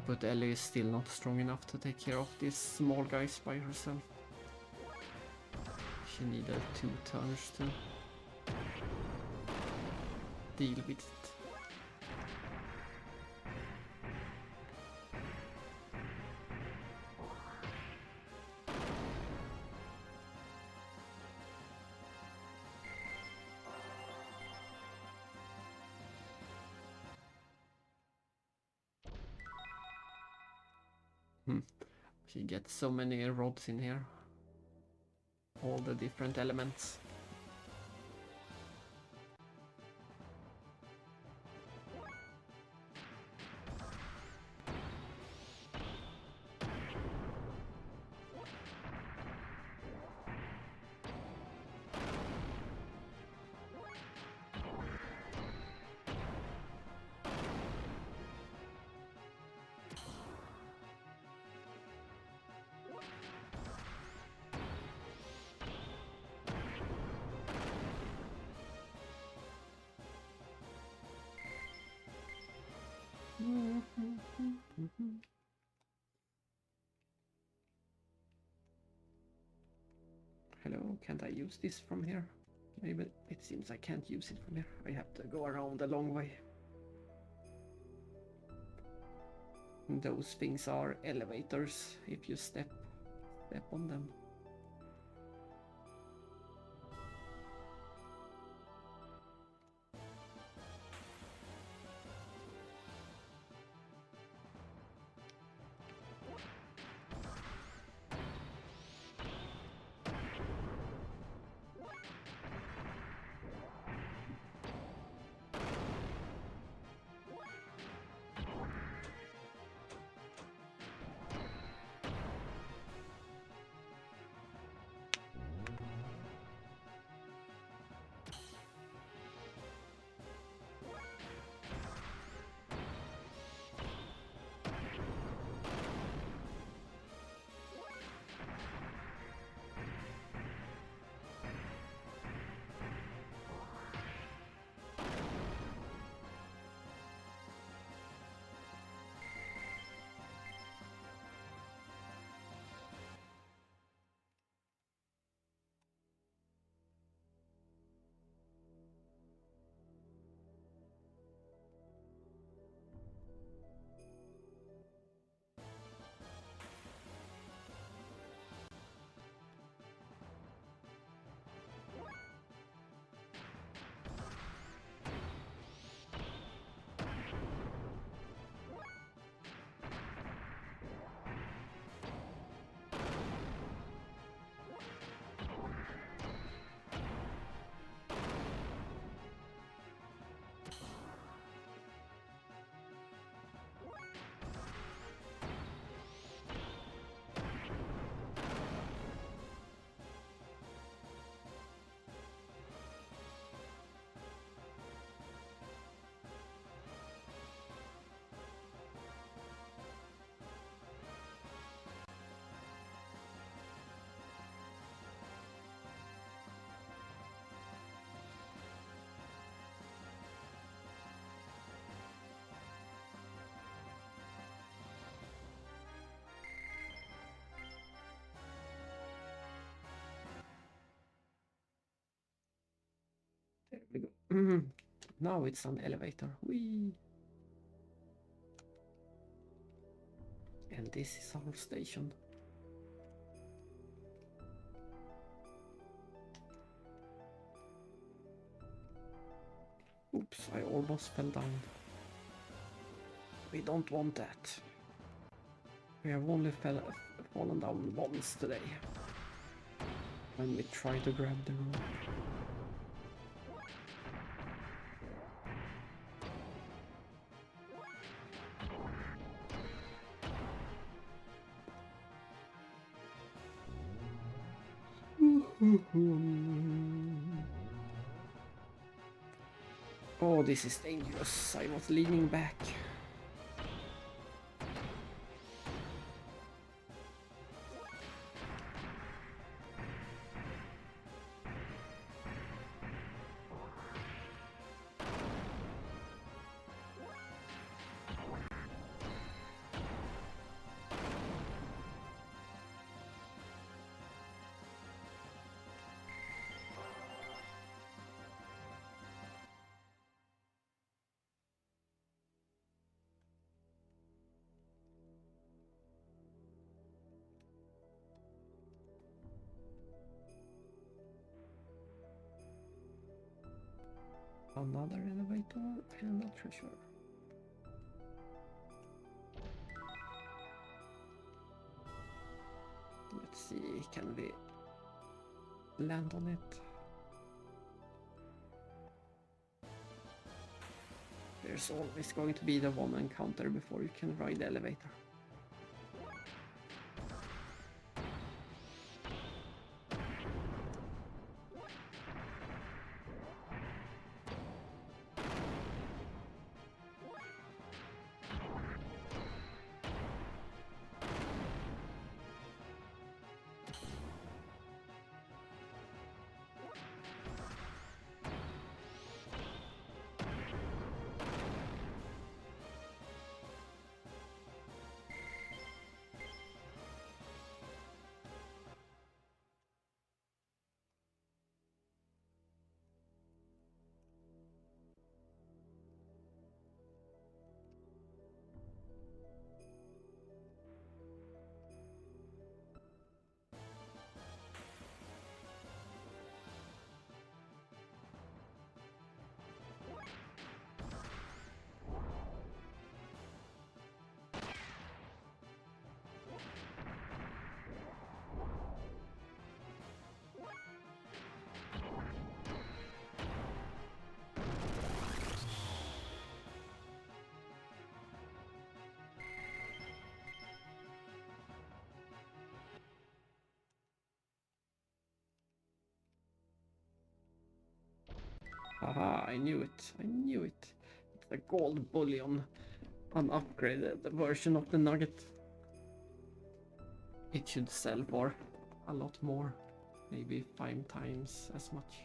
Speaker 1: But Ellie is still not strong enough to take care of these small guys by herself. She needed 2 turns to deal with it. She gets so many rods in here. All the different elements. Hello, can't I use this from here? Maybe it seems I can't use it from here. I have to go around a long way. Those things are elevators if you step on them. There we go. Now it's an elevator. Whee! And this is our station. Oops, I almost fell down. We don't want that. We have only fallen down once today. When we try to grab the rope. Oh, this is dangerous. I was leaning back. Another elevator and a treasure. Let's see, can we land on it? There's always going to be the one encounter before you can ride the elevator. Haha, I knew it. I knew it. It's a gold bullion. An upgraded version of the nugget. It should sell for a lot more. Maybe 5 times as much.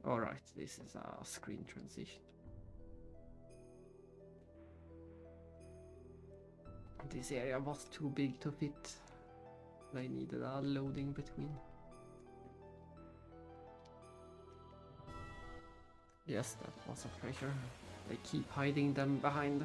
Speaker 1: Alright, this is a screen transition. This area was too big to fit. I needed a loading between. Yes, that was a treasure. They keep hiding them behind.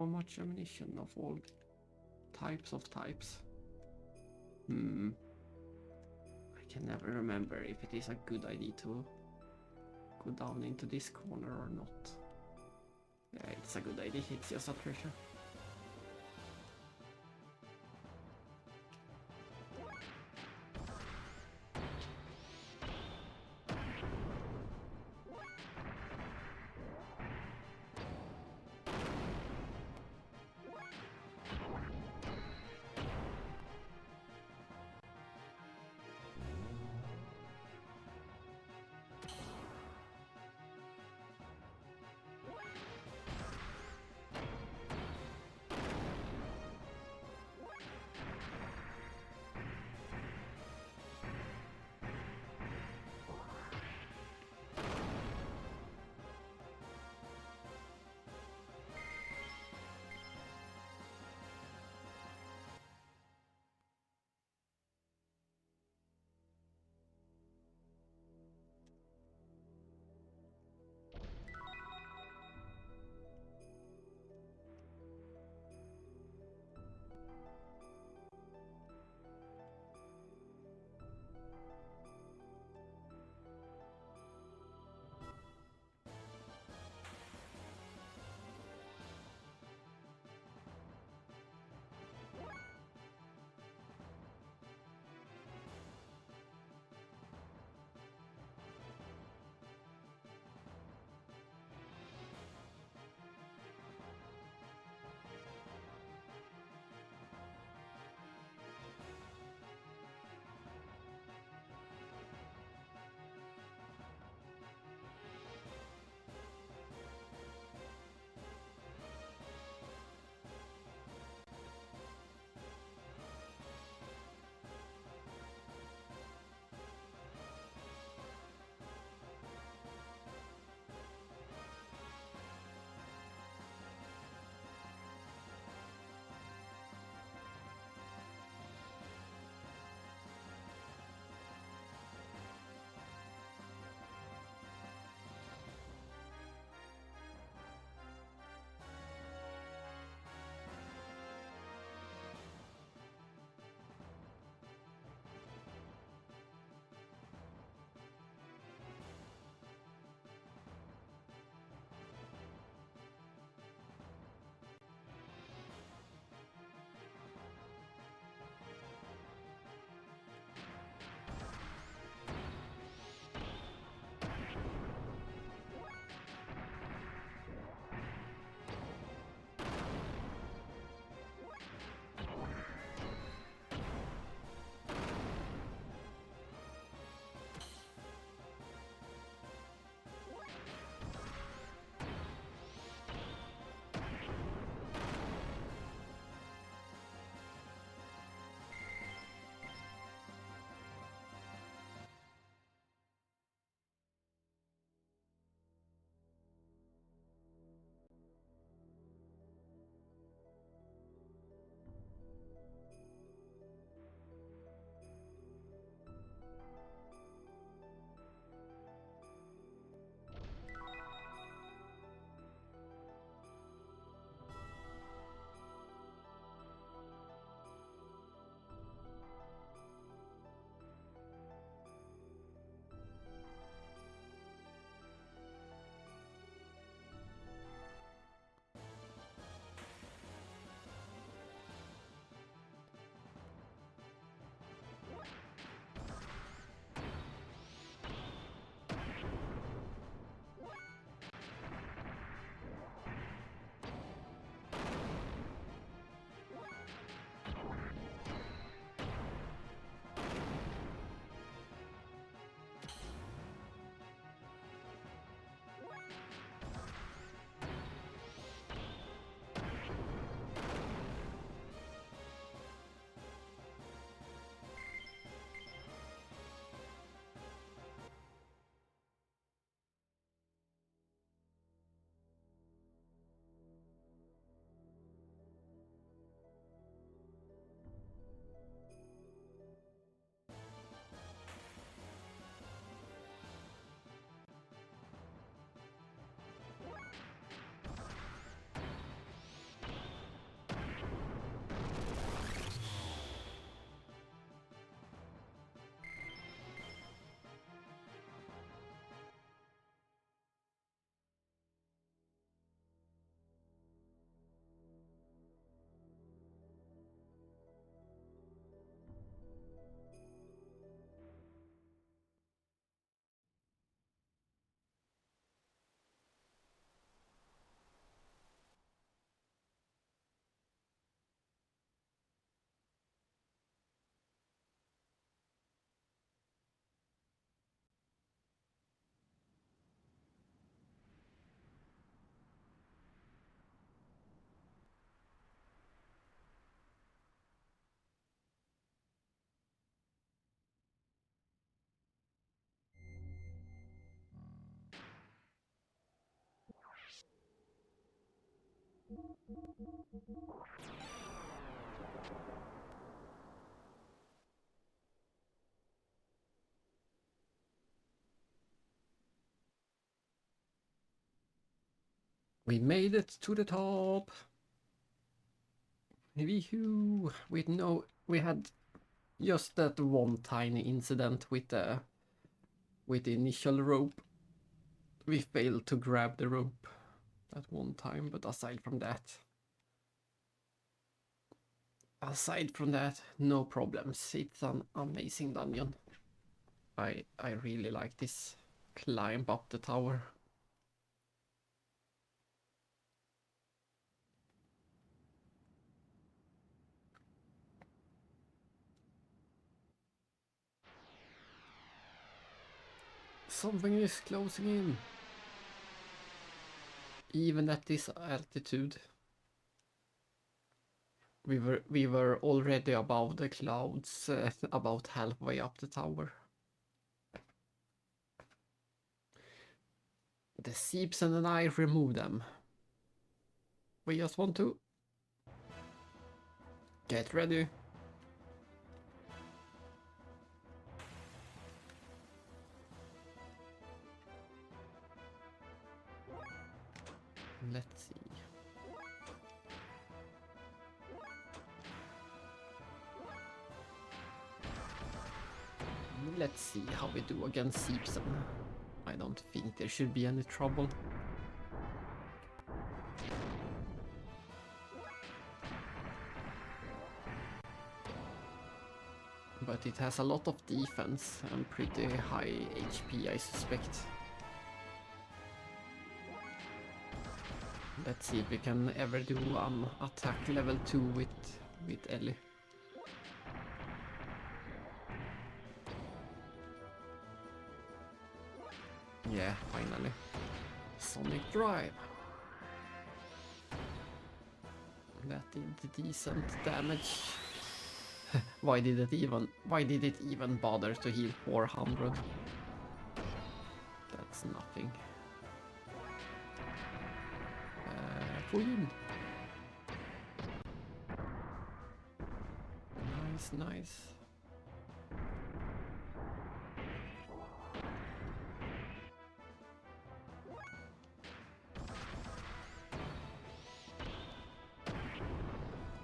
Speaker 1: How much ammunition of all types of types? I can never remember if it is a good idea to go down into this corner or not. Yeah, it's a good idea, it's just a treasure. We made it to the top. Wee-hoo. We had just that one tiny incident with the initial rope. We failed to grab the rope at one time, but aside from that, no problems. It's an amazing dungeon. I really like this climb up the tower. Something is closing in. Even at this altitude. We were already above the clouds, about halfway up the tower. The Seepson and I remove them. We just want to get ready. Let's see. Let's see how we do against Seepson. I don't think there should be any trouble. But it has a lot of defense and pretty high HP, I suspect. Let's see if we can ever do attack level 2 with Ellie. Yeah, finally. Sonic Drive. That did decent damage. Why did it even bother to heal 400? That's nothing. Queen. Nice.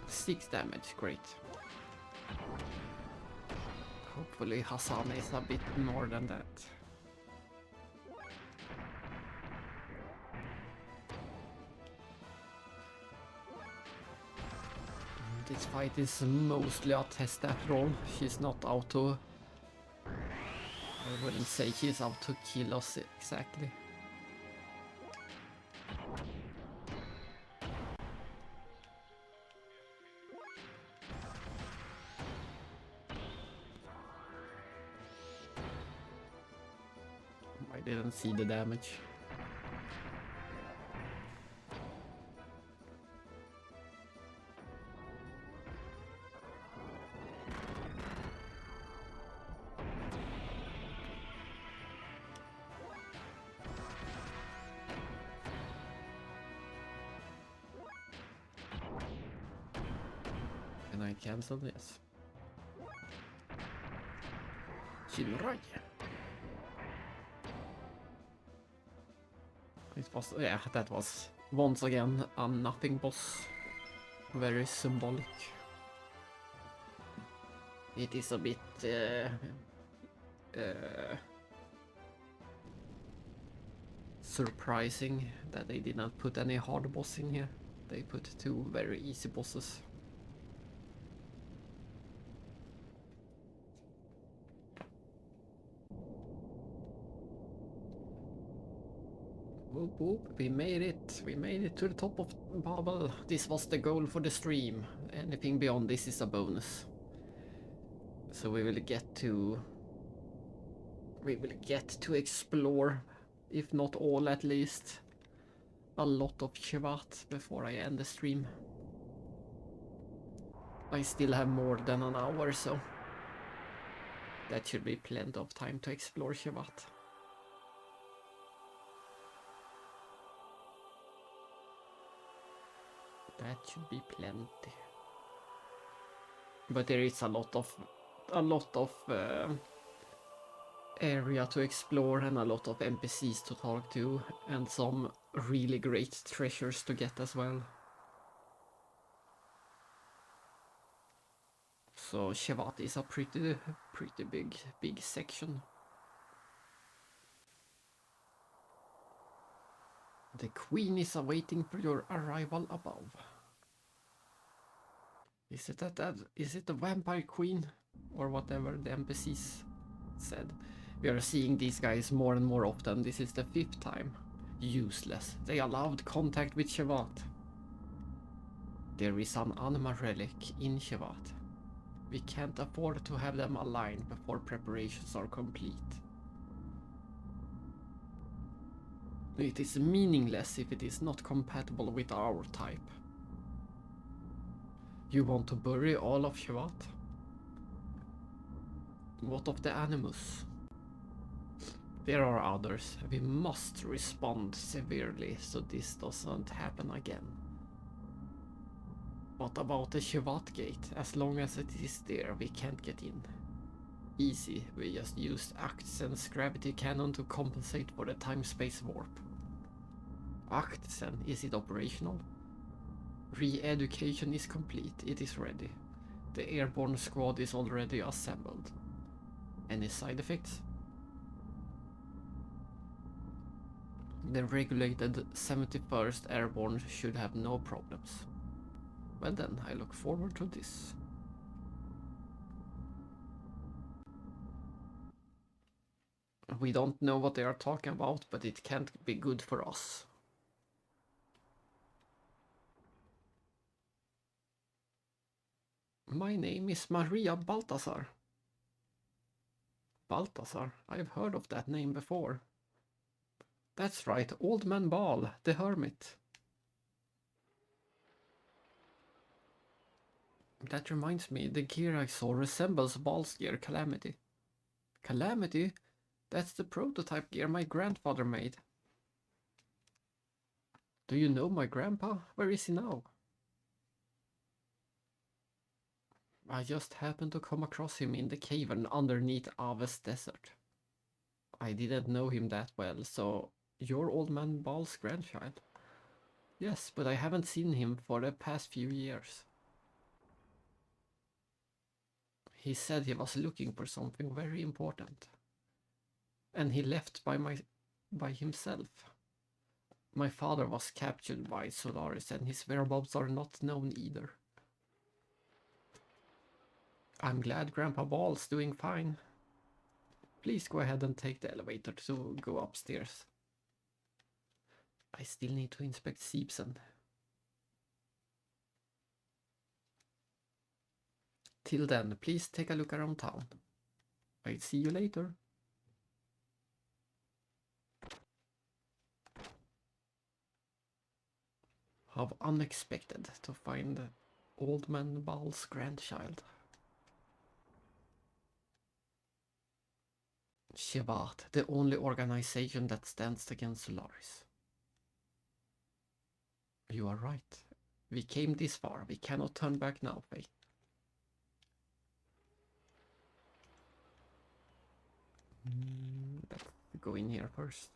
Speaker 1: Six damage, great. Hopefully Hassan is a bit more than that. This fight is mostly a test after all. She's not out to... I wouldn't say she's out to kill us exactly. I didn't see the damage. Can I cancel this? Shinrai. It was, yeah, that was once again a nothing boss. Very symbolic. It is a bit surprising that they did not put any hard boss in here. They put two very easy bosses. Whoop whoop, we made it to the top of Babel. This was the goal for the stream. Anything beyond this is a bonus. So we will get to explore, if not all at least, a lot of Shevat before I end the stream. I still have more than an hour, so that should be plenty of time to explore Shevat. That should be plenty. But there is a lot of area to explore and a lot of NPCs to talk to and some really great treasures to get as well. So Shevat is a pretty big section. The queen is awaiting for your arrival above. Is it the vampire queen? Or whatever the NPCs said. We are seeing these guys more and more often. This is the 5th time. Useless. They allowed contact with Shevat. There is an Anima relic in Shevat. We can't afford to have them aligned before preparations are complete. It is meaningless if it is not compatible with our type. You want to bury all of Shevat? What of the Animus? There are others. We must respond severely so this doesn't happen again. What about the Shevat gate? As long as it is there, we can't get in. Easy, we just used Actsen's gravity cannon to compensate for the time-space warp. Actsen, is it operational? Re-education is complete, it is ready. The airborne squad is already assembled. Any side effects? The regulated 71st Airborne should have no problems. Well then, I look forward to this. We don't know what they are talking about, but it can't be good for us. My name is Maria Baltasar. Baltasar? I've heard of that name before. That's right, Old Man Baal, the Hermit. That reminds me, the gear I saw resembles Baal's gear, Calamity. Calamity? That's the prototype gear my grandfather made. Do you know my grandpa? Where is he now? I just happened to come across him in the cavern underneath Aves Desert. I didn't know him that well, so you're Old Man Baal's grandchild? Yes, but I haven't seen him for the past few years. He said he was looking for something very important. And he left by himself. My father was captured by Solaris and his whereabouts are not known either. I'm glad Grandpa Ball's doing fine. Please go ahead and take the elevator to go upstairs. I still need to inspect Seepson. Till then, please take a look around town. I'll see you later. How unexpected to find Old Man Baal's grandchild. Shevat, the only organization that stands against Solaris. You are right. We came this far. We cannot turn back now, Faith. Let's go in here first.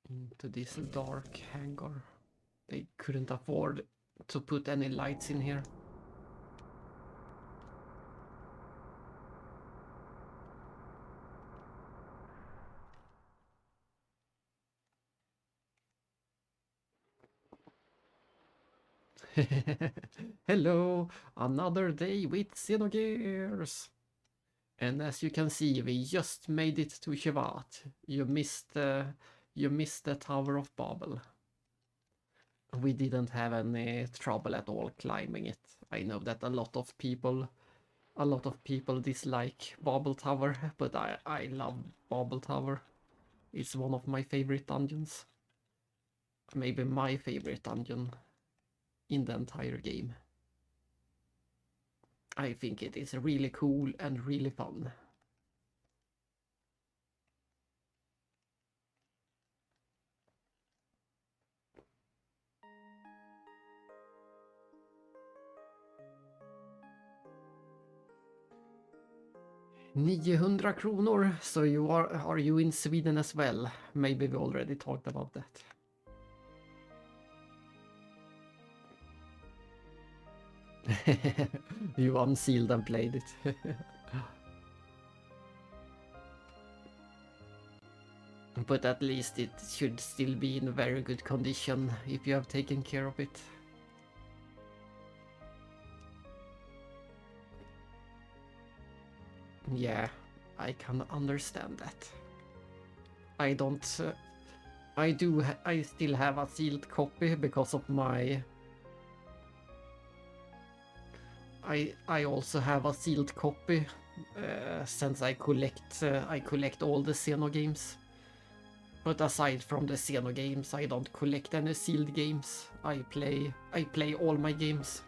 Speaker 1: Into this dark hangar. They couldn't afford to put any lights in here. Hello, another day with Xenogears. And as you can see, we just made it to Shevat. You missed the Tower of Babel. We didn't have any trouble at all climbing it. I know that a lot of people dislike Babel Tower, but I love Babel Tower. It's one of my favorite dungeons. Maybe my favorite dungeon in the entire game. I think it is really cool and really fun. 900 kronor, so are you in Sweden as well? Maybe we already talked about that. You unsealed and played it. But at least it should still be in very good condition if you have taken care of it. Yeah, I can understand that. I don't... I still have a sealed copy because of my... I also have a sealed copy since I collect all the Xenogames. But aside from the Xenogames, I don't collect any sealed games. I play all my games.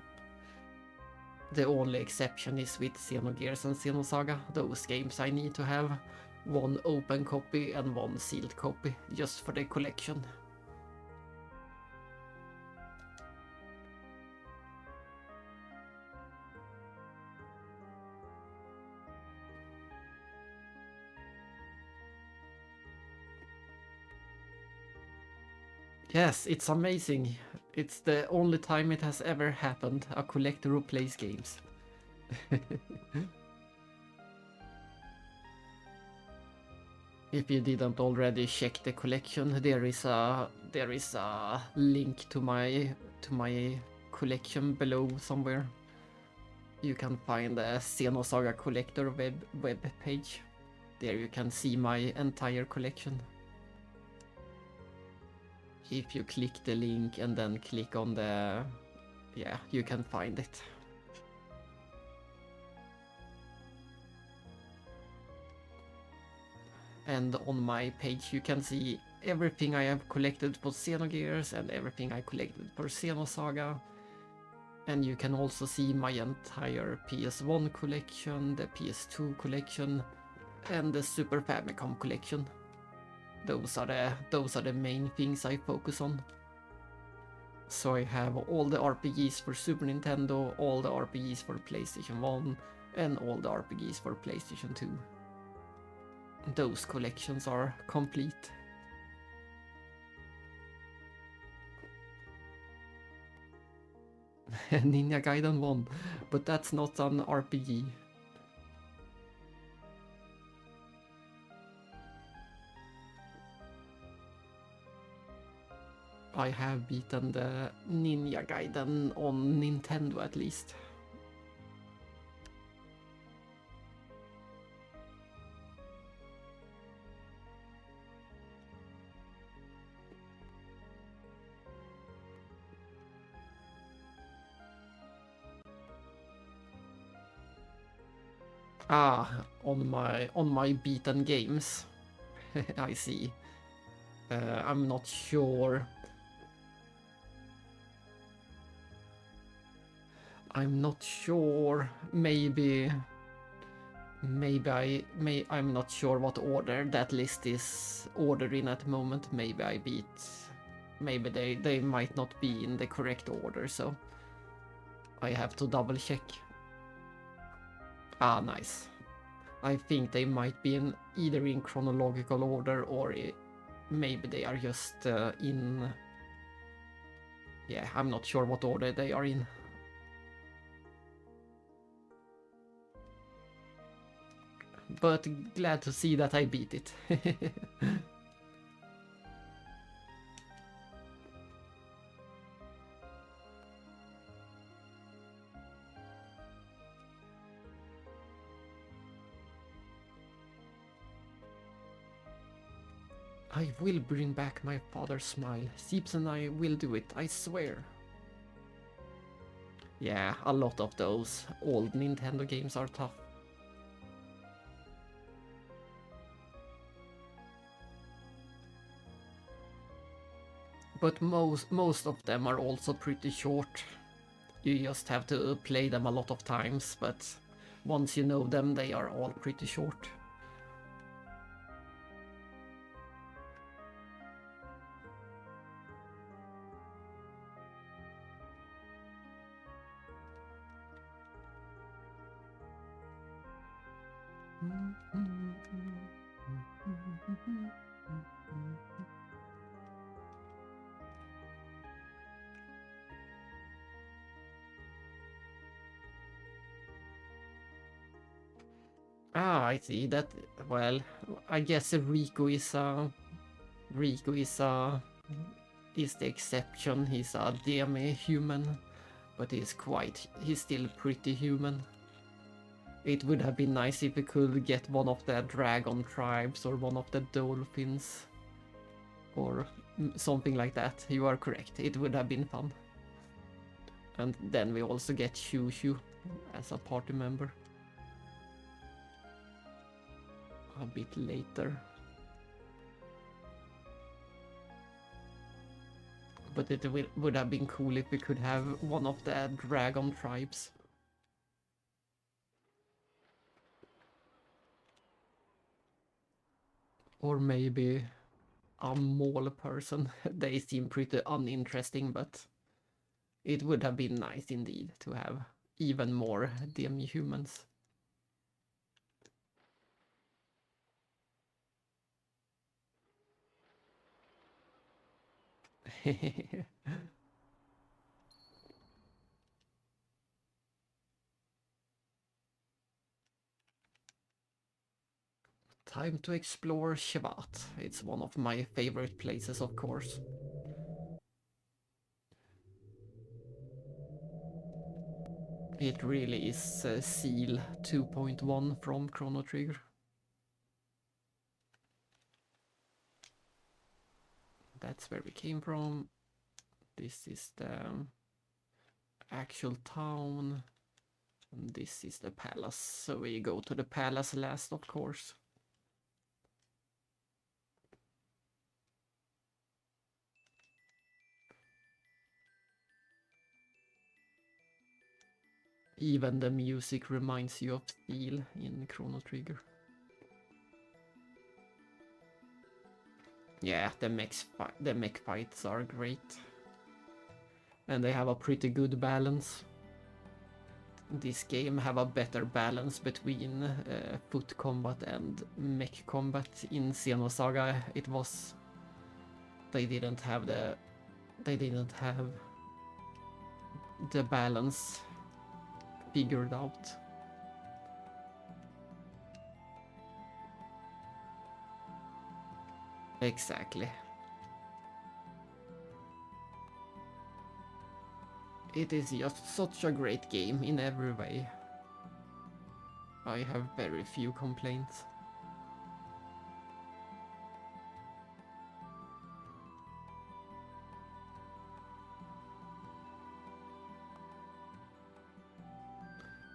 Speaker 1: The only exception is with Xenogears and Xenosaga. Those games I need to have one open copy and one sealed copy, just for the collection. Yes, it's amazing. It's the only time it has ever happened, a collector who plays games. If you didn't already check the collection, there is a link to my collection below somewhere. You can find the Xenosaga Collector web page. There you can see my entire collection. If you click the link and then click on the... yeah, you can find it. And on my page you can see everything I have collected for Xenogears and everything I collected for Xenosaga. And you can also see my entire PS1 collection, the PS2 collection, and the Super Famicom collection. Those are the main things I focus on. So I have all the RPGs for Super Nintendo, all the RPGs for PlayStation 1, and all the RPGs for PlayStation 2. Those collections are complete. Ninja Gaiden 1, but that's not an RPG. I have beaten the Ninja Gaiden on Nintendo at least. Ah, on my beaten games. I see. I'm not sure. I'm not sure. Maybe I'm not sure what order that list is ordered in at the moment. Maybe I beat. Maybe they might not be in the correct order, so I have to double check. Ah, nice. I think they might be in either in chronological order or maybe they are just in... yeah, I'm not sure what order they are in. But glad to see that I beat it. I will bring back my father's smile. Seeps and I will do it, I swear. Yeah, a lot of those old Nintendo games are tough. But most of them are also pretty short. You just have to play them a lot of times, but once you know them, they are all pretty short. Ah, I see that. Well, I guess Rico is the exception. He's a demi-human, but he's still pretty human. It would have been nice if we could get one of the dragon tribes or one of the dolphins or something like that. You are correct. It would have been fun. And then we also get Shushu as a party member a bit later. But it would have been cool if we could have one of the dragon tribes. Or maybe a mole person. They seem pretty uninteresting, but it would have been nice indeed to have even more demi-humans. Time to explore Shevat. It's one of my favorite places, of course. It really is Seal 2.1 from Chrono Trigger. That's where we came from. This is the actual town. And this is the palace. So we go to the palace last, of course. Even the music reminds you of Steel in Chrono Trigger. Yeah, the mech fights are great. And they have a pretty good balance. This game have a better balance between foot combat and mech combat. In Xenosaga it was... They didn't have the balance figured out. Exactly. It is just such a great game in every way. I have very few complaints.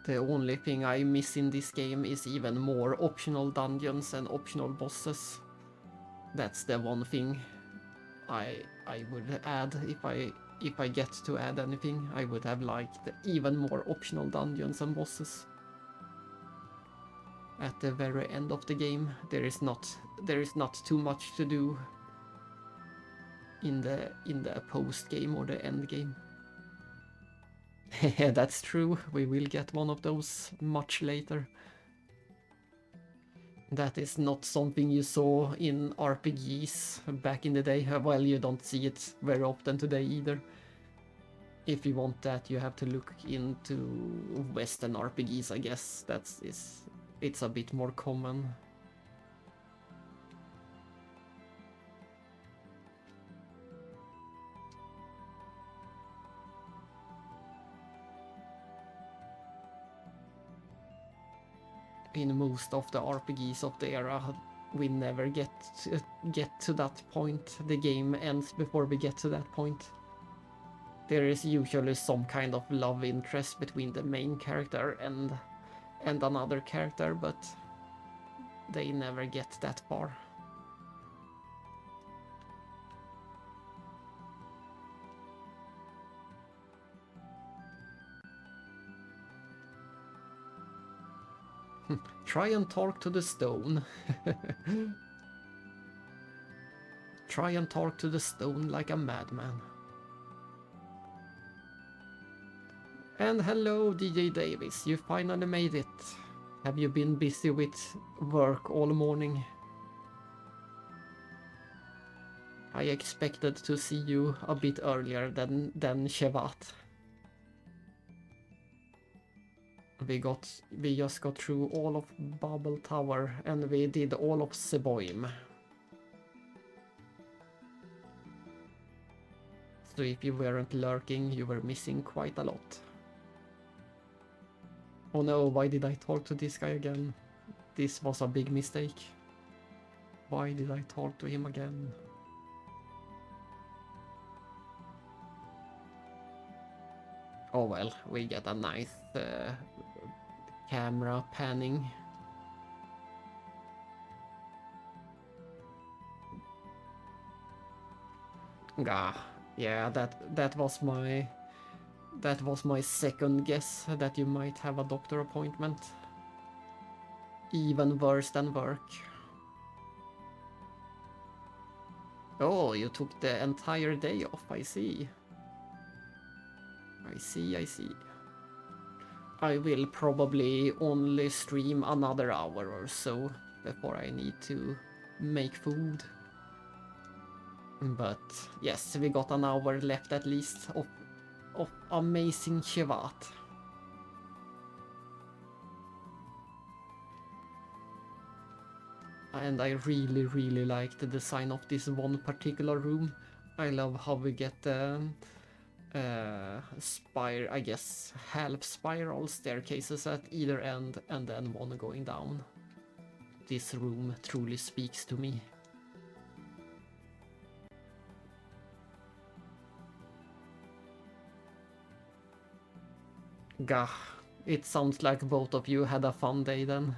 Speaker 1: The only thing I miss in this game is even more optional dungeons and optional bosses. That's the one thing I would add if I get to add anything. I would have liked even more optional dungeons and bosses. At the very end of the game, there is not too much to do in the post game or the end game. That's true, we will get one of those much later. That is not something you saw in RPGs back in the day. Well, you don't see it very often today either. If you want that, you have to look into Western RPGs, I guess. It's a bit more common. In most of the RPGs of the era, we never get to that point. The game ends before we get to that point. There is usually some kind of love interest between the main character and another character, but they never get that far. Try and talk to the stone. Try and talk to the stone like a madman. And hello, DJ Davis, you finally made it. Have you been busy with work all morning? I expected to see you a bit earlier than Shevat. We just got through all of Babel Tower and we did all of Zeboim. So if you weren't lurking, you were missing quite a lot. Oh no, why did I talk to this guy again? This was a big mistake. Why did I talk to him again? Oh well, we get a nice camera panning. Yeah, that was my second guess that you might have a doctor appointment. Even worse than work. Oh, you took the entire day off, I see. I see. I will probably only stream another hour or so before I need to make food. But yes, we got an hour left at least of amazing Shevat. And I really like the design of this one particular room. I love how we get the I guess half spiral staircases at either end and then one going down. This room truly speaks to me. Gah, it sounds like both of you had a fun day then.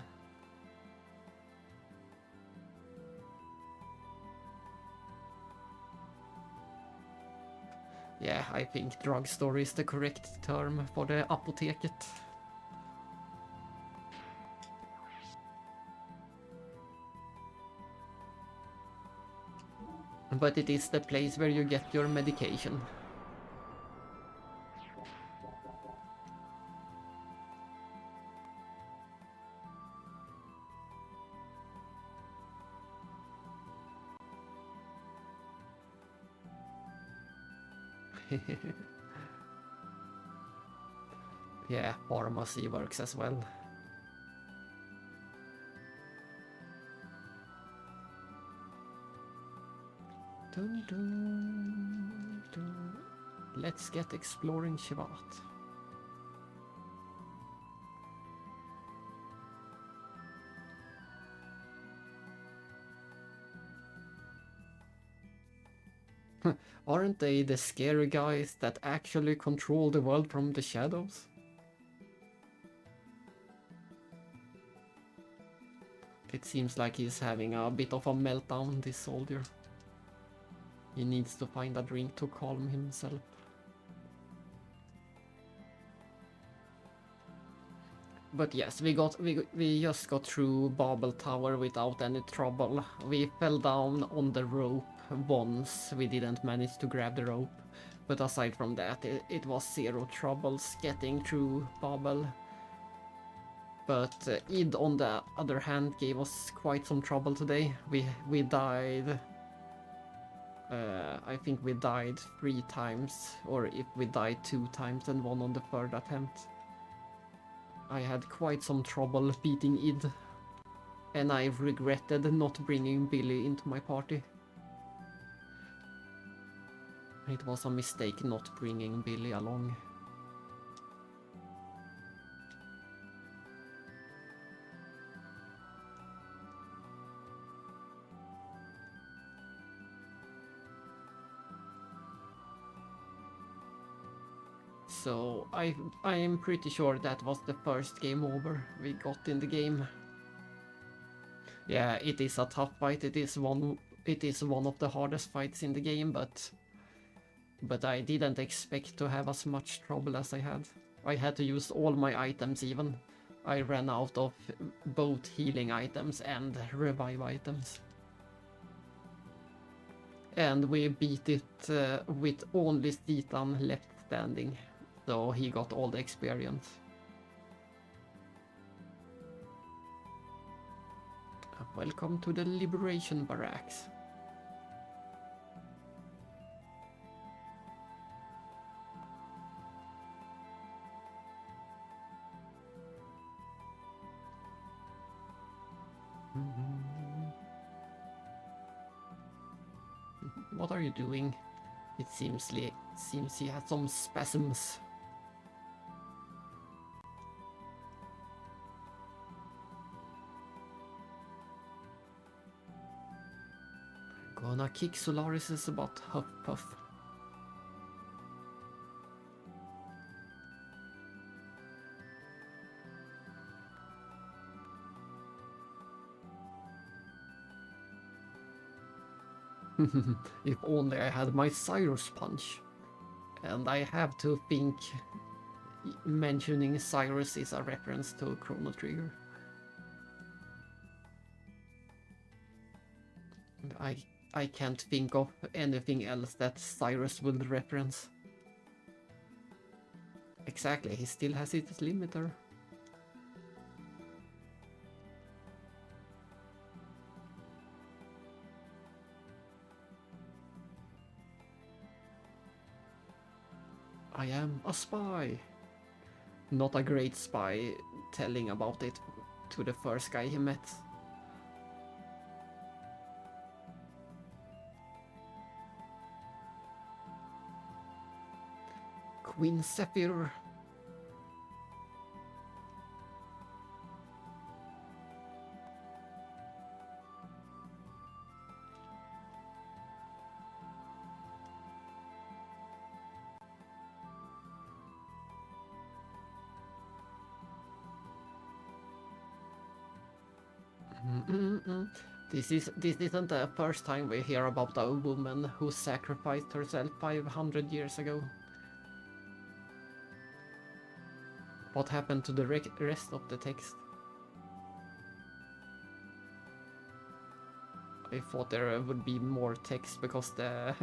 Speaker 1: Yeah, I think drugstore is the correct term for the apoteket. But it is the place where you get your medication. Yeah, pharmacy works as well. Dun, dun, dun. Let's get exploring Shevat. Aren't they the scary guys that actually control the world from the shadows? It seems like he's having a bit of a meltdown, this soldier. He needs to find a drink to calm himself. But yes, we just got through Babel Tower without any trouble. We fell down on the rope once. We didn't manage to grab the rope. But aside from that, it was zero troubles getting through Babel. But Id, on the other hand, gave us quite some trouble today. We died. I think we died 3 times, or if we died 2 times and 1 on the third attempt. I had quite some trouble beating Id, and I regretted not bringing Billy into my party. It was a mistake not bringing Billy along. So I am pretty sure that was the first game over we got in the game. Yeah, it is a tough fight. It is one of the hardest fights in the game, but I didn't expect to have as much trouble as I had. I had to use all my items even. I ran out of both healing items and revive items. And we beat it with only Stitan left standing. So he got all the experience. Welcome to the Liberation Barracks. What are you doing? It seems he has some spasms. Gonna kick Solaris's butt, huff puff. If only I had my Cyrus punch. And I have to think mentioning Cyrus is a reference to Chrono Trigger. I can't think of anything else that Cyrus will reference. Exactly, he still has his limiter. I am a spy. Not a great spy telling about it to the first guy he met. Queen Zephyr. This isn't the first time we hear about a woman who sacrificed herself 500 years ago. What happened to the rest of the text? I thought there would be more text because the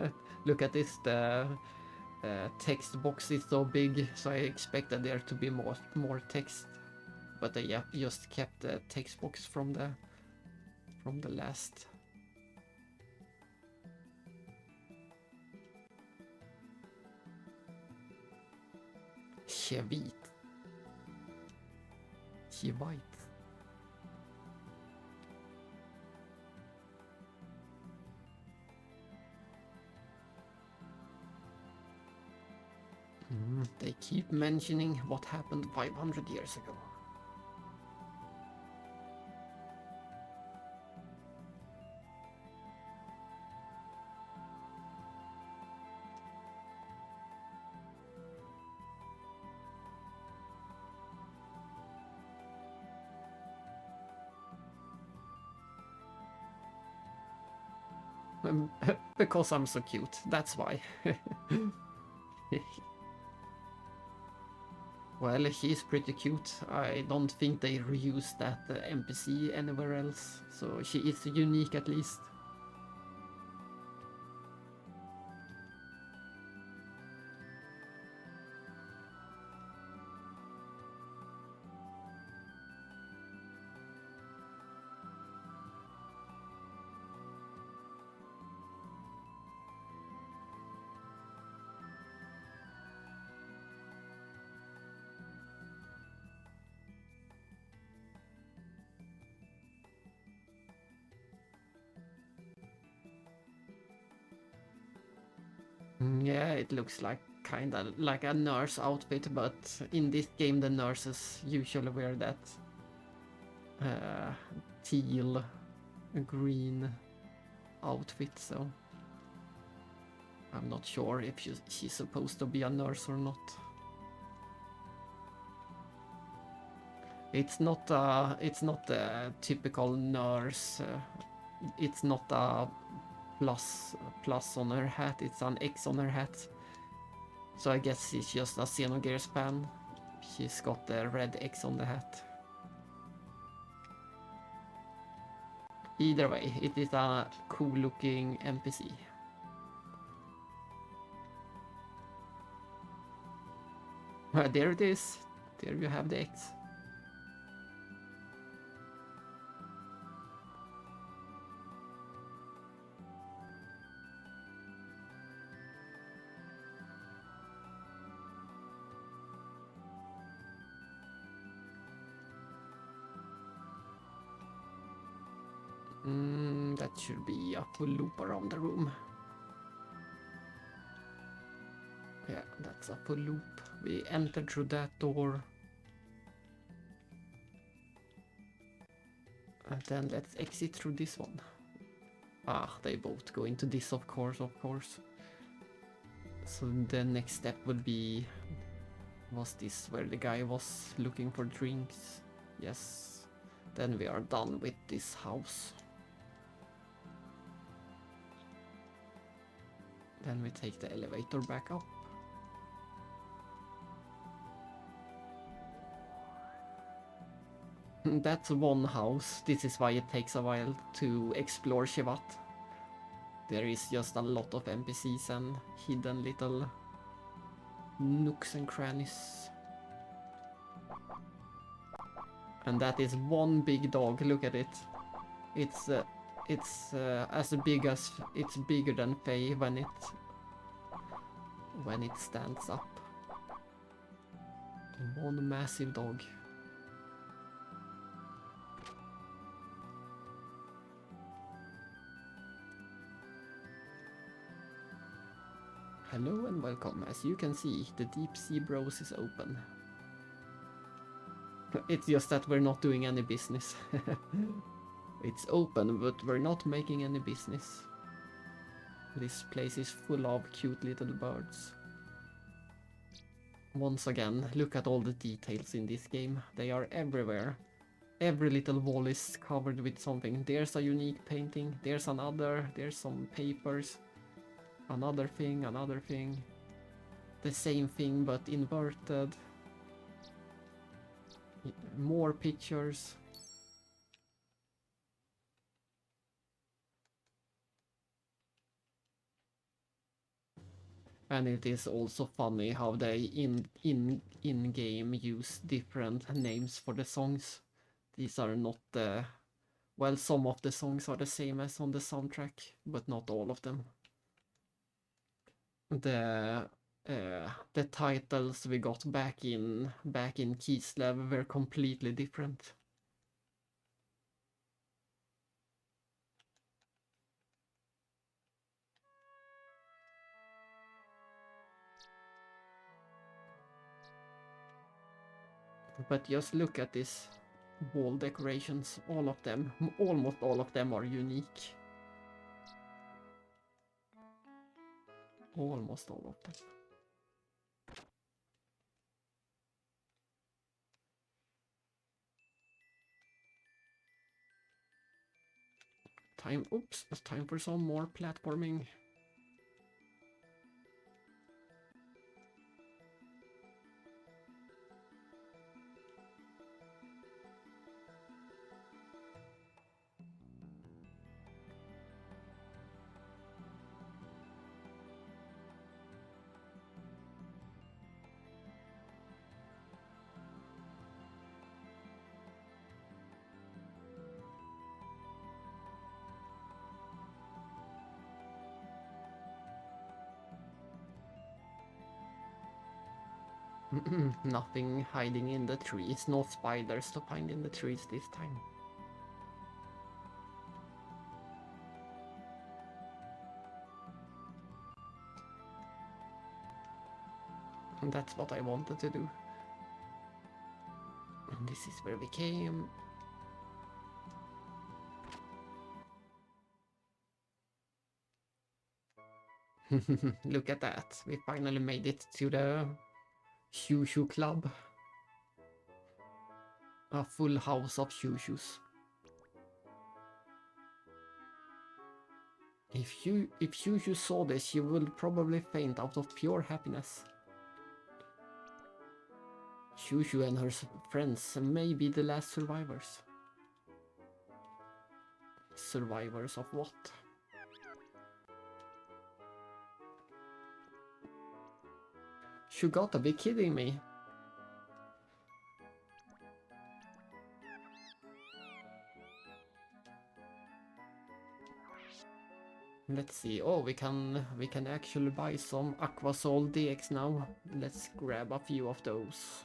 Speaker 1: look at this, the text box is so big, so I expected there to be more text, but they just kept the text box from the last. Shevat. They keep mentioning what happened 500 years ago. Because I'm so cute, that's why. Well, he's pretty cute. I don't think they reuse that NPC anywhere else, so she is unique at least. Yeah, it looks like kinda like a nurse outfit, but in this game the nurses usually wear that teal green outfit, so I'm not sure if she's supposed to be a nurse or not. It's not a typical nurse. It's not a plus on her hat, it's an X on her hat. So I guess she's just a Xenogears fan. She's got the red X on the hat. Either way, it is a cool looking NPC. There it is. There you have the X. That should be a full loop around the room. Yeah, that's a full loop. We entered through that door. And then let's exit through this one. Ah, they both go into this, of course. So the next step would be... Was this where the guy was looking for drinks? Yes. Then we are done with this house. Then we take the elevator back up. That's one house. This is why it takes a while to explore Shevat. There is just a lot of NPCs and hidden little nooks and crannies. And that is one big dog, look at it. It's as big as... It's bigger than Faye when it stands up. One massive dog. Hello and welcome. As you can see, the Deep Sea Bros is open. It's just that we're not doing any business. It's open, but we're not making any business. This place is full of cute little birds. Once again, look at all the details in this game. They are everywhere. Every little wall is covered with something. There's a unique painting, there's another, there's some papers. Another thing. The same thing but inverted. More pictures. And it is also funny how they in-game use different names for the songs. These are not the... Well, some of the songs are the same as on the soundtrack, but not all of them. The titles we got back in Kislev were completely different. But just look at this wall decorations, all of them, almost all of them are unique. Almost all of them. Oops, it's time for some more platforming. Nothing hiding in the trees, no spiders to find in the trees this time. And that's what I wanted to do. And this is where we came. Look at that, we finally made it to the Shushu Club. A full house of Shushus. If Shushu saw this, she would probably faint out of pure happiness. Shushu and her friends may be the last survivors. Survivors of what? You gotta be kidding me. Let's see. Oh, we can actually buy some Aquasol DX now. Let's grab a few of those.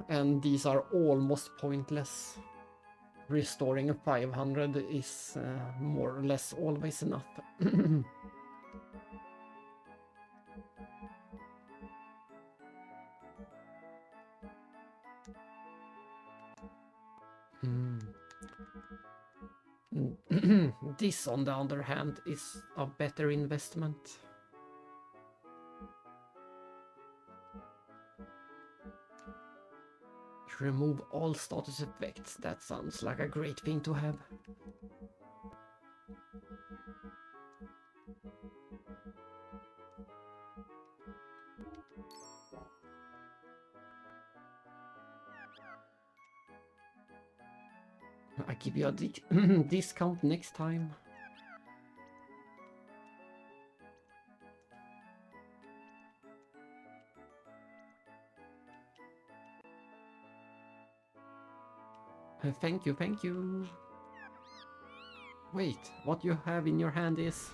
Speaker 1: and these are almost pointless. Restoring a 500 is more or less always enough. This, on the other hand, is a better investment. Remove all status effects. That sounds like a great thing to have. I give you a discount next time. Thank you, thank you. Wait, what you have in your hand is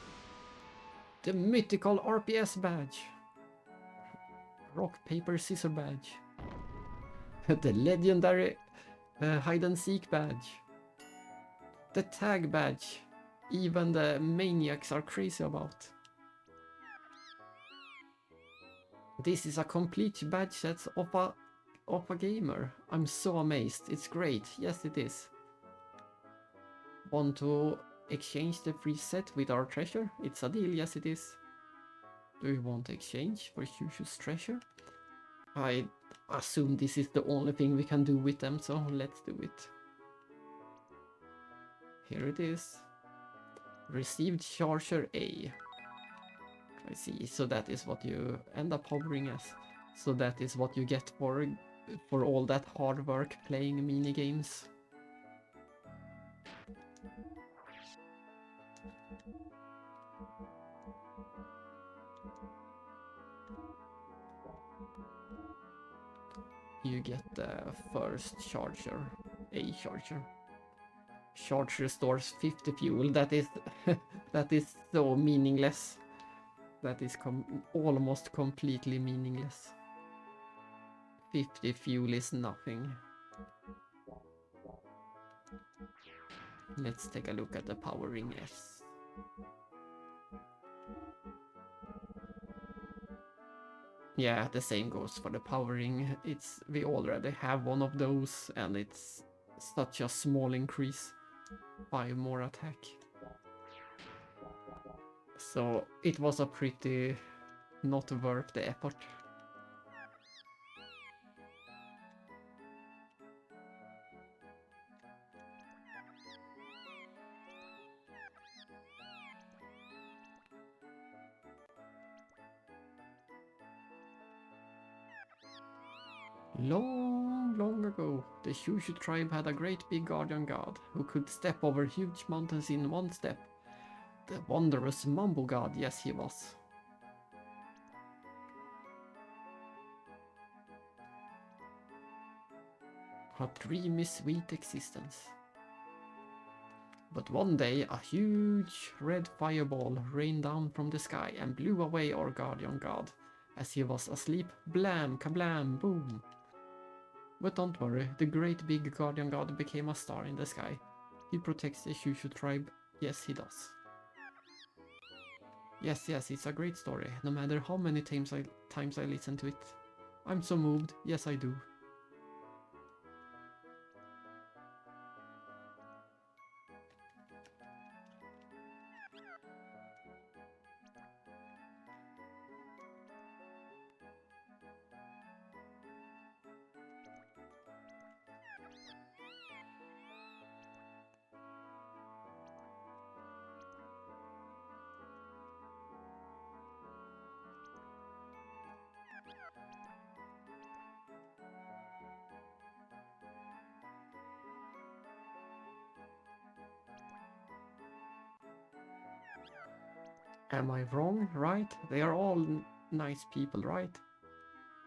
Speaker 1: the mythical RPS badge. Rock, paper, scissor badge. The legendary hide and seek badge. The tag badge. Even the maniacs are crazy about. This is a complete badge set of a gamer. I'm so amazed. It's great. Yes, it is. Want to exchange the free set with our treasure? It's a deal. Yes, it is. Do you want to exchange for Shushu's treasure? I assume this is the only thing we can do with them, so let's do it. Here it is. Received charger A. I see, so that is what you end up hovering as. So that is what you get for all that hard work playing mini games. You get the first charger, A charger. Charge restores 50 fuel. That is that is so meaningless. That is almost completely meaningless. 50 fuel is nothing. Let's take a look at the power ring S. Yeah, the same goes for the power ring. We already have one of those, and it's such a small increase. 5 more attack. So it was a pretty not worth the effort. Long ago, the Shushu tribe had a great big guardian god who could step over huge mountains in one step. The wondrous Mambo god, yes he was. A dreamy sweet existence. But one day a huge red fireball rained down from the sky and blew away our guardian god. As he was asleep, blam, kablam, boom. But don't worry, the great big guardian god became a star in the sky. He protects the Shushu tribe, yes he does. Yes, it's a great story, no matter how many times I listen to it. I'm so moved, yes I do. Am I wrong, right? They are all nice people, right?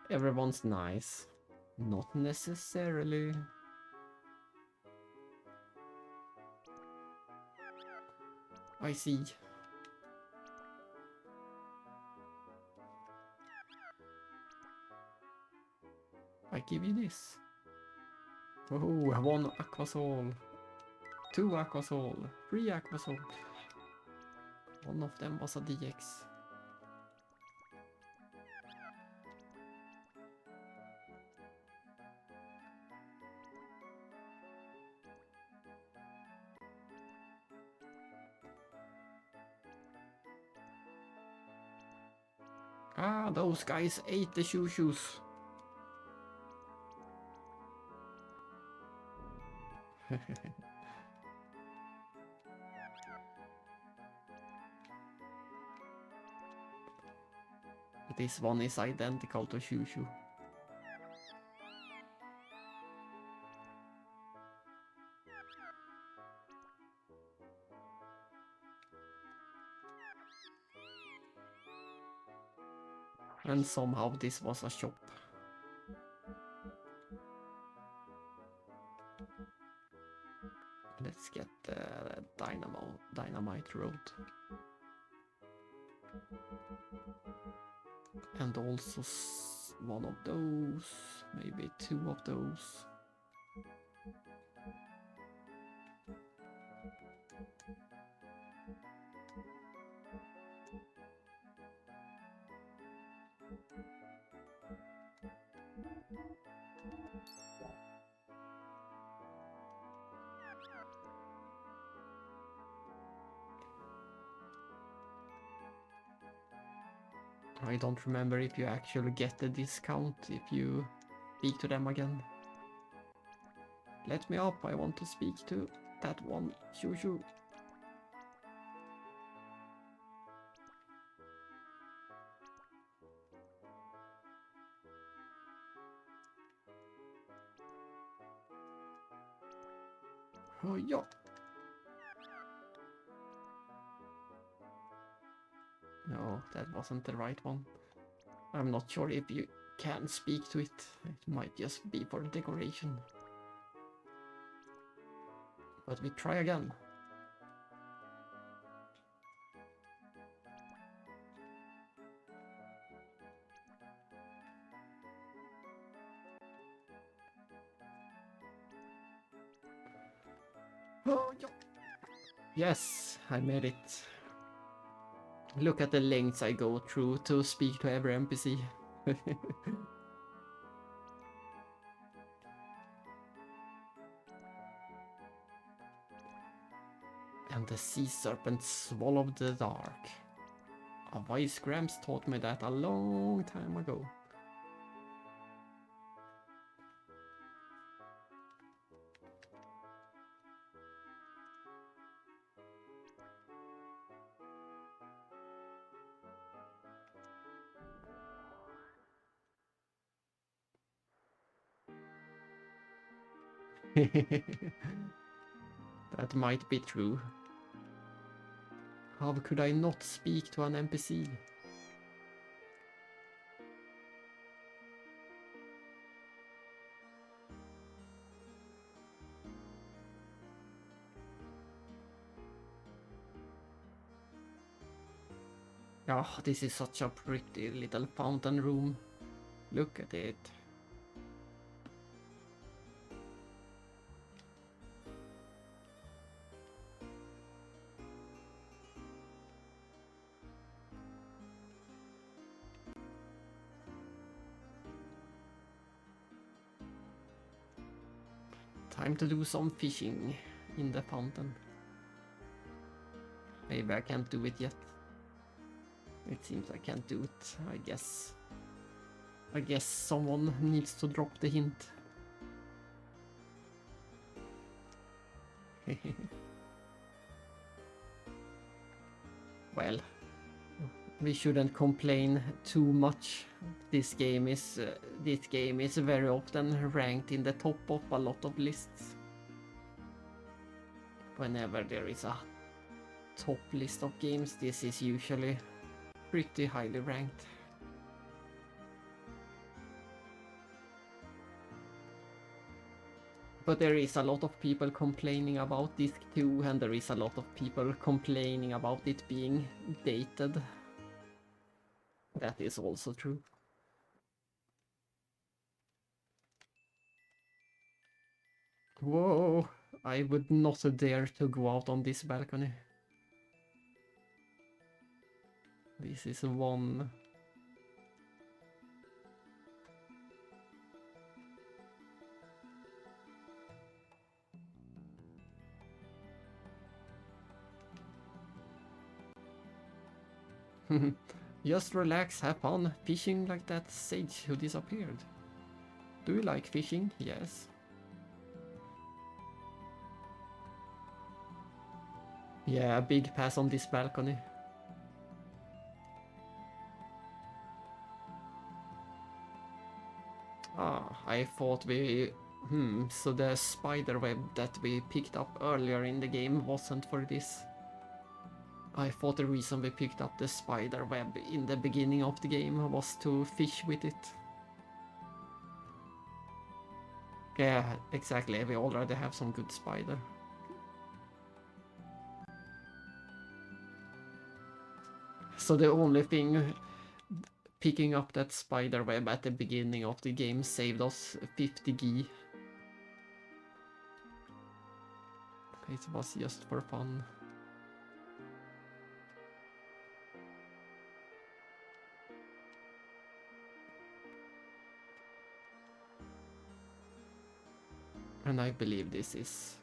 Speaker 1: Everyone's nice. Not necessarily. I see. I give you this. Oh, 1 Aquasol. 2 Aquasol. 3 Aquasol. One of them was a DX. Ah, those guys ate the shoo-shoos. This one is identical to shoo-shoo. And somehow this was a shop. Let's get the dynamite road. And also one of those, maybe 2 of those. I don't remember if you actually get the discount if you speak to them again. Let me up, I want to speak to that one shoo-shoo. Oh yeah. No, that wasn't the right one. I'm not sure if you can speak to it. It might just be for decoration. But we try again. Oh, yeah. Yes, I made it. Look at the lengths I go through to speak to every NPC. And the sea serpent swallowed the dark. A wise Gramps taught me that a long time ago. That might be true. How could I not speak to an NPC? Oh, this is such a pretty little fountain room. Look at it. Time to do some fishing in the fountain. Maybe I can't do it yet. It seems I can't do it, I guess. I guess someone needs to drop the hint. Well, we shouldn't complain too much. This game is very often ranked in the top of a lot of lists. Whenever there is a top list of games, this is usually pretty highly ranked. But there is a lot of people complaining about Disc 2, and there is a lot of people complaining about it being dated. That is also true. Whoa! I would not dare to go out on this balcony. This is one. Just relax, have fun, fishing like that sage who disappeared. Do you like fishing? Yes. Yeah, big pass on this balcony. Ah, I thought we... so the spider web that we picked up earlier in the game wasn't for this. I thought the reason we picked up the spider web in the beginning of the game was to fish with it. Yeah, exactly, we already have some good spider. So the only thing, picking up that spider web at the beginning of the game saved us 50 G. It was just for fun. And I believe this is...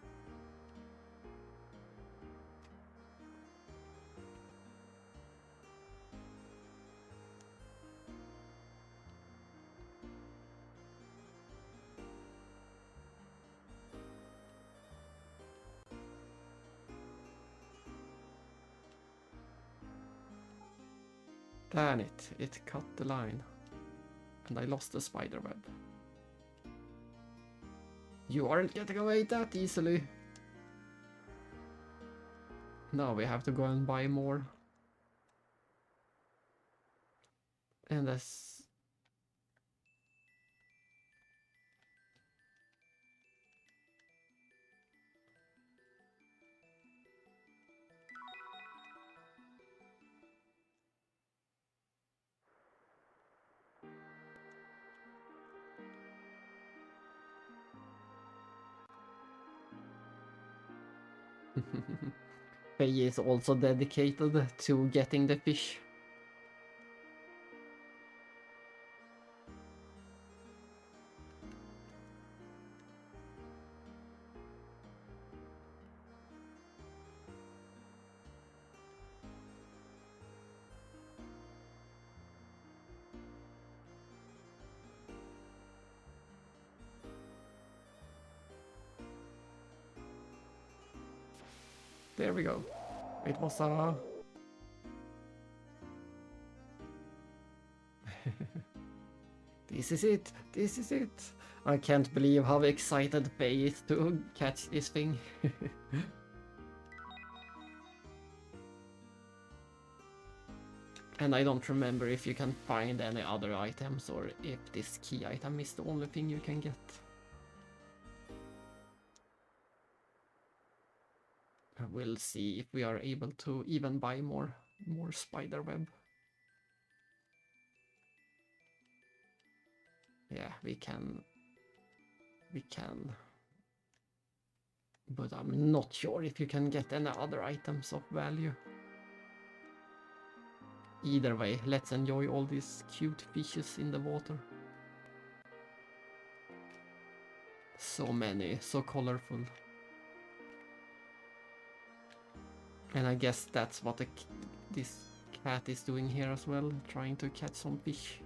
Speaker 1: Damn it, it cut the line. And I lost the spider web. You aren't getting away that easily. Now we have to go and buy more. And that's... Faye is also dedicated to getting the fish. There we go. It was a... This is it! This is it! I can't believe how excited Faye is to catch this thing. And I don't remember if you can find any other items or if this key item is the only thing you can get. We'll see if we are able to even buy more spider web. Yeah, we can. But I'm not sure if you can get any other items of value. Either way, let's enjoy all these cute fishes in the water. So many, so colorful. And I guess that's what this cat is doing here as well, trying to catch some fish.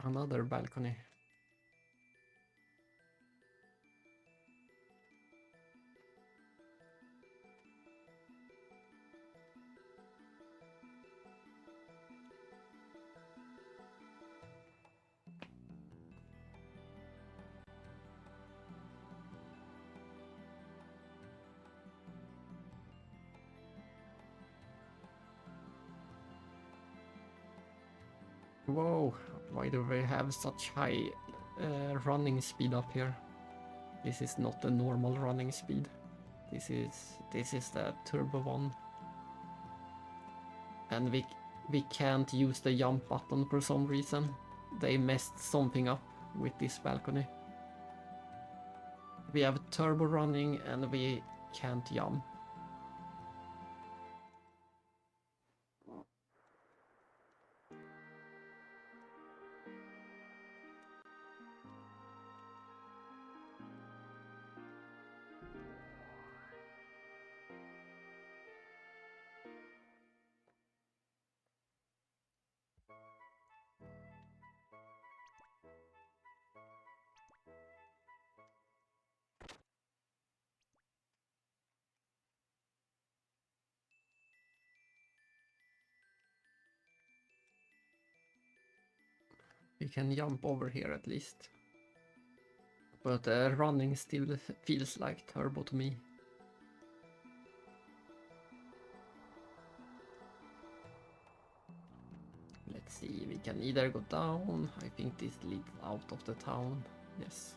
Speaker 1: Another balcony. Whoa, why do we have such high running speed up here? This is not the normal running speed. This is the turbo one. And we can't use the jump button for some reason. They messed something up with this balcony. We have turbo running and we can't jump. We can jump over here at least. But running still feels like turbo to me. Let's see, we can either go down. I think this leads out of the town. Yes.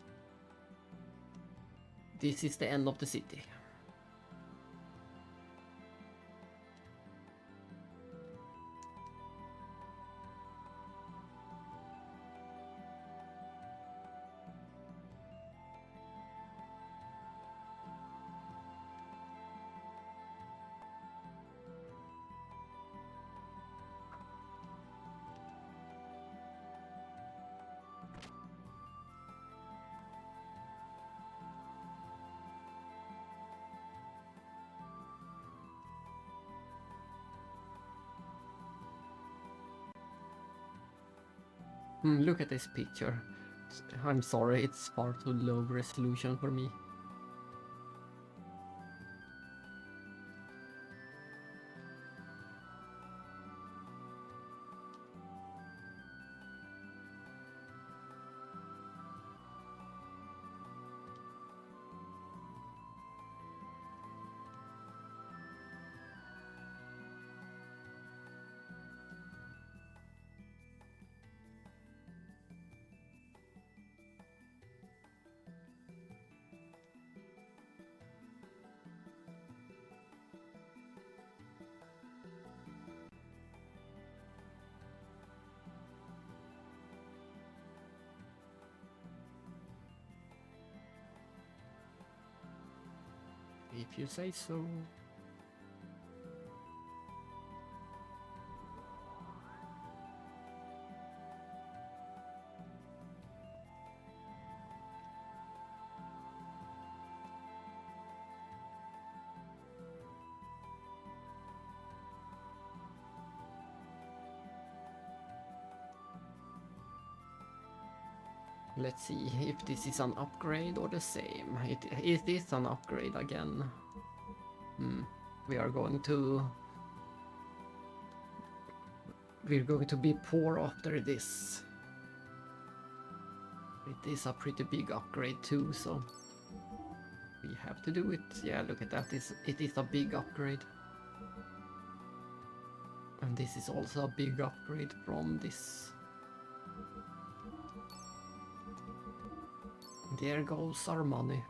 Speaker 1: This is the end of the city. Look at this picture. I'm sorry, it's far too low resolution for me. If you say so. Let's see if this is an upgrade or the same. It is an upgrade again. We're going to be poor after this. It is a pretty big upgrade too, so we have to do it. Yeah, look at that. It is a big upgrade. And this is also a big upgrade from this. There goes our money.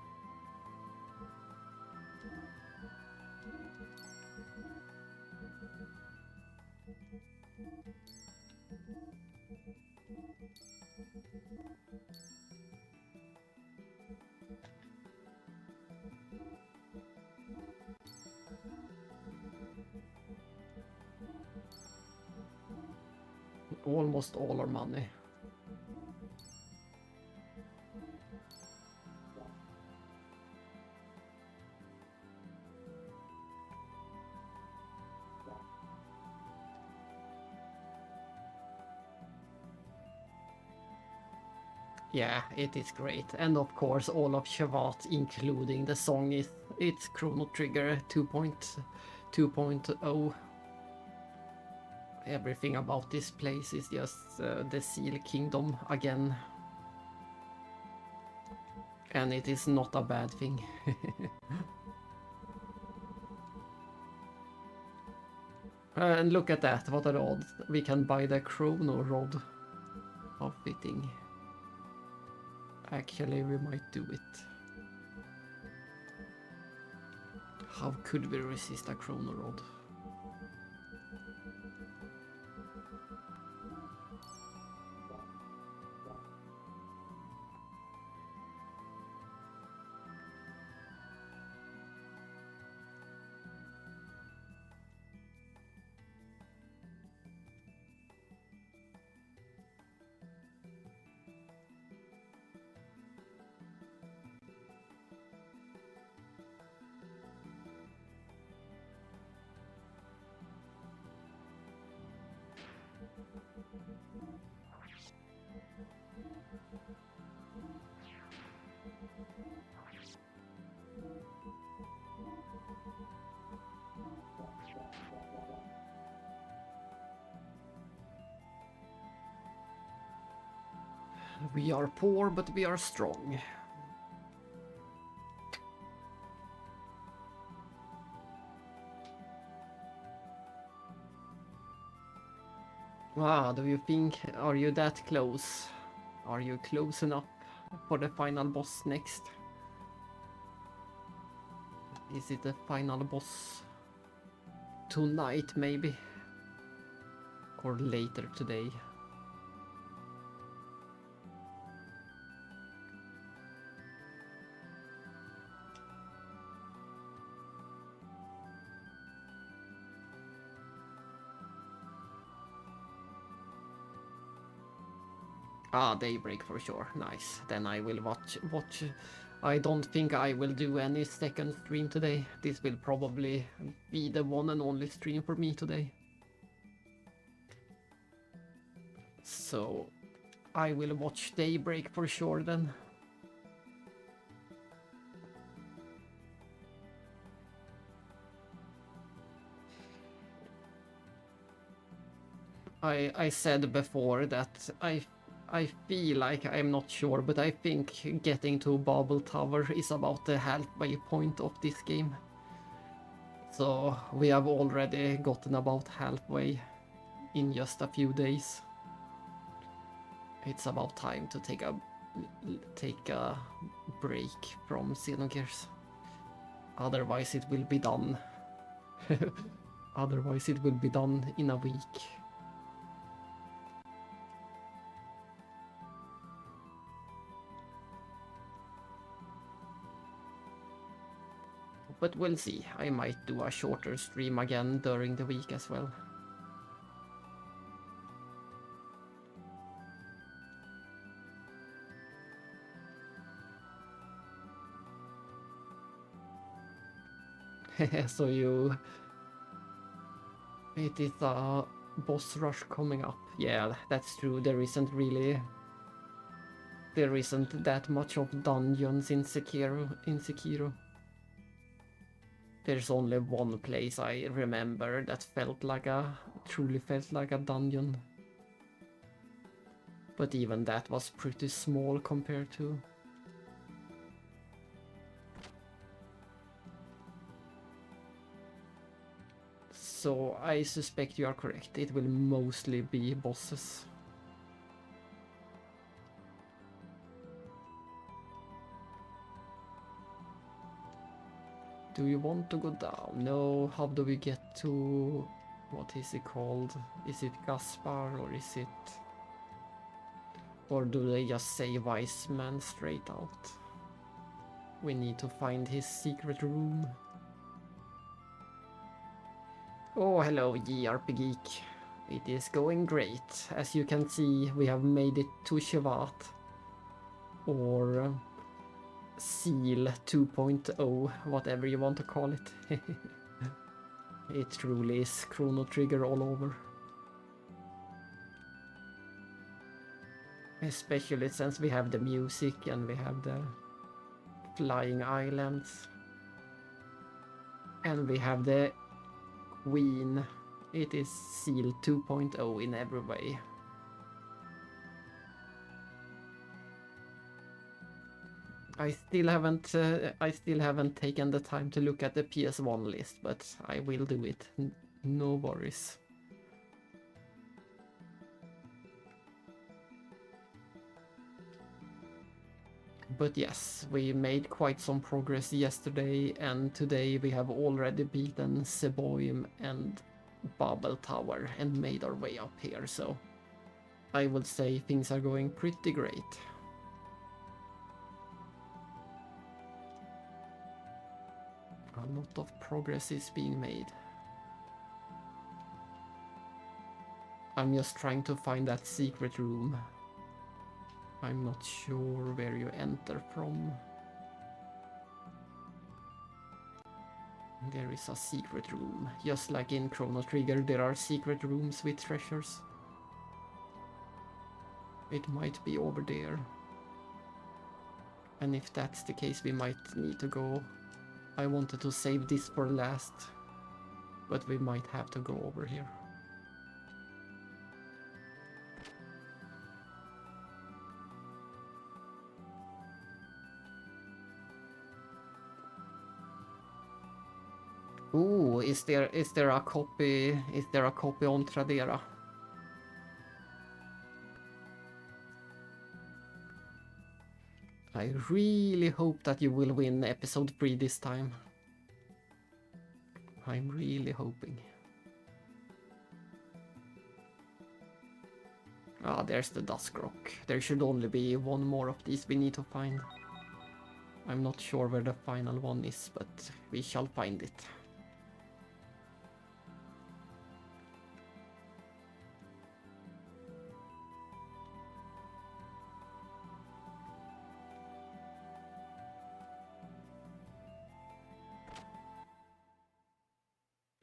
Speaker 1: Almost all our money. Yeah, it is great. And of course all of Shevat, including the song, it's Chrono Trigger 2.0. Everything about this place is just the Seal Kingdom again. And it is not a bad thing. And look at that, what are the odds? We can buy the Chrono Rod. How fitting. Actually, we might do it. How could we resist a Chrono Rod? We are poor, but we are strong. Wow, do you think, are you that close? Are you close enough for the final boss next? Is it the final boss tonight, maybe? Or later today? Ah, daybreak for sure. Nice. Then I will watch. I don't think I will do any second stream today. This will probably be the one and only stream for me today. So I will watch daybreak for sure then. I said before that I feel like, I'm not sure, but I think getting to Babel Tower is about the halfway point of this game. So we have already gotten about halfway in just a few days. It's about time to take a break from Xenogears. Otherwise it will be done. Otherwise it will be done in a week. But we'll see. I might do a shorter stream again during the week as well. So it is a boss rush coming up. Yeah, that's true. There isn't that much of dungeons in Sekiro. There's only one place I remember that truly felt like a dungeon. But even that was pretty small compared to... So I suspect you are correct. It will mostly be bosses. Do you want to go down? No, how do we get to... What is it called? Is it Gaspar or is it... Or do they just say Wise Man straight out? We need to find his secret room. Oh, hello, JRP Geek. It is going great. As you can see, we have made it to Shevat. Or... Seal 2.0, whatever you want to call it. It truly is Chrono Trigger all over. Especially since we have the music and we have the flying islands. And we have the Queen. It is Seal 2.0 in every way. I still haven't taken the time to look at the PS1 list, but I will do it. No worries. But yes, we made quite some progress yesterday, and today we have already beaten Zeboim and Babel Tower and made our way up here, so I would say things are going pretty great. A lot of progress is being made. I'm just trying to find that secret room. I'm not sure where you enter from. There is a secret room. Just like in Chrono Trigger, there are secret rooms with treasures. It might be over there. And if that's the case, we might need to go. I wanted to save this for last, but we might have to go over here. Ooh, is there a copy on Tradera? I really hope that you will win episode 3 this time. I'm really hoping. Ah, there's the Dusk Rock. There should only be one more of these we need to find. I'm not sure where the final one is, but we shall find it.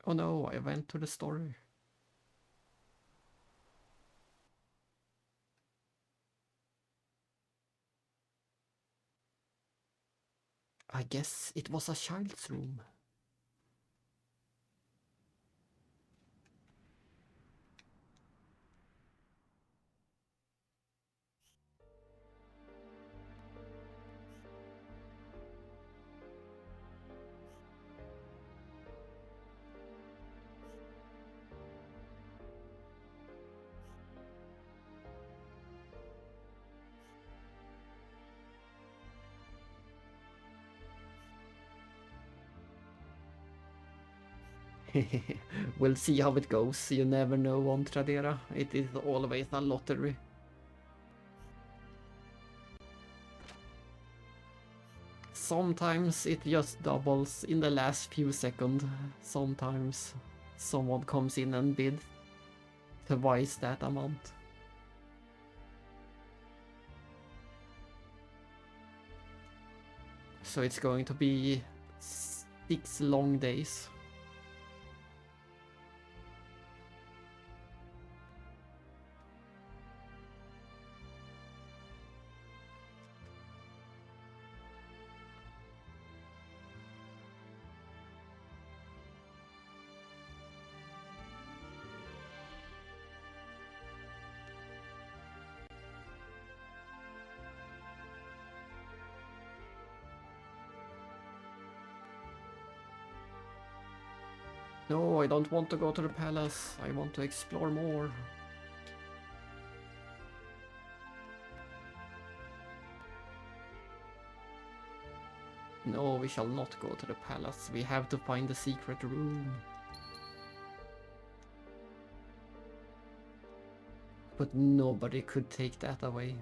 Speaker 1: Oh no, I went to the story. I guess it was a child's room. We'll see how it goes. You never know on Tradera. It is always a lottery. Sometimes it just doubles in the last few seconds. Sometimes someone comes in and bids twice that amount. So it's going to be 6 long days. No, I don't want to go to the palace. I want to explore more. No, we shall not go to the palace. We have to find the secret room. But nobody could take that away.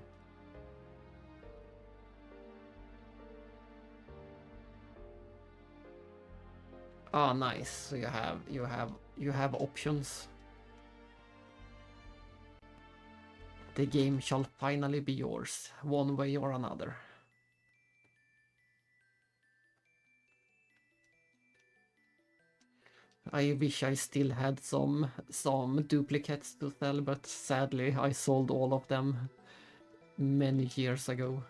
Speaker 1: Ah, nice. So you have options. The game shall finally be yours, one way or another. I wish I still had some duplicates to sell, but sadly I sold all of them many years ago.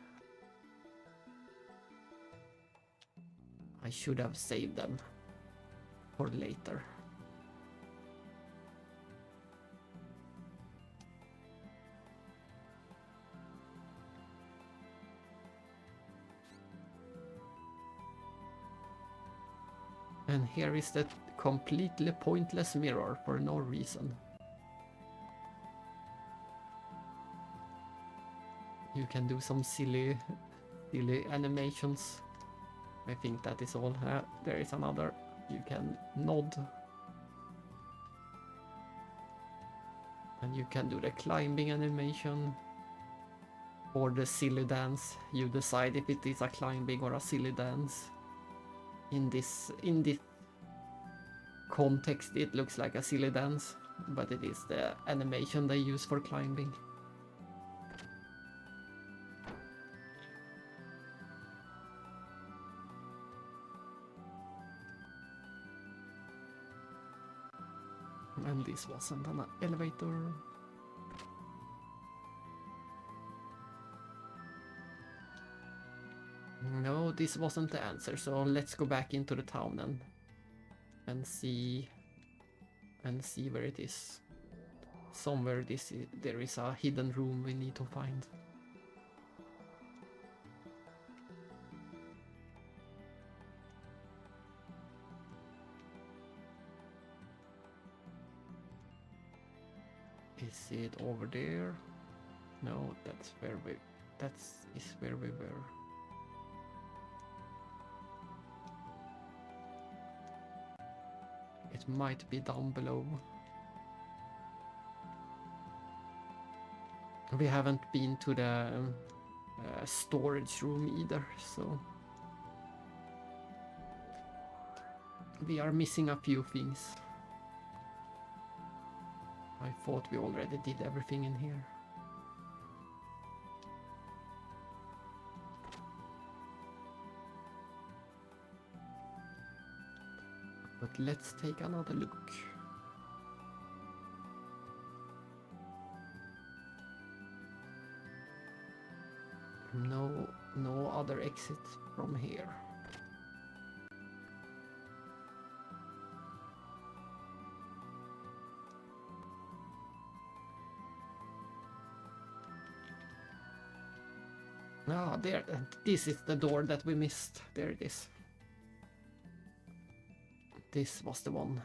Speaker 1: I should have saved them for later. And here is the completely pointless mirror for no reason. You can do some silly silly animations. I think that is all. There is another. You can nod. And you can do the climbing animation. Or the silly dance. You decide if it is a climbing or a silly dance. In this context, it looks like a silly dance, but it is the animation they use for climbing. And this wasn't an elevator. No, this wasn't the answer, so let's go back into the town and see where it is. Somewhere there is a hidden room we need to find. Is it over there? No, that's where we were. It might be down below. We haven't been to the storage room either, so we are missing a few things. I thought we already did everything in here. But let's take another look. No other exit from here. Ah, there. This is the door that we missed. There it is. This was the one.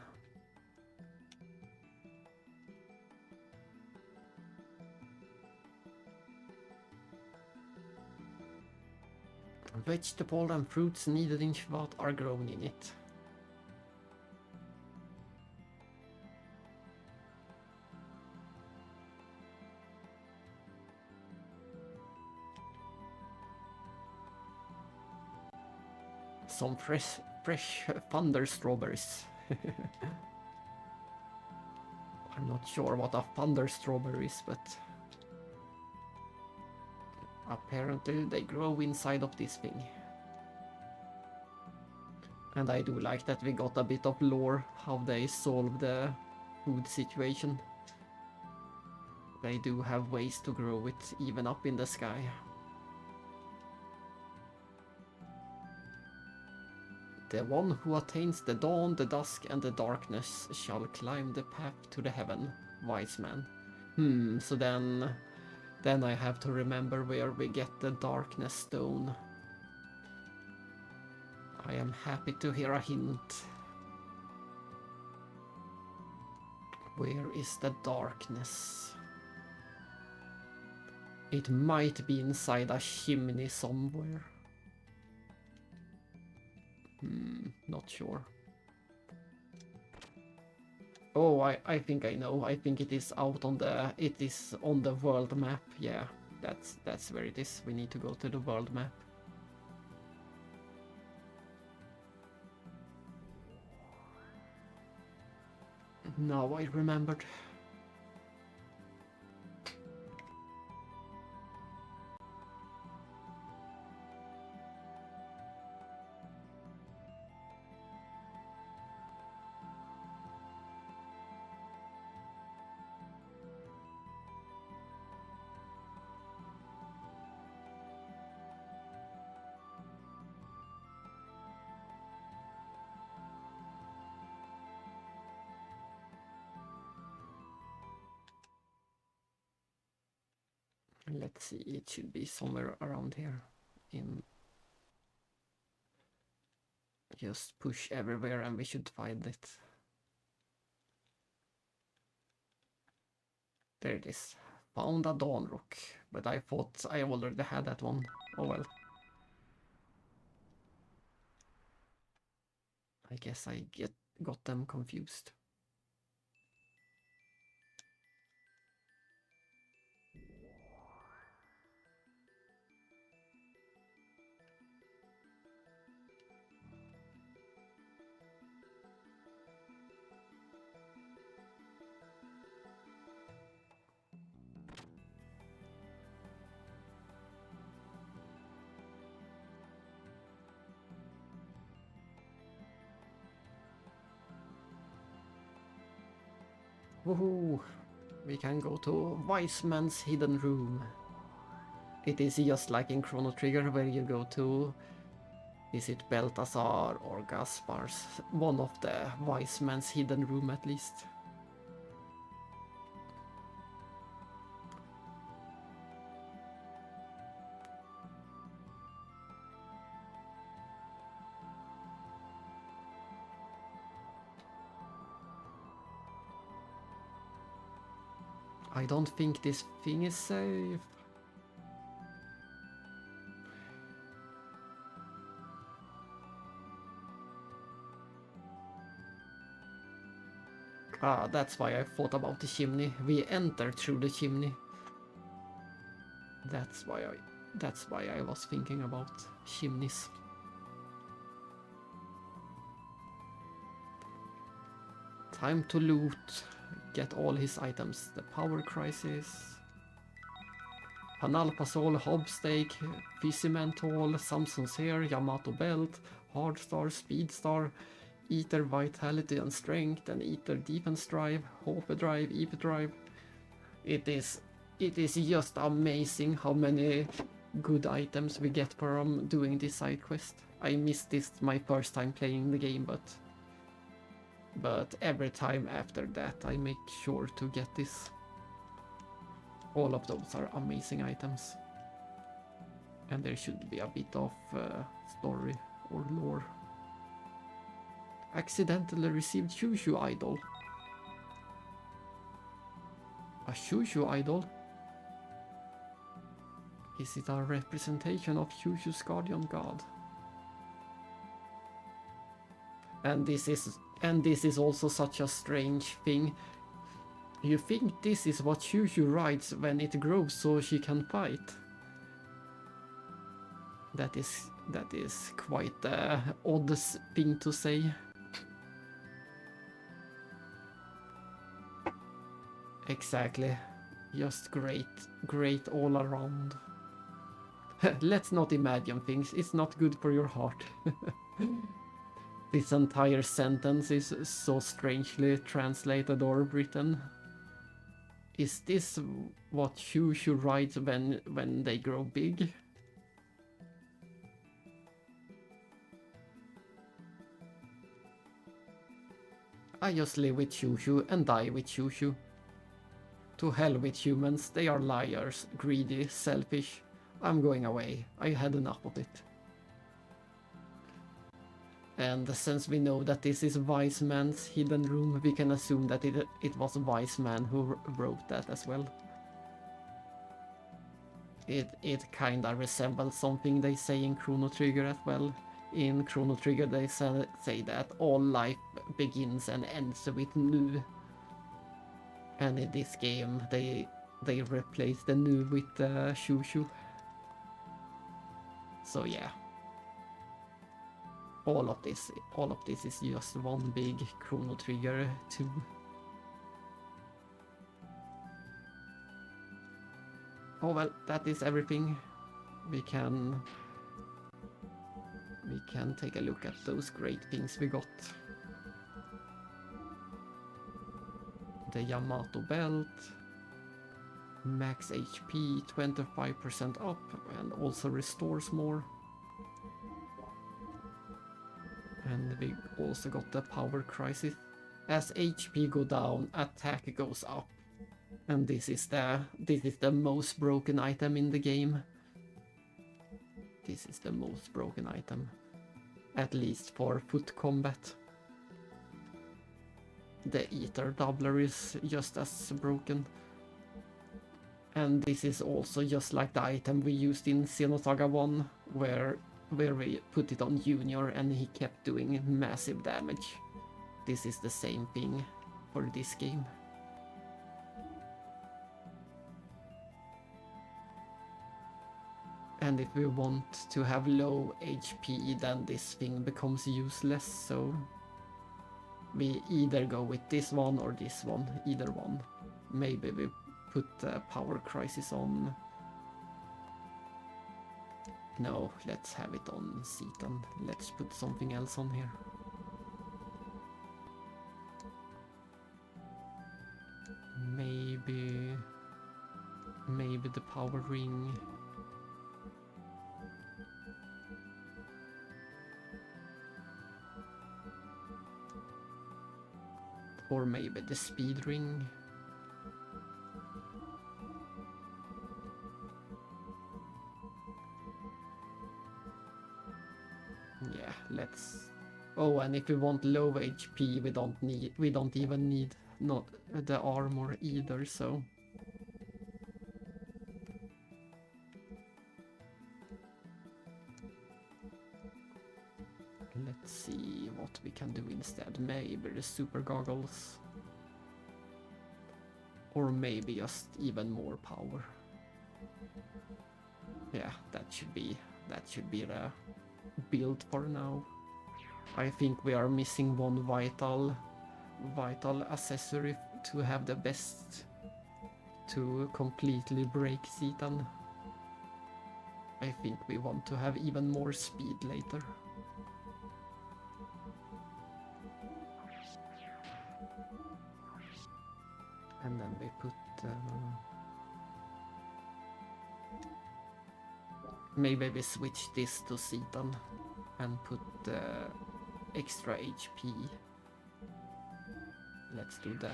Speaker 1: Vegetable and fruits needed in Shevat are grown in it. Some fresh thunder strawberries. I'm not sure what a thunder strawberry is, but apparently they grow inside of this thing. And I do like that we got a bit of lore how they solve the food situation. They do have ways to grow it even up in the sky. The one who attains the dawn, the dusk, and the darkness shall climb the path to the heaven, wise man. So then I have to remember where we get the darkness stone. I am happy to hear a hint. Where is the darkness? It might be inside a chimney somewhere. Not sure. Oh, I think I know. I think it is out on the world map. Yeah, that's where it is. We need to go to the world map. Now I remembered. Let's see, it should be somewhere around here. Just push everywhere and we should find it. There it is. Found a dawn rook, but I thought I already had that one. Oh well. I guess I got them confused. Woohoo! We can go to Wise Man's Hidden Room. It is just like in Chrono Trigger where you go to, is it Balthazar or Gaspar's? One of the Wise Man's Hidden Room at least. I don't think this thing is safe. Ah, that's why I thought about the chimney. We entered through the chimney. That's why I was thinking about chimneys. Time to loot. Get all his items. The Power Crisis. Panalpasol, Hobstake, Fissymental, Samson's Hair, Yamato Belt, Hard Star, Speed Star, Ether Vitality and Strength, and Ether Defense Drive, Hope Drive, EP Drive. It is just amazing how many good items we get from doing this side quest. I missed this my first time playing the game, but every time after that I make sure to get this. All of those are amazing items. And there should be a bit of story or lore. Accidentally received Shushu Idol. A Shushu Idol? Is it a representation of Shushu's guardian god? And this is also such a strange thing. You think this is what Shushu rides when it grows so she can fight? That is quite the odd thing to say. Exactly. Just great all around. Let's not imagine things, it's not good for your heart. This entire sentence is so strangely translated or written. Is this what Shushu rides when they grow big? I just live with Shushu and die with Shushu. To hell with humans, they are liars, greedy, selfish. I'm going away, I had enough of it. And since we know that this is Wise Man's Hidden Room, we can assume that it was Wise Man who wrote that as well. It kinda resembles something they say in Chrono Trigger as well. In Chrono Trigger they say that all life begins and ends with Nu. And in this game they replace the Nu with Shushu. So yeah. All of this is just one big Chrono Trigger 2. Oh well, that is everything. We can take a look at those great things we got. The Yamato Belt, max HP 25% up and also restores more. And we also got the Power Crisis. As HP go down, attack goes up. And this is the most broken item in the game. This is the most broken item. At least for foot combat. The Ether Doubler is just as broken. And this is also just like the item we used in Xenosaga 1, where where we put it on Junior and he kept doing massive damage. This is the same thing for this game. And if we want to have low HP, then this thing becomes useless, so we either go with this one or this one, either one. Maybe we put Power Crisis on. No, let's have it on Zetan. Let's put something else on here. Maybe the Power Ring. Or maybe the Speed Ring. Yeah, let's. Oh, and if we want low HP, we don't even need not the armor either, so. Let's see what we can do instead. Maybe the super goggles. Or maybe just even more power. Yeah, that should be the build for now. I think we are missing one vital accessory to have the best to completely break Zetan. I think we want to have even more speed later. And then we put maybe we switch this to Zetan and put extra HP. Let's do that.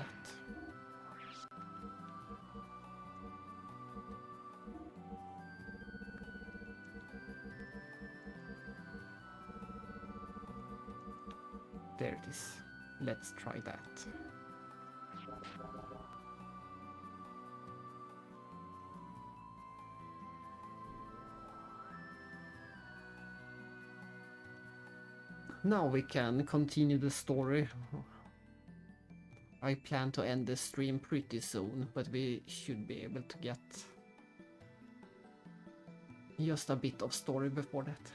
Speaker 1: There it is. Let's try that. Now we can continue the story. I plan to end the stream pretty soon, but we should be able to get just a bit of story before that.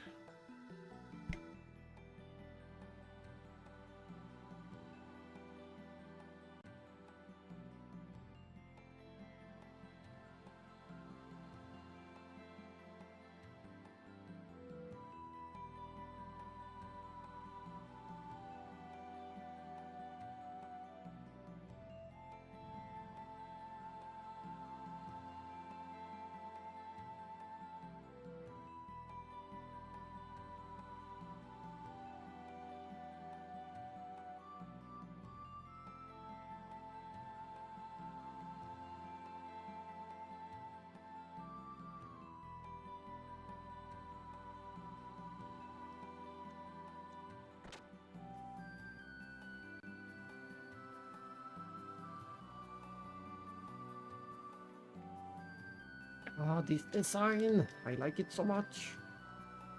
Speaker 1: Ah, this design! I like it so much!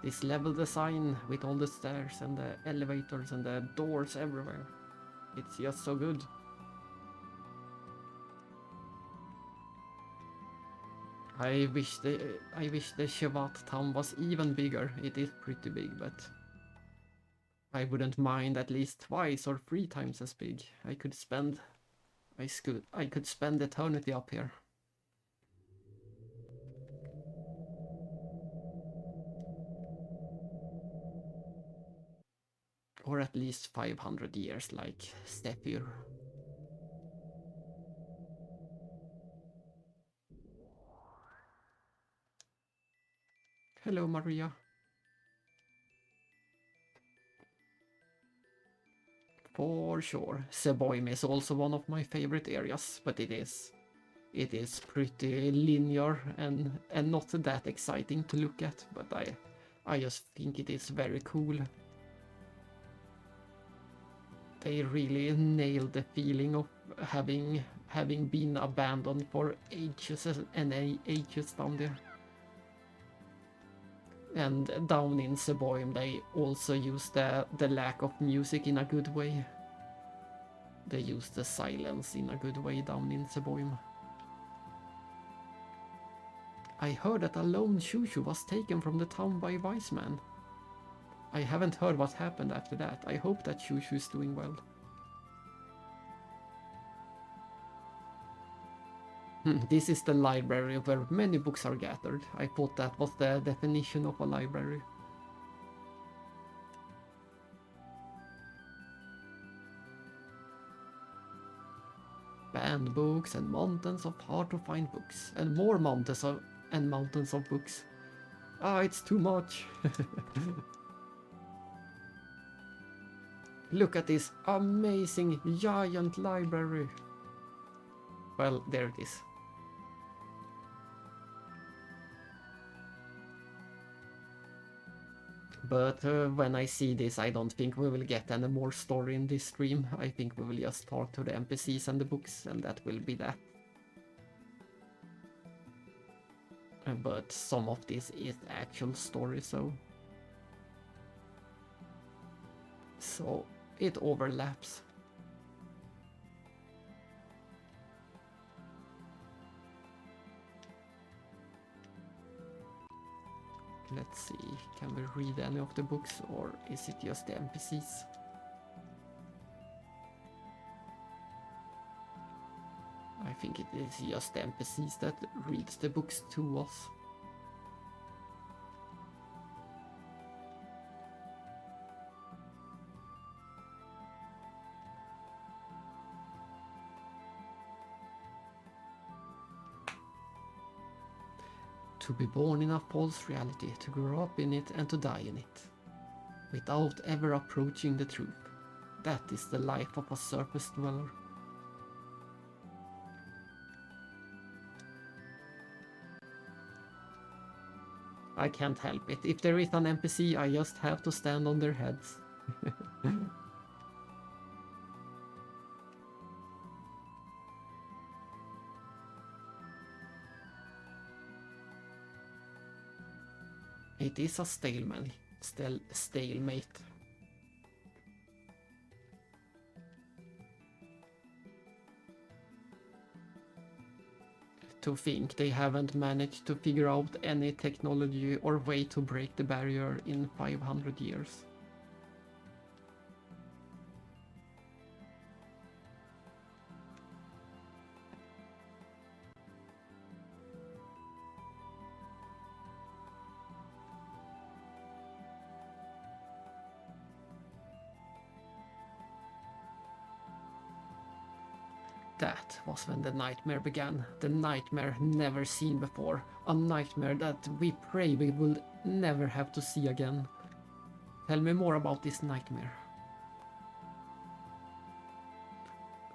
Speaker 1: This level design with all the stairs and the elevators and the doors everywhere. It's just so good. I wish the Shevat town was even bigger. It is pretty big, but I wouldn't mind at least twice or 3 times as big. I could spend eternity up here. Or at least 500 years like Stepir. Hello, Maria. For sure. Zeboim is also one of my favorite areas, but it is pretty linear and not that exciting to look at, but I just think it is very cool. They really nailed the feeling of having been abandoned for ages and ages down there. And down in Zeboim they also use the lack of music in a good way. They use the silence in a good way down in Zeboim. I heard that a lone Shushu was taken from the town by a wise man. I haven't heard what happened after that. I hope that Shushu is doing well. This is the library where many books are gathered. I thought that was the definition of a library. Banned books and mountains of hard to find books. And more mountains of books. Ah, it's too much. Look at this amazing giant library. Well, there it is. But when I see this, I don't think we will get any more story in this stream. I think we will just talk to the NPCs and the books, and that will be that. But some of this is actual story, so it overlaps. Let's see, can we read any of the books, or is it just the NPCs? I think it is just the NPCs that reads the books to us. To be born in a false reality, to grow up in it and to die in it, without ever approaching the truth. That is the life of a surface dweller. I can't help it. If there is an NPC, I just have to stand on their heads. It is a stalemate. To think they haven't managed to figure out any technology or way to break the barrier in 500 years. That was when the nightmare began. The nightmare never seen before. A nightmare that we pray we will never have to see again. Tell me more about this nightmare.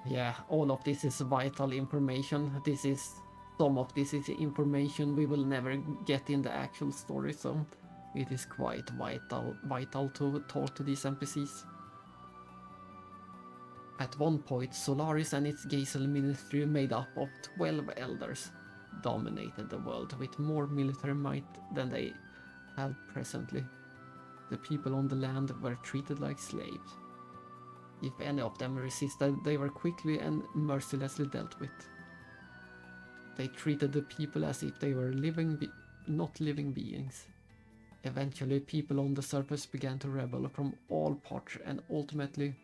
Speaker 1: Yeah, all of this is vital information. Some of this is information we will never get in the actual story, so it is quite vital to talk to these NPCs. At one point, Solaris and its Geisel ministry, made up of 12 elders, dominated the world with more military might than they have presently. The people on the land were treated like slaves. If any of them resisted, they were quickly and mercilessly dealt with. They treated the people as if they were not living beings. Eventually, people on the surface began to rebel from all parts and ultimately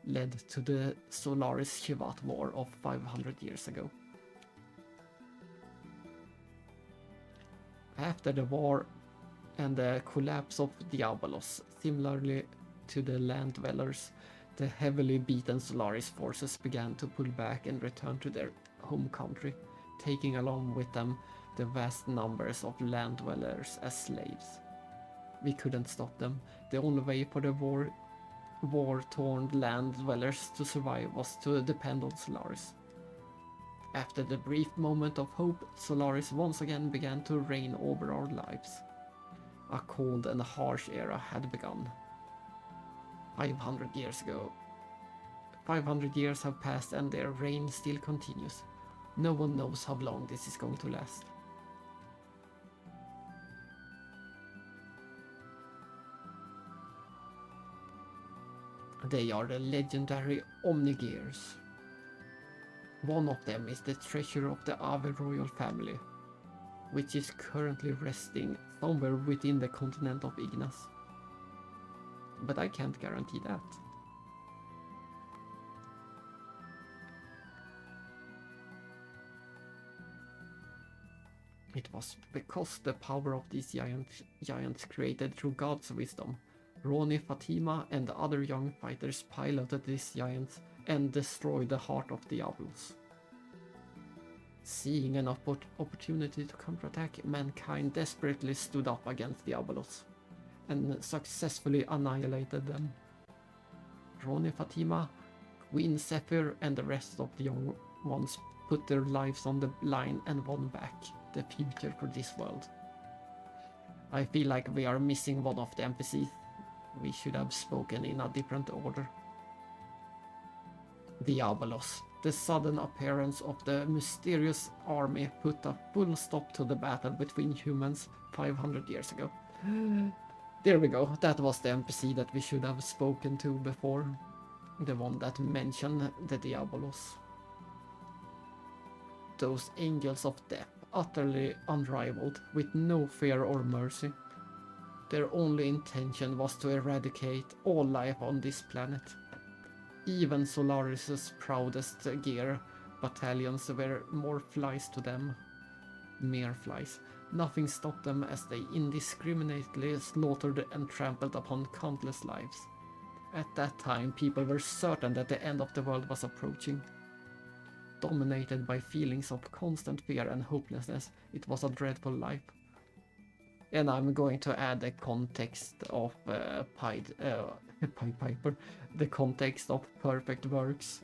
Speaker 1: led to the Solaris Shevat war of 500 years ago. After the war and the collapse of Diabolos, similarly to the land dwellers, the heavily beaten Solaris forces began to pull back and return to their home country, taking along with them the vast numbers of land dwellers as slaves. We couldn't stop them. The only way for the war-torn land dwellers to survive was to depend on Solaris. After the brief moment of hope, Solaris once again began to reign over our lives. A cold and harsh era had begun. 500 years ago. 500 years have passed and their reign still continues. No one knows how long this is going to last. They are the legendary Omnigears. One of them is the treasure of the Ave royal family, which is currently resting somewhere within the continent of Ignas. But I can't guarantee that. It was because the power of these giants created through God's wisdom. Roni, Fatima and the other young fighters piloted these giants and destroyed the heart of Diablos. Seeing an opportunity to counterattack, mankind desperately stood up against Diablos and successfully annihilated them. Roni, Fatima, Queen Zephyr and the rest of the young ones put their lives on the line and won back the future for this world. I feel like we are missing one of the NPCs. We should have spoken in a different order. Diabolos. The sudden appearance of the mysterious army put a full stop to the battle between humans 500 years ago. There we go, that was the NPC that we should have spoken to before. The one that mentioned the Diabolos. Those angels of death, utterly unrivaled, with no fear or mercy. Their only intention was to eradicate all life on this planet. Even Solaris' proudest gear battalions were more flies to them. Mere flies. Nothing stopped them as they indiscriminately slaughtered and trampled upon countless lives. At that time, people were certain that the end of the world was approaching. Dominated by feelings of constant fear and hopelessness, it was a dreadful life. And I'm going to add the context of Pied Piper, the context of Perfect Works.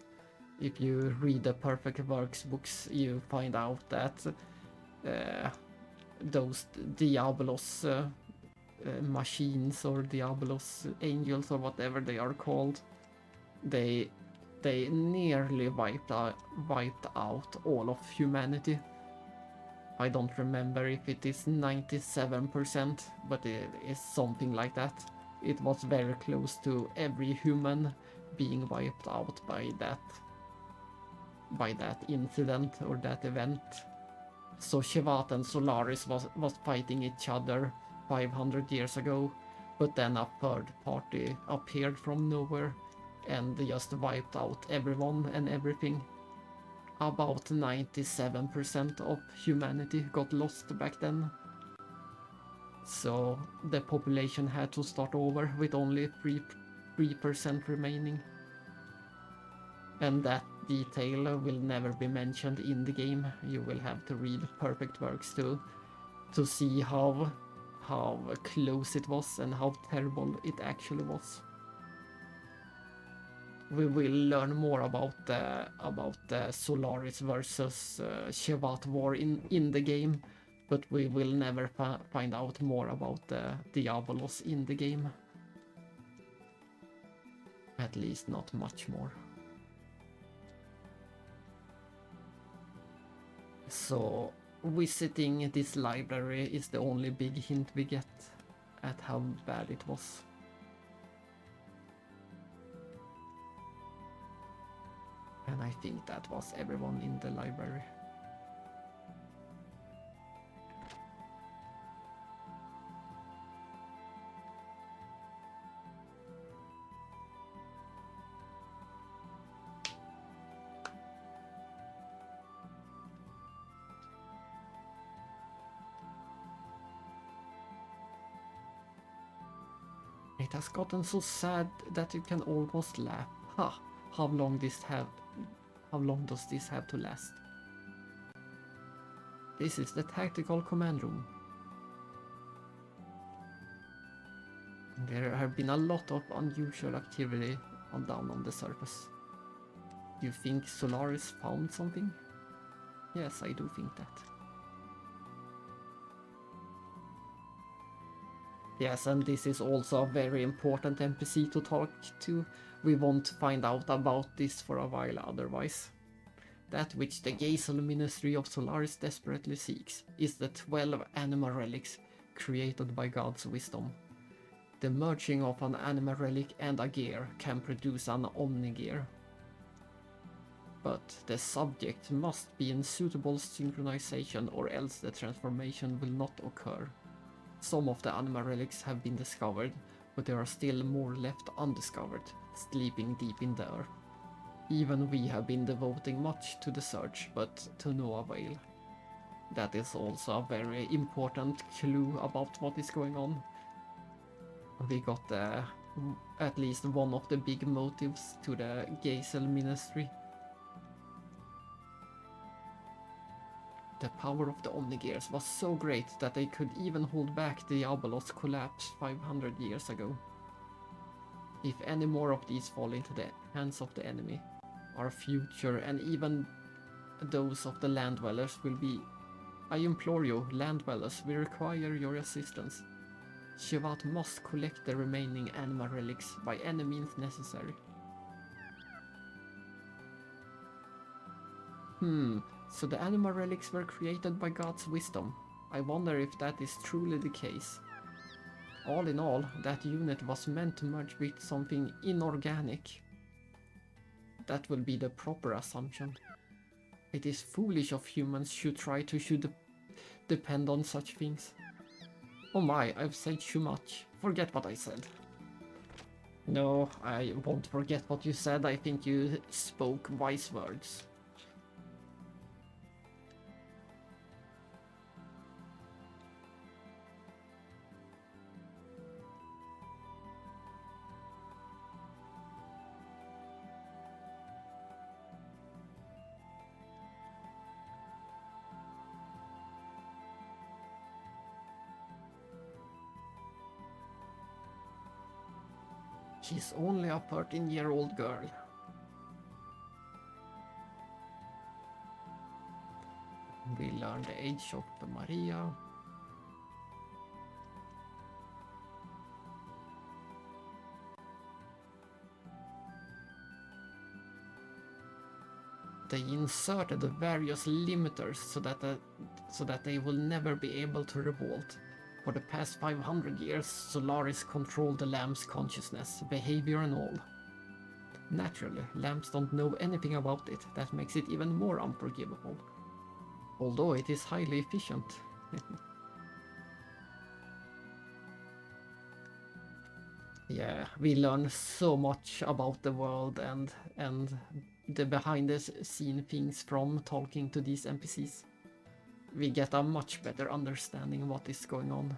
Speaker 1: If you read the Perfect Works books, you find out that those Diabolos machines or Diabolos angels or whatever they are called, they nearly wiped out all of humanity. I don't remember if it is 97%, but it is something like that. It was very close to every human being wiped out by that incident or that event. So Shevat and Solaris was fighting each other 500 years ago, but then a third party appeared from nowhere and just wiped out everyone and everything. About 97% of humanity got lost back then. So the population had to start over with only 3% remaining. And that detail will never be mentioned in the game. You will have to read Perfect Works to see how close it was and how terrible it actually was. We will learn more about the Solaris versus Shevat war in the game, but we will never find out more about the Diabolos in the game. At least not much more. So visiting this library is the only big hint we get at how bad it was. And I think that was everyone in the library. It has gotten so sad that you can almost laugh. Ha! How long does this have to last? This is the tactical command room. There have been a lot of unusual activity down on the surface. Do you think Solaris found something? Yes, I do think that. Yes, and this is also a very important NPC to talk to. We won't find out about this for a while otherwise. That which the Gazel Ministry of Solaris desperately seeks is the 12 anima relics created by God's wisdom. The merging of an anima relic and a gear can produce an omni-gear. But the subject must be in suitable synchronization or else the transformation will not occur. Some of the anima relics have been discovered, but there are still more left undiscovered, sleeping deep in the earth. Even we have been devoting much to the search, but to no avail. That is also a very important clue about what is going on. We got at least one of the big motives to the Geisel ministry. The power of the Omnigears was so great that they could even hold back Diabolos' collapse 500 years ago. If any more of these fall into the hands of the enemy, our future and even those of the land dwellers will be... I implore you, land dwellers, we require your assistance. Shevat must collect the remaining anima relics by any means necessary. So the anima relics were created by God's wisdom. I wonder if that is truly the case. All in all, that unit was meant to merge with something inorganic. That will be the proper assumption. It is foolish of humans should try to depend on such things. Oh my, I've said too much. Forget what I said. No, I won't forget what you said. I think you spoke wise words. She's only a 13-year-old girl. We learn the age of Maria. They inserted the various limiters so that they will never be able to revolt. For the past 500 years, Solaris controlled the lamb's consciousness, behavior and all. Naturally, lambs don't know anything about it. That makes it even more unforgivable. Although it is highly efficient. Yeah, we learn so much about the world and the behind the scene things from talking to these NPCs. We get a much better understanding of what is going on.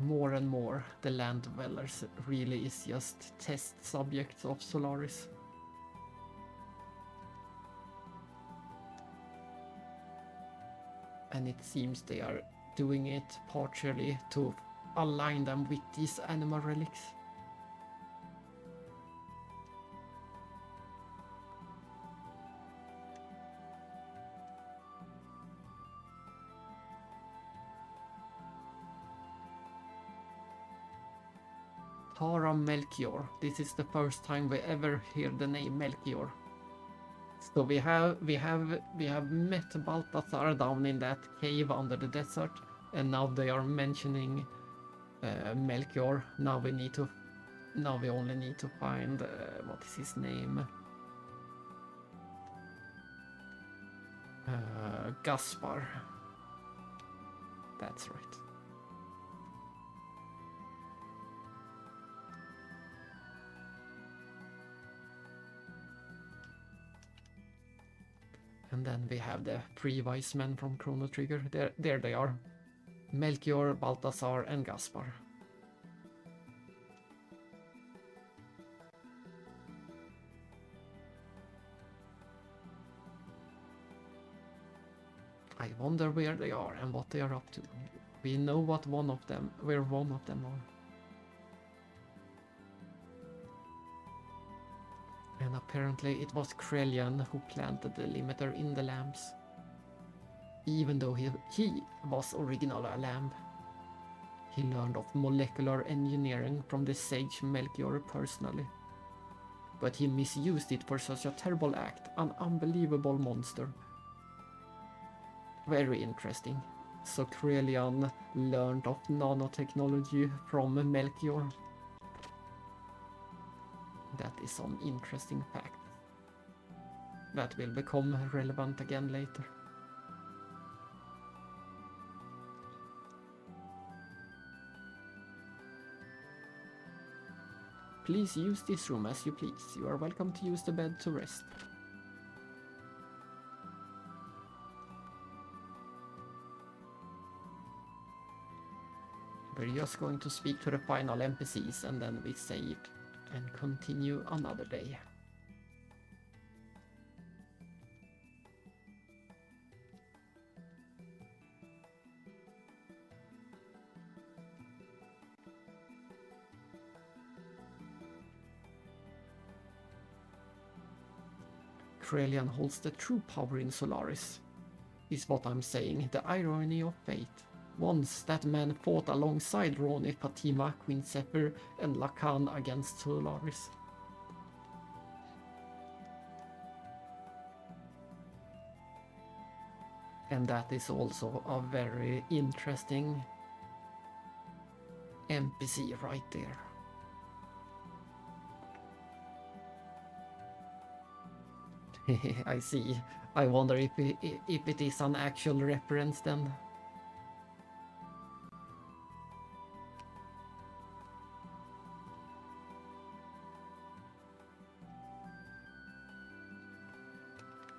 Speaker 1: More and more, the land dwellers really is just test subjects of Solaris. And it seems they are doing it partially to align them with these anima relics. Tara Melchior. This is the first time we ever hear the name Melchior. So we have met Balthazar down in that cave under the desert, and now they are mentioning Melchior. Now we only need to find what is his name? Gaspar. That's right. And then we have the three wise men from Chrono Trigger. There they are. Melchior, Balthazar, and Gaspar. I wonder where they are and what they are up to. We know where one of them are. And apparently it was Krelian who planted the limiter in the lamps. Even though he was originally a lamb. He learned of molecular engineering from the sage Melchior personally. but he misused it for such a terrible act, an unbelievable monster. Very interesting. So Krelian learned of nanotechnology from Melchior. That is some interesting fact that will become relevant again later. Please use this room as you please. You are welcome to use the bed to rest. We're just going to speak to the final NPCs and then we save and continue another day. Krelian holds the true power in Solaris, is what I'm saying, the irony of fate. Once that man fought alongside Roni, Fatima, Queen Zephyr and Lacan against Solaris. And that is also a very interesting NPC right there. I see. I wonder if it is an actual reference then.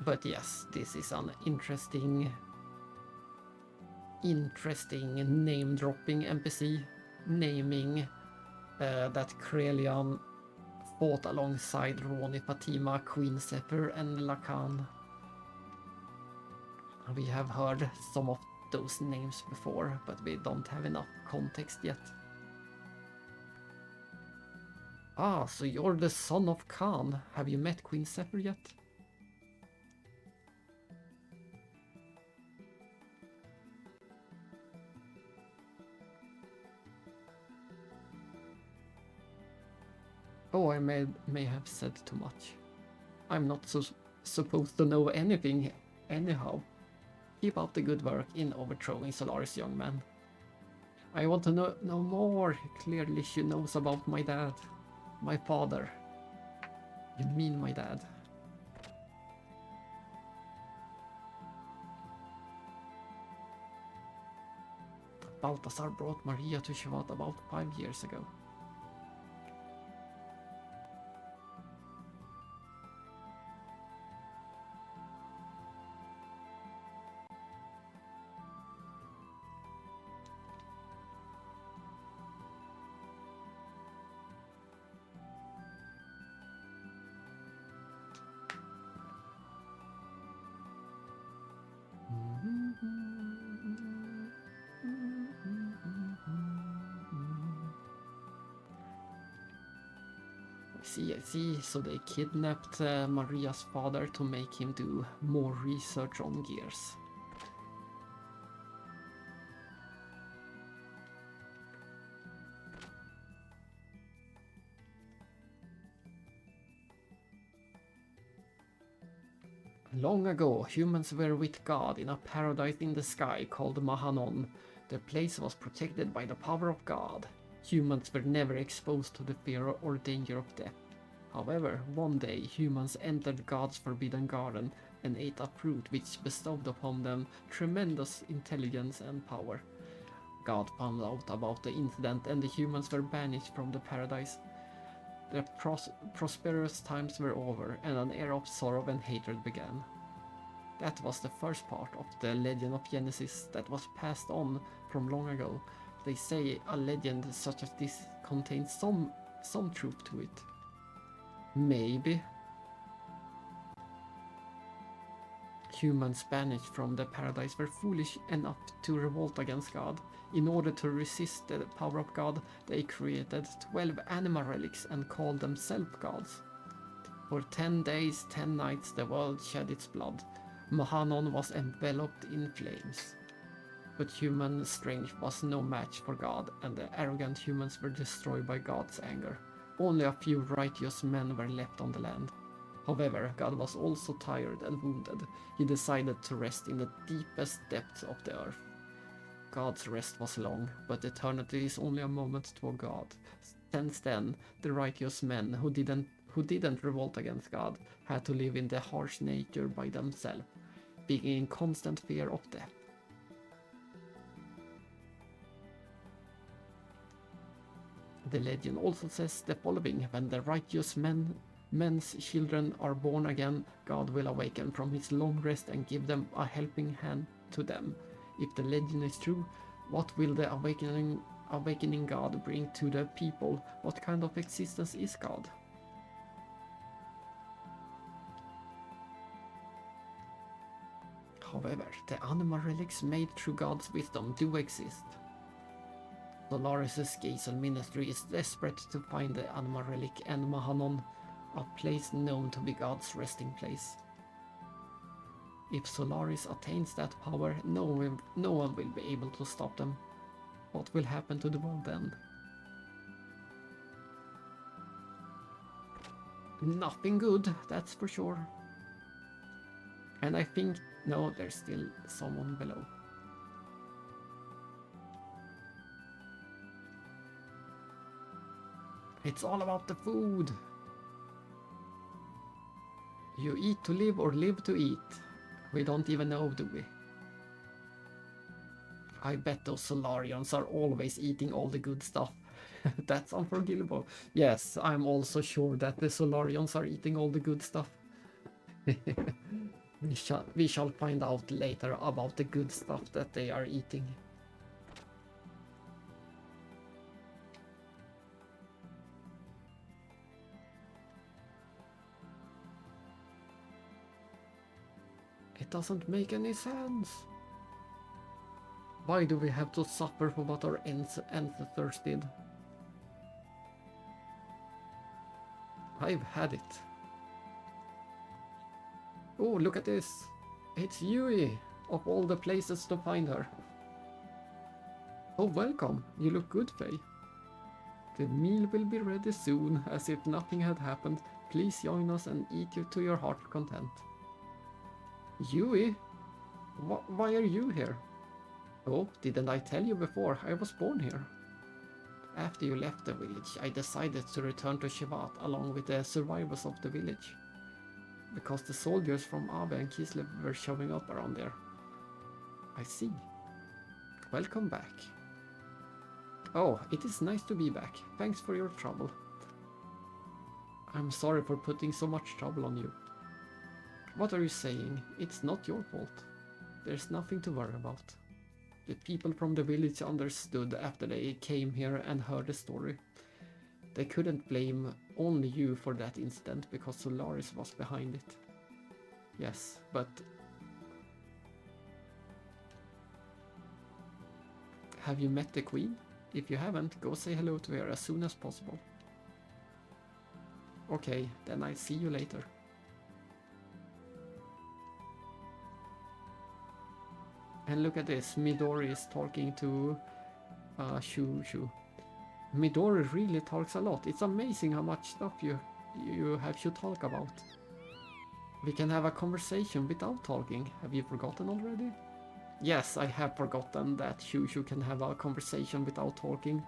Speaker 1: But yes, this is an interesting name-dropping NPC, naming that Krelian fought alongside Roni, Fatima, Queen Zephyr and Lacan. We have heard some of those names before, but we don't have enough context yet. Ah, so you're the son of Khan. Have you met Queen Zephyr yet? Oh, I may have said too much. I'm not supposed to know anything anyhow. Keep up the good work in overthrowing Solaris, young man. I want to know more. Clearly she knows about my dad. My father. You mean my dad. Balthasar brought Maria to Shevat about 5 years ago. I see. So they kidnapped Maria's father to make him do more research on gears. Long ago, humans were with God in a paradise in the sky called Mahanon. The place was protected by the power of God. Humans were never exposed to the fear or danger of death. However, one day humans entered God's forbidden garden and ate a fruit which bestowed upon them tremendous intelligence and power. God found out about the incident and the humans were banished from the paradise. The prosperous times were over and an era of sorrow and hatred began. That was the first part of the legend of Genesis that was passed on from long ago. They say a legend such as this contains some truth to it. Maybe. Humans banished from the paradise were foolish enough to revolt against God. In order to resist the power of God, they created 12 animal relics and called them self-gods. For 10 days, 10 nights, the world shed its blood. Mahanon was enveloped in flames. But human strength was no match for God, and the arrogant humans were destroyed by God's anger. Only a few righteous men were left on the land. However, God was also tired and wounded. He decided to rest in the deepest depths of the earth. God's rest was long, but eternity is only a moment to a God. Since then, the righteous men who didn't revolt against God had to live in the harsh nature by themselves, being in constant fear of death. The legend also says the following: when the righteous men's children are born again, God will awaken from his long rest and give them a helping hand to them. If the legend is true, what will the awakening God bring to the people? What kind of existence is God? However, the animal relics made through God's wisdom do exist. Solaris' Gazel ministry is desperate to find the animal relic and Mahanon, a place known to be God's resting place. If Solaris attains that power, no one will be able to stop them. What will happen to the world then? Nothing good, that's for sure. And I think, no, there's still someone below. It's all about the food. You eat to live or live to eat. We don't even know, do we? I bet those Solarians are always eating all the good stuff. That's unforgivable. Yes, I'm also sure that the Solarians are eating all the good stuff. We shall find out later about the good stuff that they are eating. It doesn't make any sense. Why do we have to suffer for what our ancestors did? I've had it. Oh, look at this. It's Yui, of all the places to find her. Oh, welcome. You look good, Faye. The meal will be ready soon, as if nothing had happened. Please join us and eat you to your heart's content. Yui? Why are you here? Oh, didn't I tell you before? I was born here. After you left the village, I decided to return to Shevat along with the survivors of the village. Because the soldiers from Babel and Kislev were showing up around there. I see. Welcome back. Oh, it is nice to be back. Thanks for your trouble. I'm sorry for putting so much trouble on you. What are you saying? It's not your fault. There's nothing to worry about. The people from the village understood after they came here and heard the story. They couldn't blame only you for that incident because Solaris was behind it. Yes, but... Have you met the queen? If you haven't, go say hello to her as soon as possible. Okay, then I'll see you later. And look at this, Midori is talking to Shu. Midori really talks a lot. It's amazing how much stuff you have to talk about. We can have a conversation without talking. Have you forgotten already? Yes, I have forgotten that Shu can have a conversation without talking,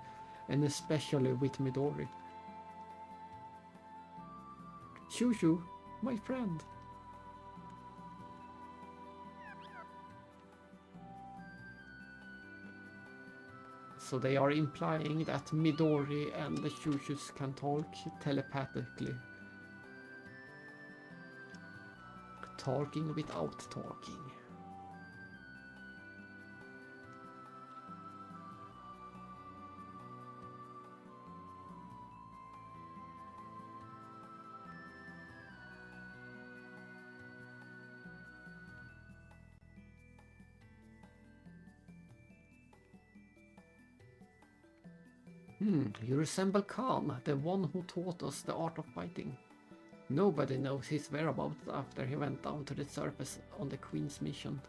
Speaker 1: and especially with Midori. Shu, my friend. So they are implying that Midori and the Shushus can talk telepathically. Talking without talking. You resemble Khan, the one who taught us the art of fighting. Nobody knows his whereabouts after he went down to the surface on the Queen's mission.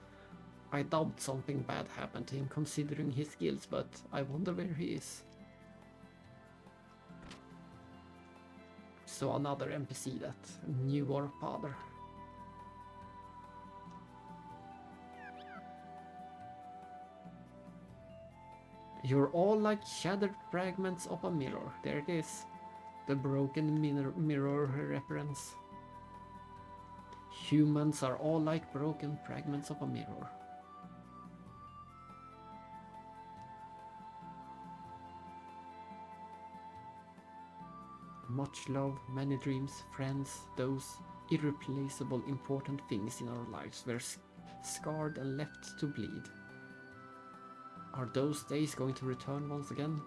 Speaker 1: I doubt something bad happened to him considering his skills, but I wonder where he is. also another NPC that knew our father. You're all like shattered fragments of a mirror. There it is. The broken mirror reference. Humans are all like broken fragments of a mirror. Much love, many dreams, friends, those irreplaceable important things in our lives were scarred and left to bleed. Are those days going to return once again?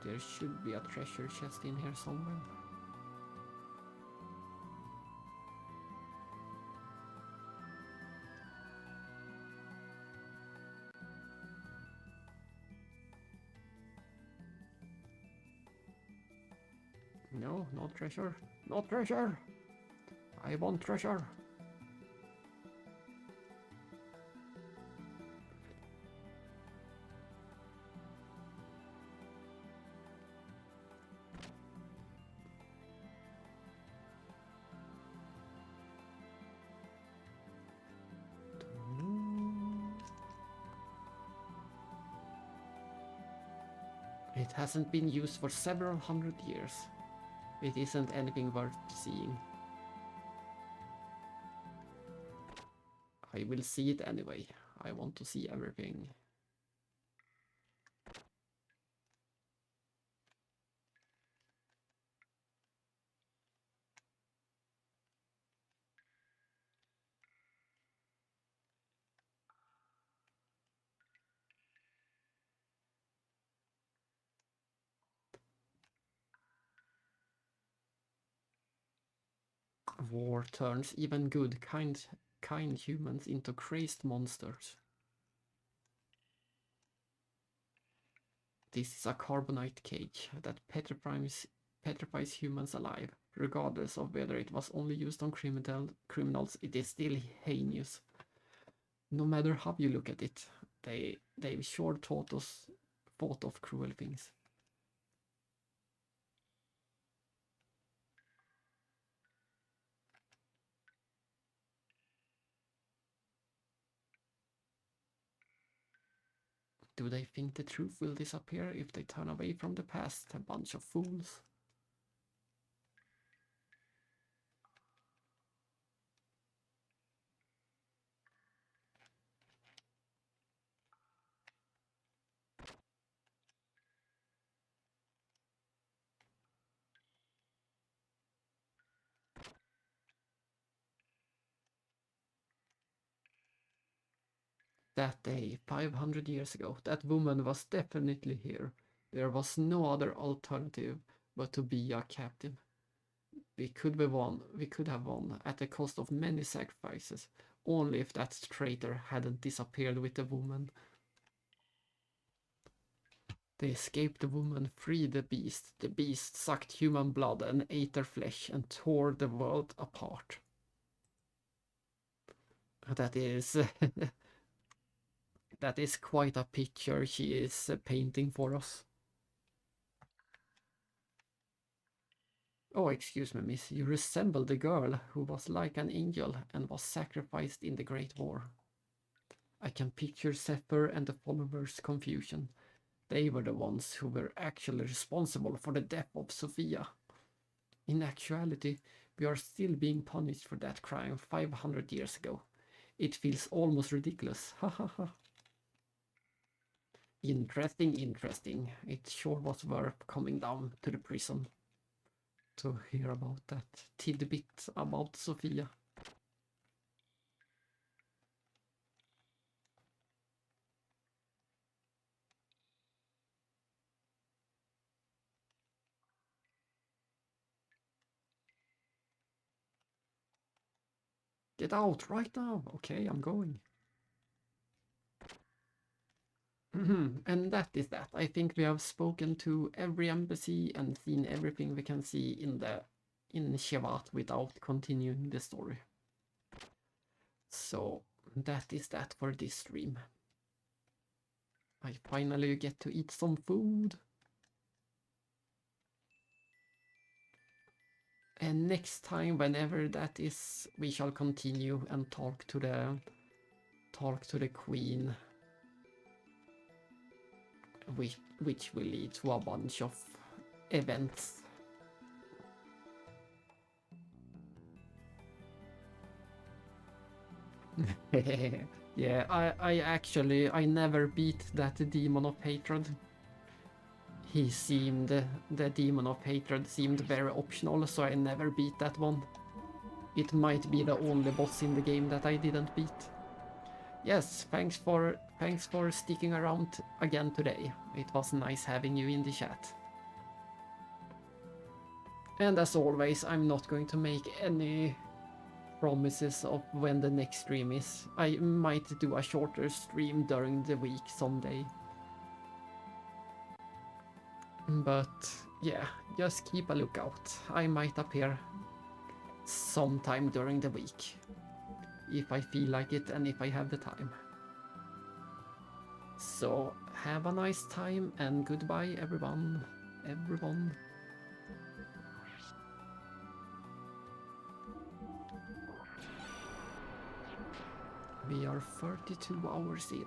Speaker 1: There should be a treasure chest in here somewhere. No, no treasure. No treasure! I want treasure! It hasn't been used for several hundred years. It isn't anything worth seeing. I will see it anyway. I want to see everything. War turns even good, kind humans into crazed monsters. This is a carbonite cage that petrifies humans alive. Regardless of whether it was only used on criminals, it is still heinous. No matter how you look at it, they've sure thought of cruel things. Do they think the truth will disappear if they turn away from the past? A bunch of fools. That day, 500 years ago, that woman was definitely here. There was no other alternative but to be a captive. We could have won at the cost of many sacrifices, only if that traitor hadn't disappeared with the woman. They escaped the woman, freed the beast. The beast sucked human blood and ate their flesh and tore the world apart. That is that is quite a picture she is painting for us. Oh, excuse me, miss. You resemble the girl who was like an angel and was sacrificed in the Great War. I can picture Zephyr and the followers' confusion. They were the ones who were actually responsible for the death of Sophia. In actuality, we are still being punished for that crime 500 years ago. It feels almost ridiculous. Ha ha ha. Interesting. It sure was worth coming down to the prison to hear about that tidbit about Sophia. Get out right now. Okay, I'm going. And that is that. I think we have spoken to every embassy and seen everything we can see in Shevat without continuing the story. So that is that for this stream. I finally get to eat some food. And next time, whenever that is, we shall continue and talk to the queen, which will lead to a bunch of events. Yeah, I never beat that demon of hatred. The demon of hatred seemed very optional, so I never beat that one. It might be the only boss in the game that I didn't beat. Yes, thanks for sticking around again today. It was nice having you in the chat. And as always, I'm not going to make any promises of when the next stream is. I might do a shorter stream during the week someday. But yeah, just keep a lookout. I might appear sometime during the week, if I feel like it and if I have the time. So have a nice time and goodbye everyone. We are 32 hours in.